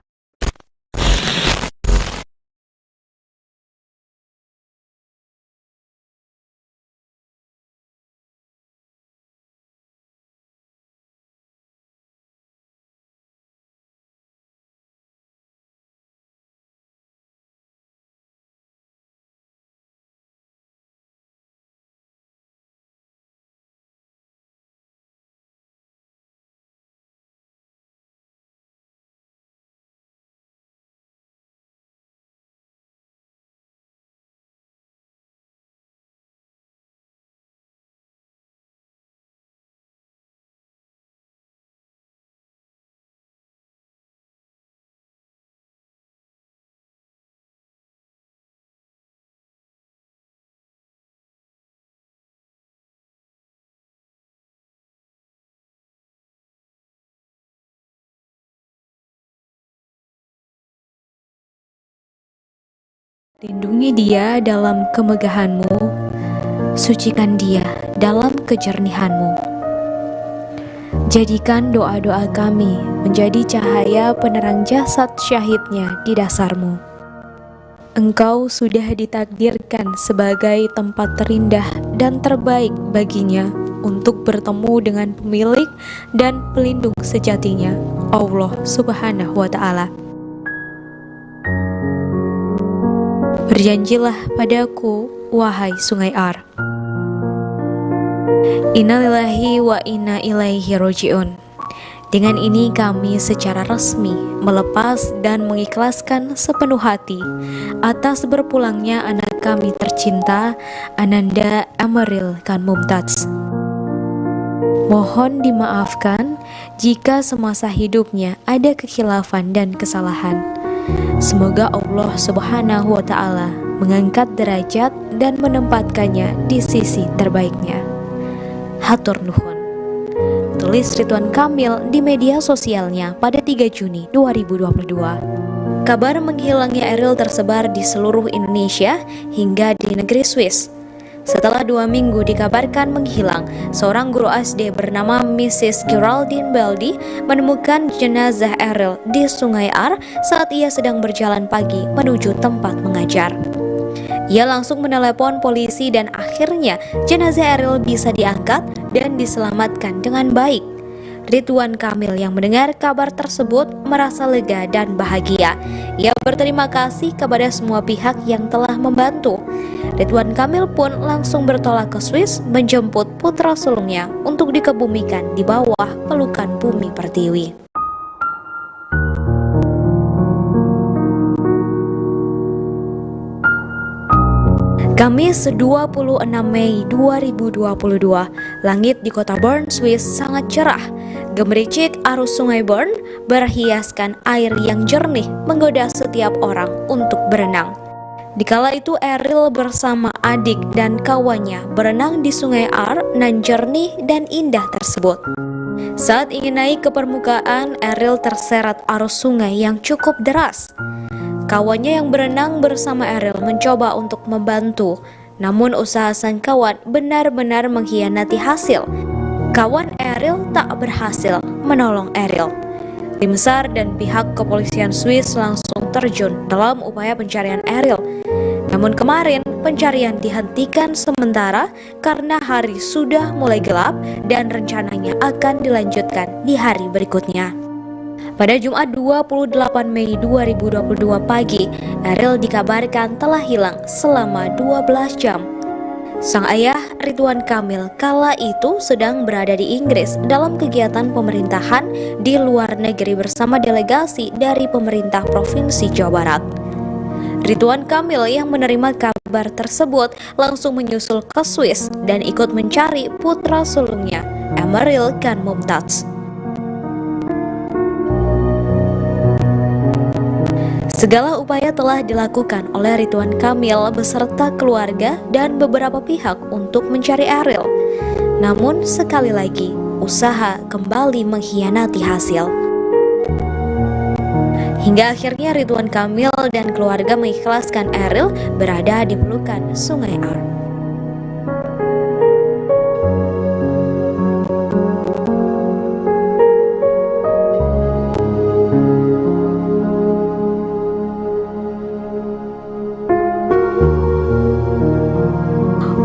Lindungi dia dalam kemegahanmu, sucikan dia dalam kejernihanmu. Jadikan doa-doa kami menjadi cahaya penerang jasad syahidnya di dasarmu. Engkau sudah ditakdirkan sebagai tempat terindah dan terbaik baginya untuk bertemu dengan pemilik dan pelindung sejatinya, Allah Subhanahu wa Ta'ala. Berjanjilah padaku, wahai Sungai Ar. Innalillahi wa inna ilaihi roji'un. Dengan ini kami secara resmi melepas dan mengikhlaskan sepenuh hati atas berpulangnya anak kami tercinta, Ananda Emeril Khan Mumtaz. Mohon dimaafkan jika semasa hidupnya ada kekhilafan dan kesalahan. Semoga Allah Subhanahu wa Ta'ala mengangkat derajat dan menempatkannya di sisi terbaiknya. Hatur nuhun. Tulis Ridwan Kamil di media sosialnya pada 3 Juni 2022. Kabar menghilangnya Eril tersebar di seluruh Indonesia hingga di negeri Swiss. Setelah 2 minggu dikabarkan menghilang, seorang guru SD bernama Mrs. Geraldine Baldi menemukan jenazah Eril di Sungai Ar saat ia sedang berjalan pagi menuju tempat mengajar. Ia langsung menelepon polisi dan akhirnya jenazah Eril bisa diangkat dan diselamatkan dengan baik. Ridwan Kamil yang mendengar kabar tersebut merasa lega dan bahagia. Ia berterima kasih kepada semua pihak yang telah membantu. Ridwan Kamil pun langsung bertolak ke Swiss menjemput putra sulungnya untuk dikebumikan di bawah pelukan bumi pertiwi. Kamis 26 Mei 2022, langit di kota Bern, Swiss sangat cerah. Gemericik arus sungai Bern berhiaskan air yang jernih menggoda setiap orang untuk berenang. Dikala itu Eril bersama adik dan kawannya berenang di sungai Ar nan jernih dan indah tersebut. Saat ingin naik ke permukaan, Eril terseret arus sungai yang cukup deras. Kawannya yang berenang bersama Eril mencoba untuk membantu, namun usaha sang kawan benar-benar mengkhianati hasil. Kawan Eril tak berhasil menolong Eril. Tim SAR dan pihak kepolisian Swiss langsung terjun dalam upaya pencarian Eril. Namun kemarin pencarian dihentikan sementara karena hari sudah mulai gelap dan rencananya akan dilanjutkan di hari berikutnya. Pada Jumat 28 Mei 2022 pagi, Eril dikabarkan telah hilang selama 12 jam. Sang ayah, Ridwan Kamil, kala itu sedang berada di Inggris dalam kegiatan pemerintahan di luar negeri bersama delegasi dari pemerintah Provinsi Jawa Barat. Ridwan Kamil yang menerima kabar tersebut langsung menyusul ke Swiss dan ikut mencari putra sulungnya, Emeril Khan Mumtaz. Segala upaya telah dilakukan oleh Ridwan Kamil beserta keluarga dan beberapa pihak untuk mencari Eril. Namun sekali lagi, usaha kembali mengkhianati hasil. Hingga akhirnya Ridwan Kamil dan keluarga mengikhlaskan Eril berada di pelukan Sungai Ar.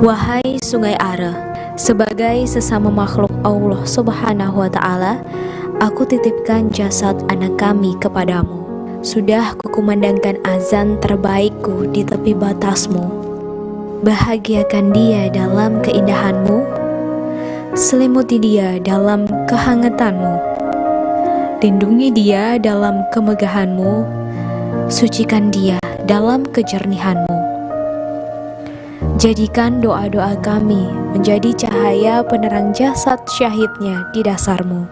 Wahai Sungai Are, sebagai sesama makhluk Allah Subhanahu wa Ta'ala, aku titipkan jasad anak kami kepadamu. Sudah kukumandangkan azan terbaikku di tepi batasmu. Bahagiakan dia dalam keindahanmu, selimuti dia dalam kehangatanmu, lindungi dia dalam kemegahanmu, sucikan dia dalam kejernihanmu. Jadikan doa-doa kami menjadi cahaya penerang jasad syahidnya di dasarmu.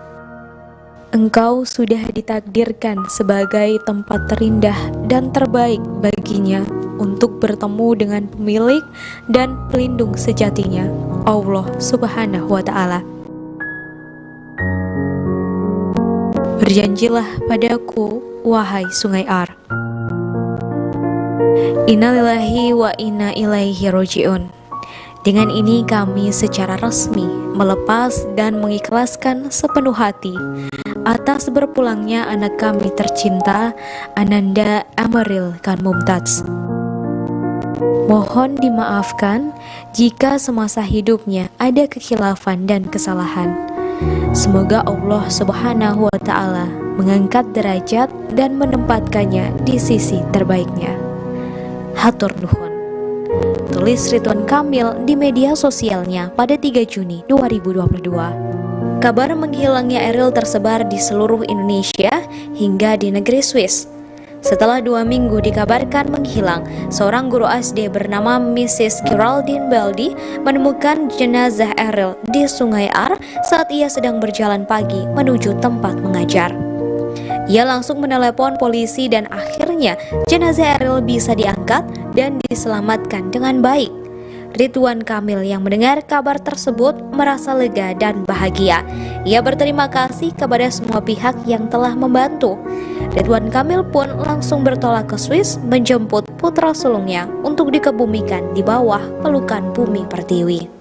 Engkau sudah ditakdirkan sebagai tempat terindah dan terbaik baginya untuk bertemu dengan pemilik dan pelindung sejatinya, Allah Subhanahu wa Ta'ala. Berjanjilah padaku, wahai Sungai Ar. Innalillahi wa inna ilaihi roji'un. Dengan ini kami secara resmi melepas dan mengikhlaskan sepenuh hati atas berpulangnya anak kami tercinta, Ananda Emeril Khan Mumtaz. Mohon dimaafkan jika semasa hidupnya ada kekhilafan dan kesalahan. Semoga Allah Subhanahu wa Ta'ala mengangkat derajat dan menempatkannya di sisi terbaiknya. Hatur nuhun. Tulis Ridwan Kamil di media sosialnya pada 3 Juni 2022. Kabar menghilangnya Eril tersebar di seluruh Indonesia hingga di negeri Swiss. Setelah 2 minggu dikabarkan menghilang, seorang guru SD bernama Mrs. Geraldine Baldi menemukan jenazah Eril di Sungai Ar saat ia sedang berjalan pagi menuju tempat mengajar. Ia langsung menelepon polisi dan akhirnya jenazah Eril bisa diangkat dan diselamatkan dengan baik. Ridwan Kamil yang mendengar kabar tersebut merasa lega dan bahagia. Ia berterima kasih kepada semua pihak yang telah membantu. Ridwan Kamil pun langsung bertolak ke Swiss menjemput putra sulungnya untuk dikebumikan di bawah pelukan bumi pertiwi.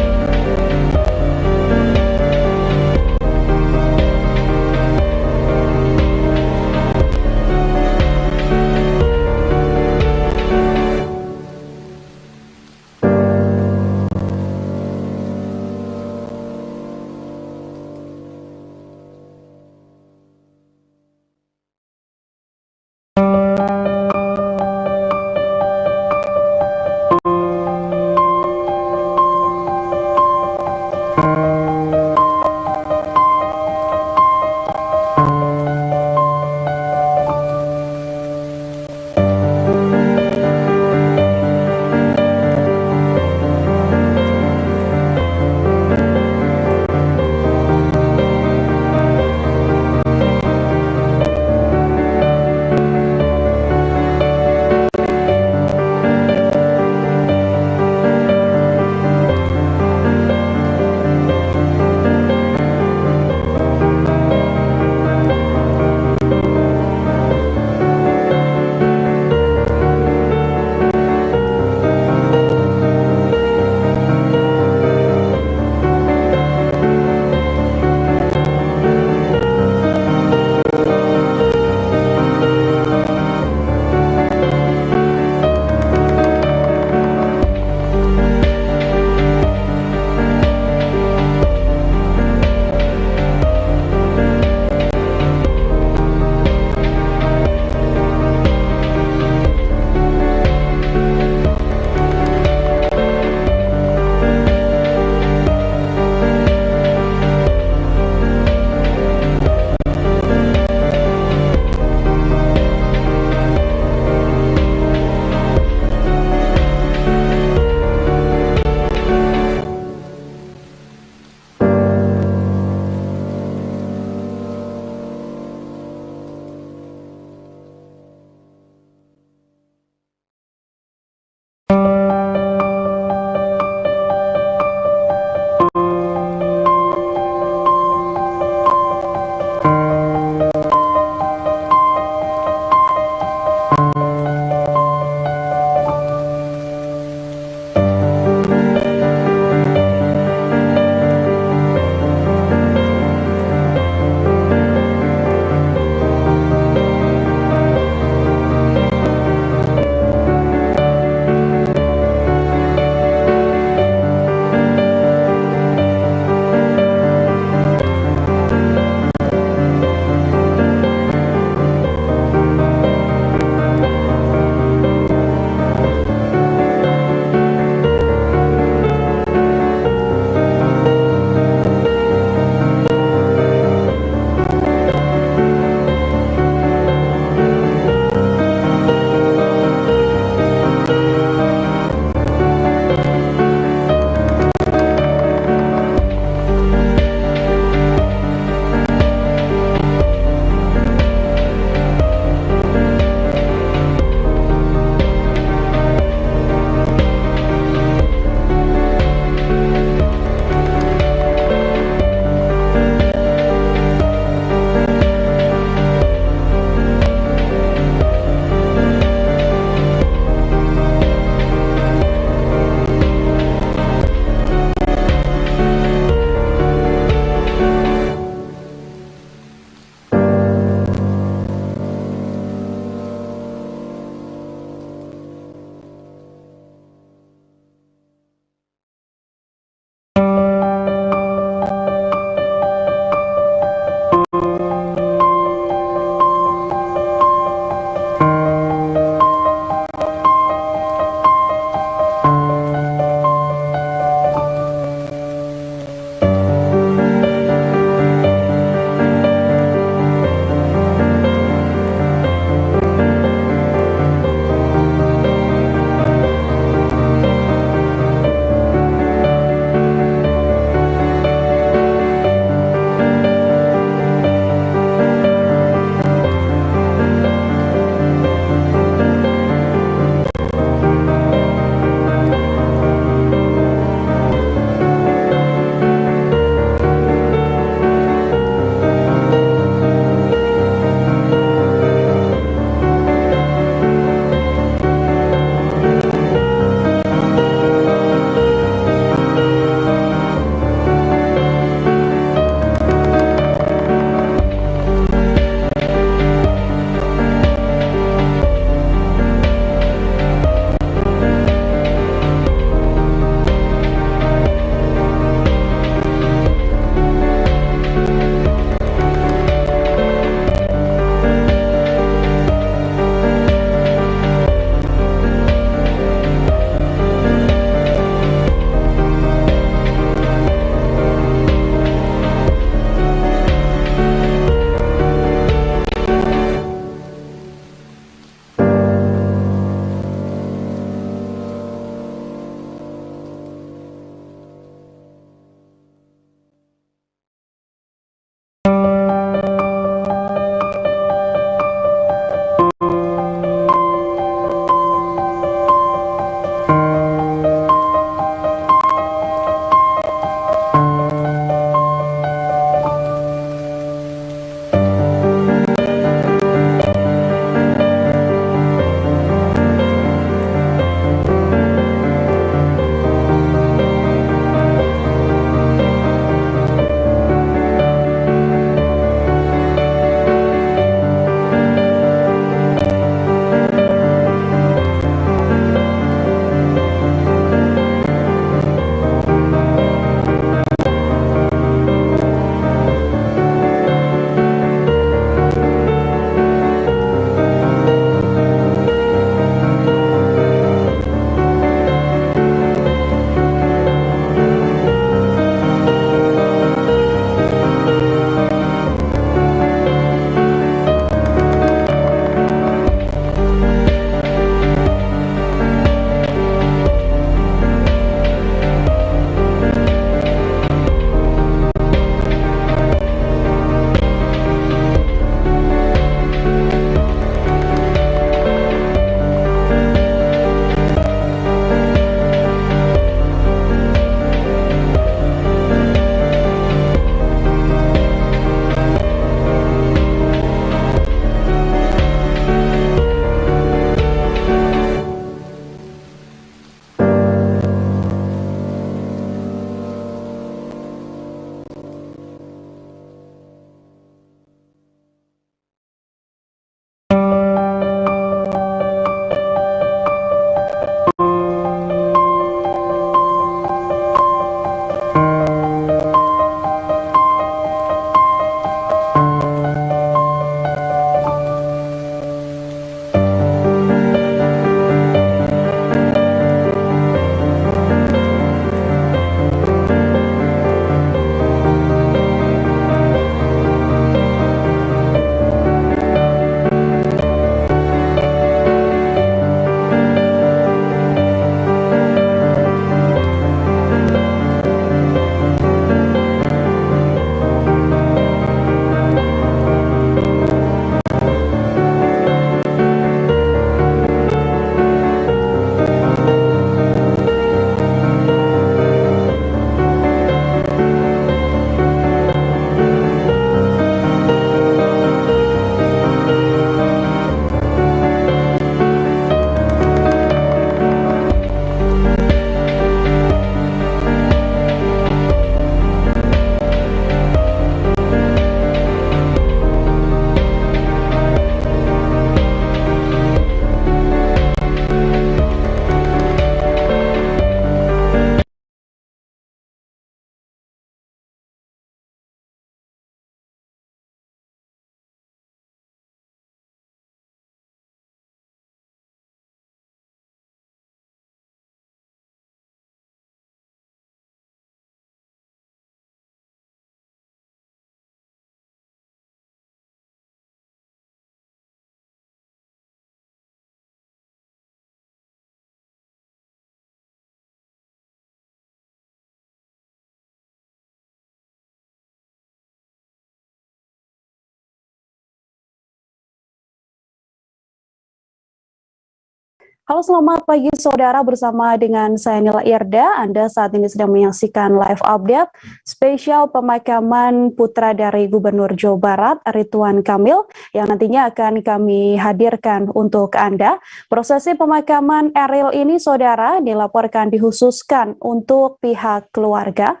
Halo, selamat pagi saudara, bersama dengan saya Nila Irda. Anda saat ini sedang menyaksikan live update spesial pemakaman putra dari Gubernur Jawa Barat, Ridwan Kamil, yang nantinya akan kami hadirkan untuk Anda. Prosesi pemakaman Eril ini, saudara, dilaporkan dikhususkan untuk pihak keluarga.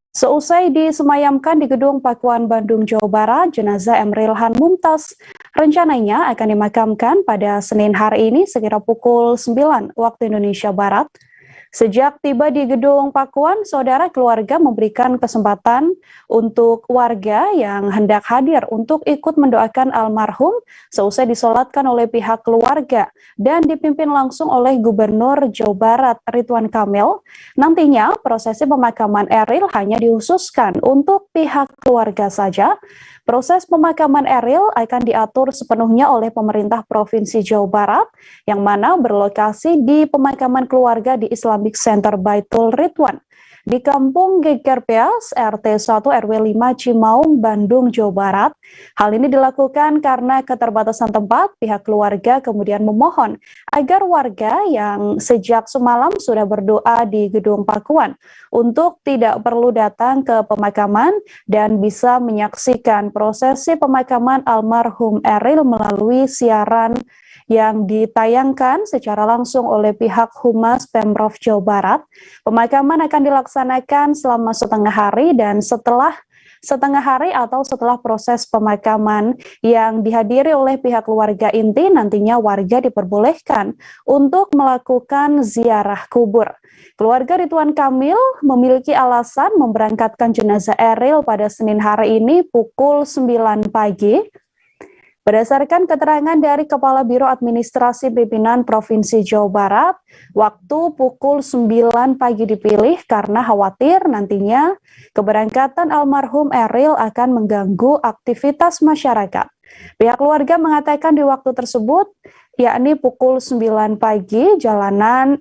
Seusai disemayamkan di Gedung Pakuan Bandung, Jawa Barat, jenazah Emril Han Mumtaz rencananya akan dimakamkan pada Senin hari ini sekira pukul 9 waktu Indonesia Barat. Sejak tiba di Gedung Pakuan, saudara, keluarga memberikan kesempatan untuk warga yang hendak hadir untuk ikut mendoakan almarhum seusai disolatkan oleh pihak keluarga dan dipimpin langsung oleh Gubernur Jawa Barat, Ridwan Kamil. Nantinya prosesi pemakaman Eril hanya dikhususkan untuk pihak keluarga saja. Proses pemakaman Eril akan diatur sepenuhnya oleh pemerintah Provinsi Jawa Barat, yang mana berlokasi di pemakaman keluarga di Islamic Center Baitul Ridwan di Kampung Geger Peas, RT 1 RW 5 Cimaung, Bandung, Jawa Barat. Hal ini dilakukan karena keterbatasan tempat. Pihak keluarga kemudian memohon agar warga yang sejak semalam sudah berdoa di Gedung Pakuan untuk tidak perlu datang ke pemakaman dan bisa menyaksikan prosesi pemakaman almarhum Eril melalui siaran yang ditayangkan secara langsung oleh pihak Humas Pemprov Jawa Barat. Pemakaman akan dilaksanakan selama setengah hari, dan setelah setengah hari atau setelah proses pemakaman yang dihadiri oleh pihak keluarga inti, nantinya warga diperbolehkan untuk melakukan ziarah kubur. Keluarga Ridwan Kamil memiliki alasan memberangkatkan jenazah Eril pada Senin hari ini pukul 9 pagi. Berdasarkan keterangan dari Kepala Biro Administrasi Pimpinan Provinsi Jawa Barat, waktu pukul 9 pagi dipilih karena khawatir nantinya keberangkatan almarhum Eril akan mengganggu aktivitas masyarakat. Pihak keluarga mengatakan di waktu tersebut, yakni pukul 9 pagi, jalanan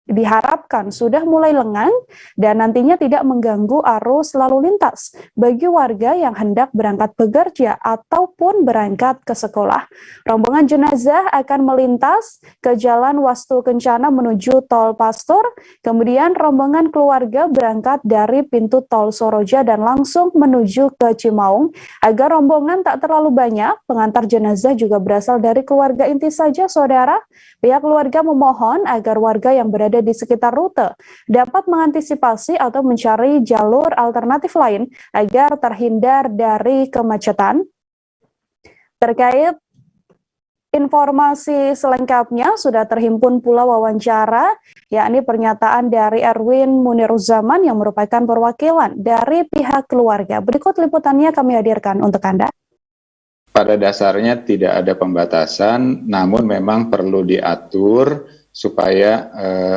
diharapkan sudah mulai lengang dan nantinya tidak mengganggu arus lalu lintas bagi warga yang hendak berangkat bekerja ataupun berangkat ke sekolah. Rombongan jenazah akan melintas ke Jalan Wastu Kencana menuju Tol Pastor, kemudian rombongan keluarga berangkat dari pintu Tol Soroja dan langsung menuju ke Cimaung. Agar rombongan tak terlalu banyak, pengantar jenazah juga berasal dari keluarga inti saja, saudara. Pihak keluarga memohon agar warga yang berada di sekitar rute dapat mengantisipasi atau mencari jalur alternatif lain agar terhindar dari kemacetan. Terkait informasi selengkapnya sudah terhimpun pula wawancara, yakni pernyataan dari Erwin Muniruzaman yang merupakan perwakilan dari pihak keluarga. Berikut liputannya kami hadirkan untuk Anda. Pada dasarnya tidak ada pembatasan, namun memang perlu diatur supaya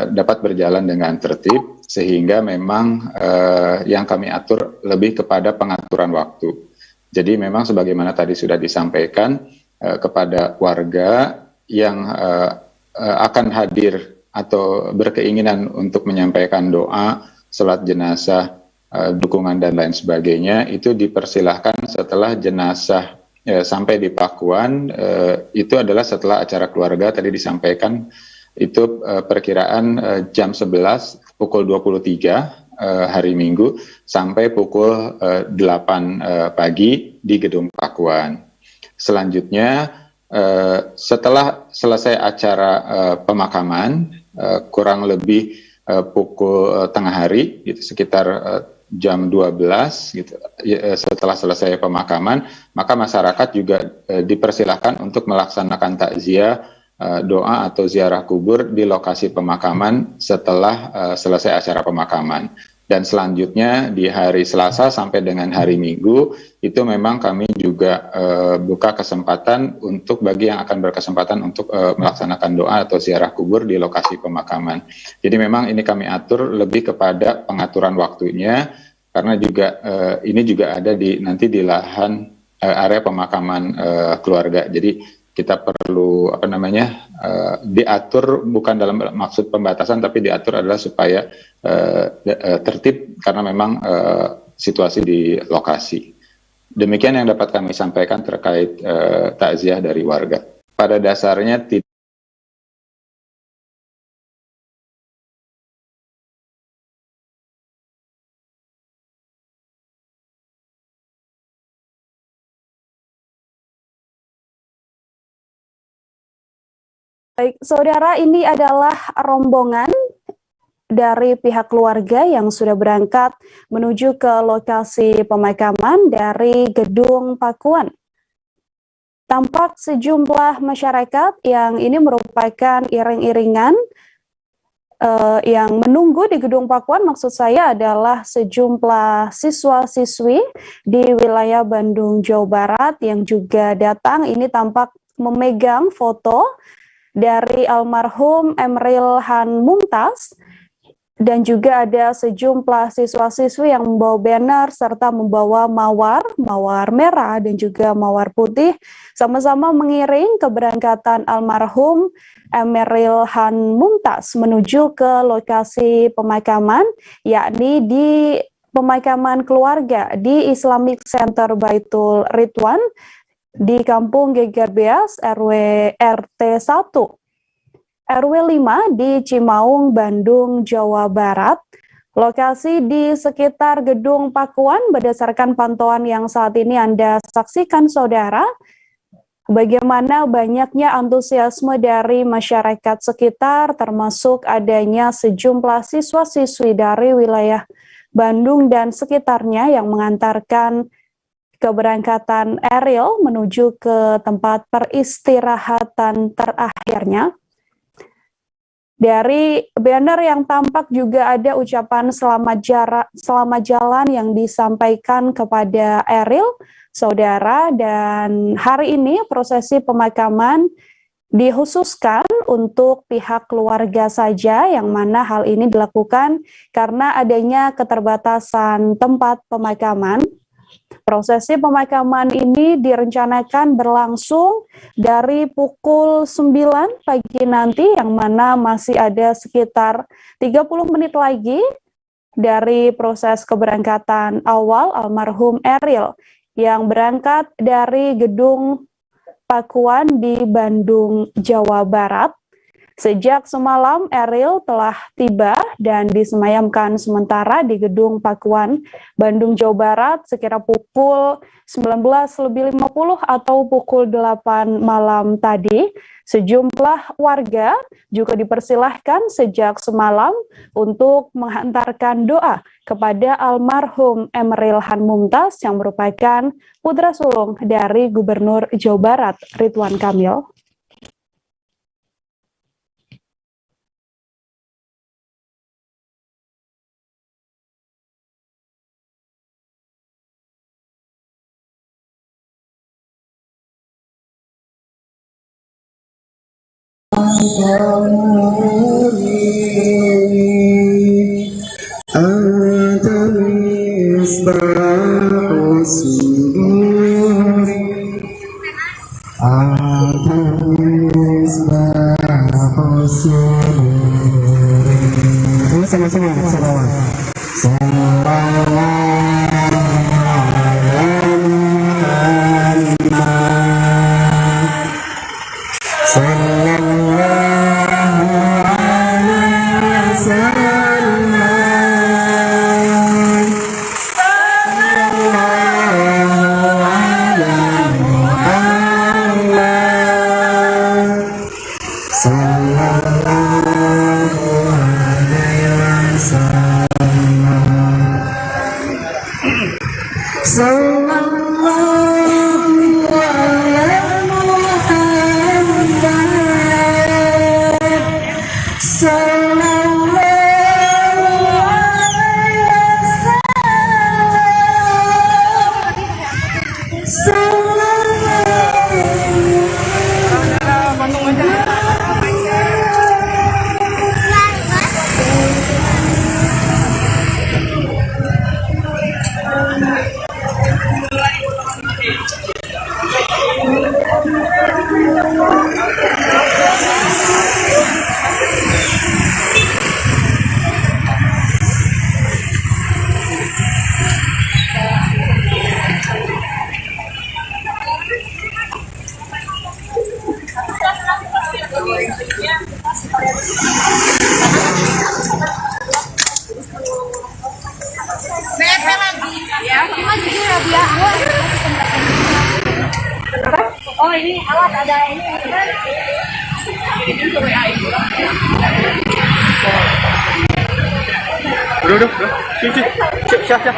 dapat berjalan dengan tertib, sehingga memang yang kami atur lebih kepada pengaturan waktu. Jadi memang sebagaimana tadi sudah disampaikan kepada warga yang akan hadir atau berkeinginan untuk menyampaikan doa, salat jenazah, dukungan dan lain sebagainya, itu dipersilahkan setelah jenazah sampai di Pakuan. Itu adalah setelah acara keluarga tadi disampaikan, itu perkiraan jam 11 pukul 23 hari Minggu sampai pukul 8 pagi di Gedung Pakuan. Selanjutnya setelah selesai acara pemakaman, kurang lebih pukul tengah hari, gitu, sekitar jam 12 gitu, setelah selesai pemakaman, maka masyarakat juga dipersilahkan untuk melaksanakan takziah, doa atau ziarah kubur di lokasi pemakaman setelah selesai acara pemakaman. Dan selanjutnya di hari Selasa sampai dengan hari Minggu itu memang kami juga buka kesempatan untuk bagi yang akan berkesempatan untuk melaksanakan doa atau ziarah kubur di lokasi pemakaman. Jadi memang ini kami atur lebih kepada pengaturan waktunya, karena juga ini juga ada di nanti di lahan area pemakaman keluarga. Jadi kita perlu diatur bukan dalam maksud pembatasan, tapi diatur adalah supaya tertib karena memang situasi di lokasi. Demikian yang dapat kami sampaikan terkait takziah dari warga. Pada dasarnya tidak Baik, saudara, ini adalah rombongan dari pihak keluarga yang sudah berangkat menuju ke lokasi pemakaman dari Gedung Pakuan. Tampak sejumlah masyarakat yang ini merupakan iring-iringan yang menunggu di Gedung Pakuan. Maksud saya adalah sejumlah siswa-siswi di wilayah Bandung, Jawa Barat yang juga datang. Ini tampak memegang foto dari almarhum Emeril Han Mumtaz, dan juga ada sejumlah siswa-siswi yang membawa banner serta membawa mawar merah dan juga mawar putih, sama-sama mengiring keberangkatan almarhum Emeril Han Mumtaz menuju ke lokasi pemakaman, yakni di pemakaman keluarga di Islamic Center Baitul Ridwan di Kampung Geger Beas, RT 1, RW 5 di Cimaung, Bandung, Jawa Barat. Lokasi di sekitar Gedung Pakuan berdasarkan pantauan yang saat ini Anda saksikan, saudara, bagaimana banyaknya antusiasme dari masyarakat sekitar, termasuk adanya sejumlah siswa-siswi dari wilayah Bandung dan sekitarnya yang mengantarkan keberangkatan Eril menuju ke tempat peristirahatan terakhirnya. Dari banner yang tampak juga ada ucapan selamat jalan yang disampaikan kepada Eril, saudara, dan hari ini prosesi pemakaman dikhususkan untuk pihak keluarga saja, yang mana hal ini dilakukan karena adanya keterbatasan tempat pemakaman. Prosesi pemakaman ini direncanakan berlangsung dari pukul 9 pagi nanti, yang mana masih ada sekitar 30 menit lagi dari proses keberangkatan awal almarhum Eril yang berangkat dari Gedung Pakuan di Bandung, Jawa Barat. Sejak semalam, Eril telah tiba dan disemayamkan sementara di Gedung Pakuan, Bandung, Jawa Barat sekira pukul 19.50 atau pukul 8 malam tadi. Sejumlah warga juga dipersilahkan sejak semalam untuk menghantarkan doa kepada almarhum Emeril Han Mumtaz yang merupakan putra sulung dari Gubernur Jawa Barat, Ridwan Kamil. Oh ini alat ada ini. Udah. Siap.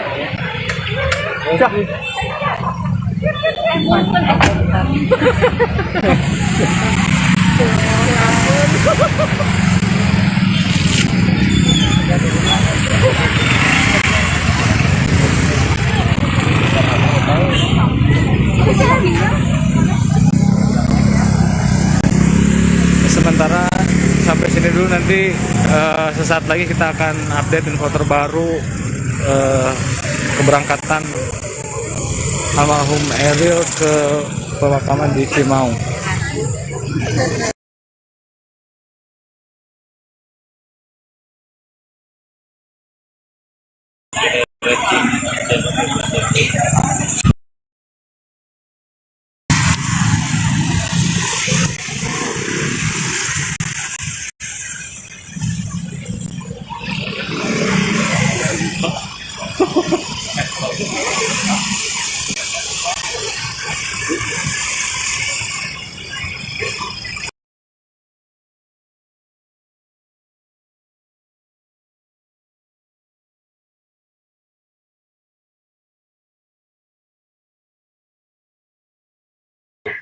Sementara sampai sini dulu, nanti sesaat lagi kita akan update info terbaru keberangkatan almarhum Eril ke pemakaman di Cimaung.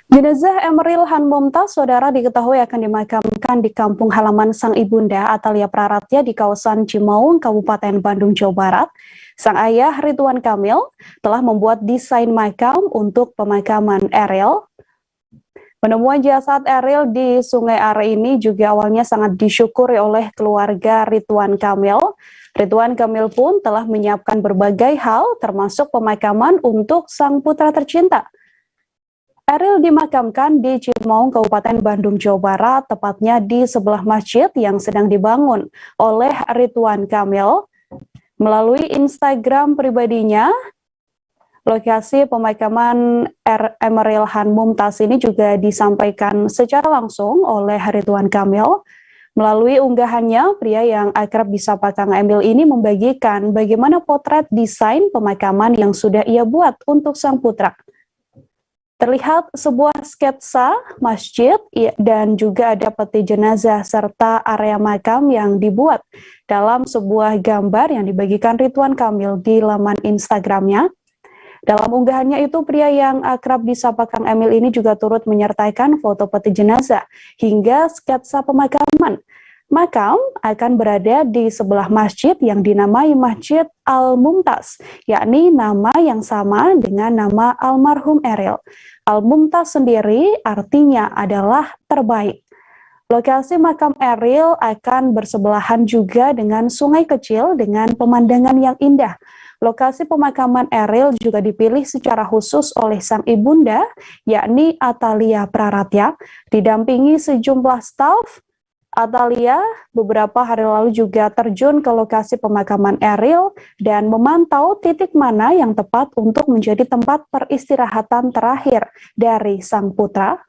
Jenazah Emeril Han Mumtaz, saudara, diketahui akan dimakamkan di kampung halaman sang ibunda Atalia Praratya di kawasan Cimaung, Kabupaten Bandung, Jawa Barat. Sang ayah Ridwan Kamil telah membuat desain makam untuk pemakaman Eril. Penemuan jasad Eril di Sungai Are ini juga awalnya sangat disyukuri oleh keluarga Ridwan Kamil. Ridwan Kamil pun telah menyiapkan berbagai hal, termasuk pemakaman untuk sang putra tercinta. Eril dimakamkan di Cimaung, Kabupaten Bandung, Jawa Barat, tepatnya di sebelah masjid yang sedang dibangun oleh Ridwan Kamil. Melalui Instagram pribadinya, lokasi pemakaman Emeril Han Mumtaz ini juga disampaikan secara langsung oleh Ridwan Kamil. Melalui unggahannya, pria yang akrab disapa Kang Emil ini membagikan bagaimana potret desain pemakaman yang sudah ia buat untuk sang putra. Terlihat sebuah sketsa masjid dan juga ada peti jenazah serta area makam yang dibuat dalam sebuah gambar yang dibagikan Ridwan Kamil di laman Instagramnya. Dalam unggahannya itu, pria yang akrab disapa Kang Emil ini juga turut menyertakan foto peti jenazah hingga sketsa pemakaman. Makam akan berada di sebelah masjid yang dinamai Masjid Al-Mumtaz, yakni nama yang sama dengan nama almarhum Eril. Al-Mumtaz sendiri artinya adalah terbaik. Lokasi makam Eril akan bersebelahan juga dengan sungai kecil dengan pemandangan yang indah. Lokasi pemakaman Eril juga dipilih secara khusus oleh sang ibunda, yakni Atalia Praratya, didampingi sejumlah staf. Atalia beberapa hari lalu juga terjun ke lokasi pemakaman Eril dan memantau titik mana yang tepat untuk menjadi tempat peristirahatan terakhir dari sang putra.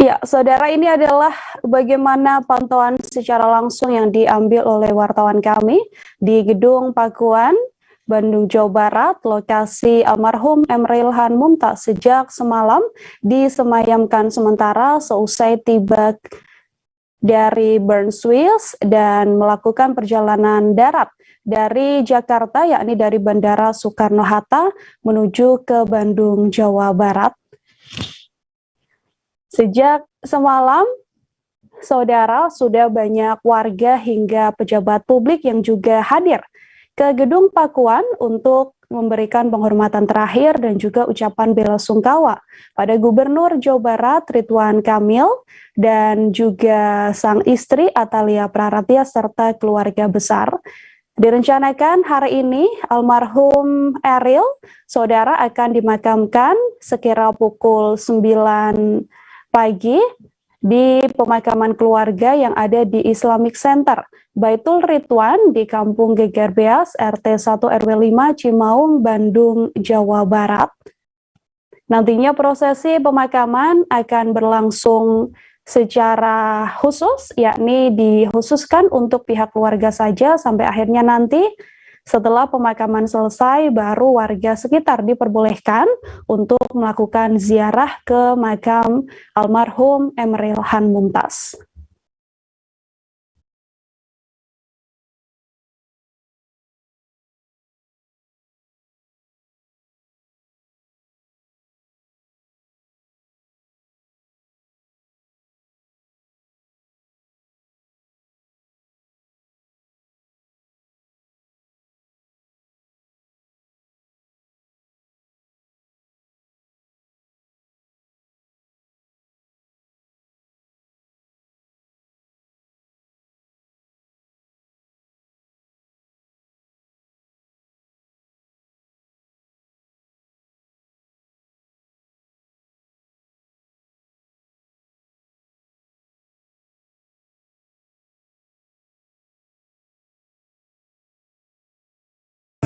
Ya, saudara, ini adalah bagaimana pantauan secara langsung yang diambil oleh wartawan kami di Gedung Pakuan, Bandung, Jawa Barat, lokasi almarhum Emril Han Mumtaz sejak semalam disemayamkan sementara seusai tiba dari Bern, Swiss dan melakukan perjalanan darat dari Jakarta, yakni dari Bandara Soekarno-Hatta menuju ke Bandung, Jawa Barat. Sejak semalam, saudara, sudah banyak warga hingga pejabat publik yang juga hadir ke Gedung Pakuan untuk memberikan penghormatan terakhir dan juga ucapan bela sungkawa pada Gubernur Jawa Barat Ridwan Kamil dan juga sang istri Atalia Praratya serta keluarga besar. Direncanakan hari ini almarhum Eril, saudara, akan dimakamkan sekira pukul 9 pagi di pemakaman keluarga yang ada di Islamic Center Baitul Ridwan di Kampung Geger Beas, RT 1 RW 5 Cimaung, Bandung, Jawa Barat. Nantinya prosesi pemakaman akan berlangsung secara khusus, yakni dikhususkan untuk pihak keluarga saja sampai akhirnya nanti setelah pemakaman selesai baru warga sekitar diperbolehkan untuk melakukan ziarah ke makam almarhum Emril Han Mumtaz.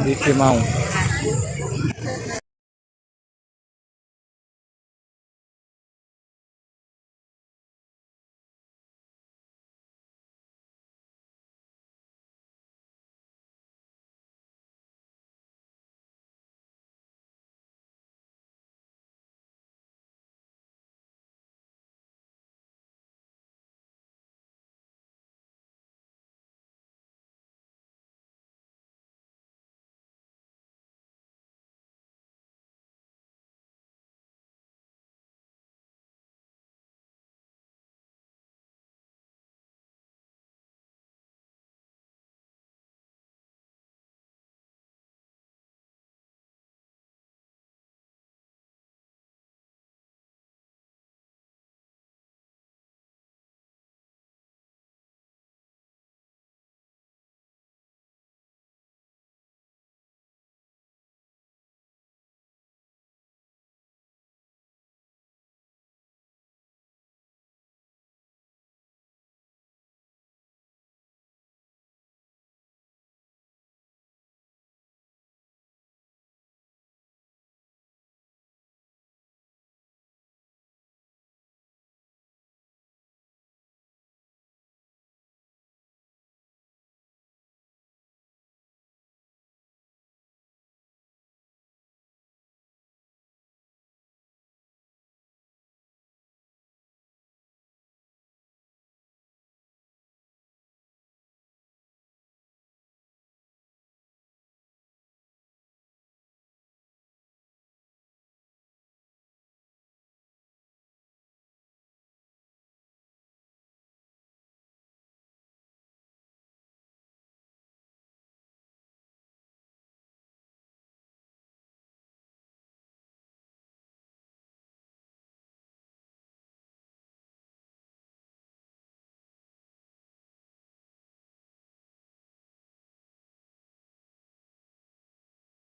Di Cimaung.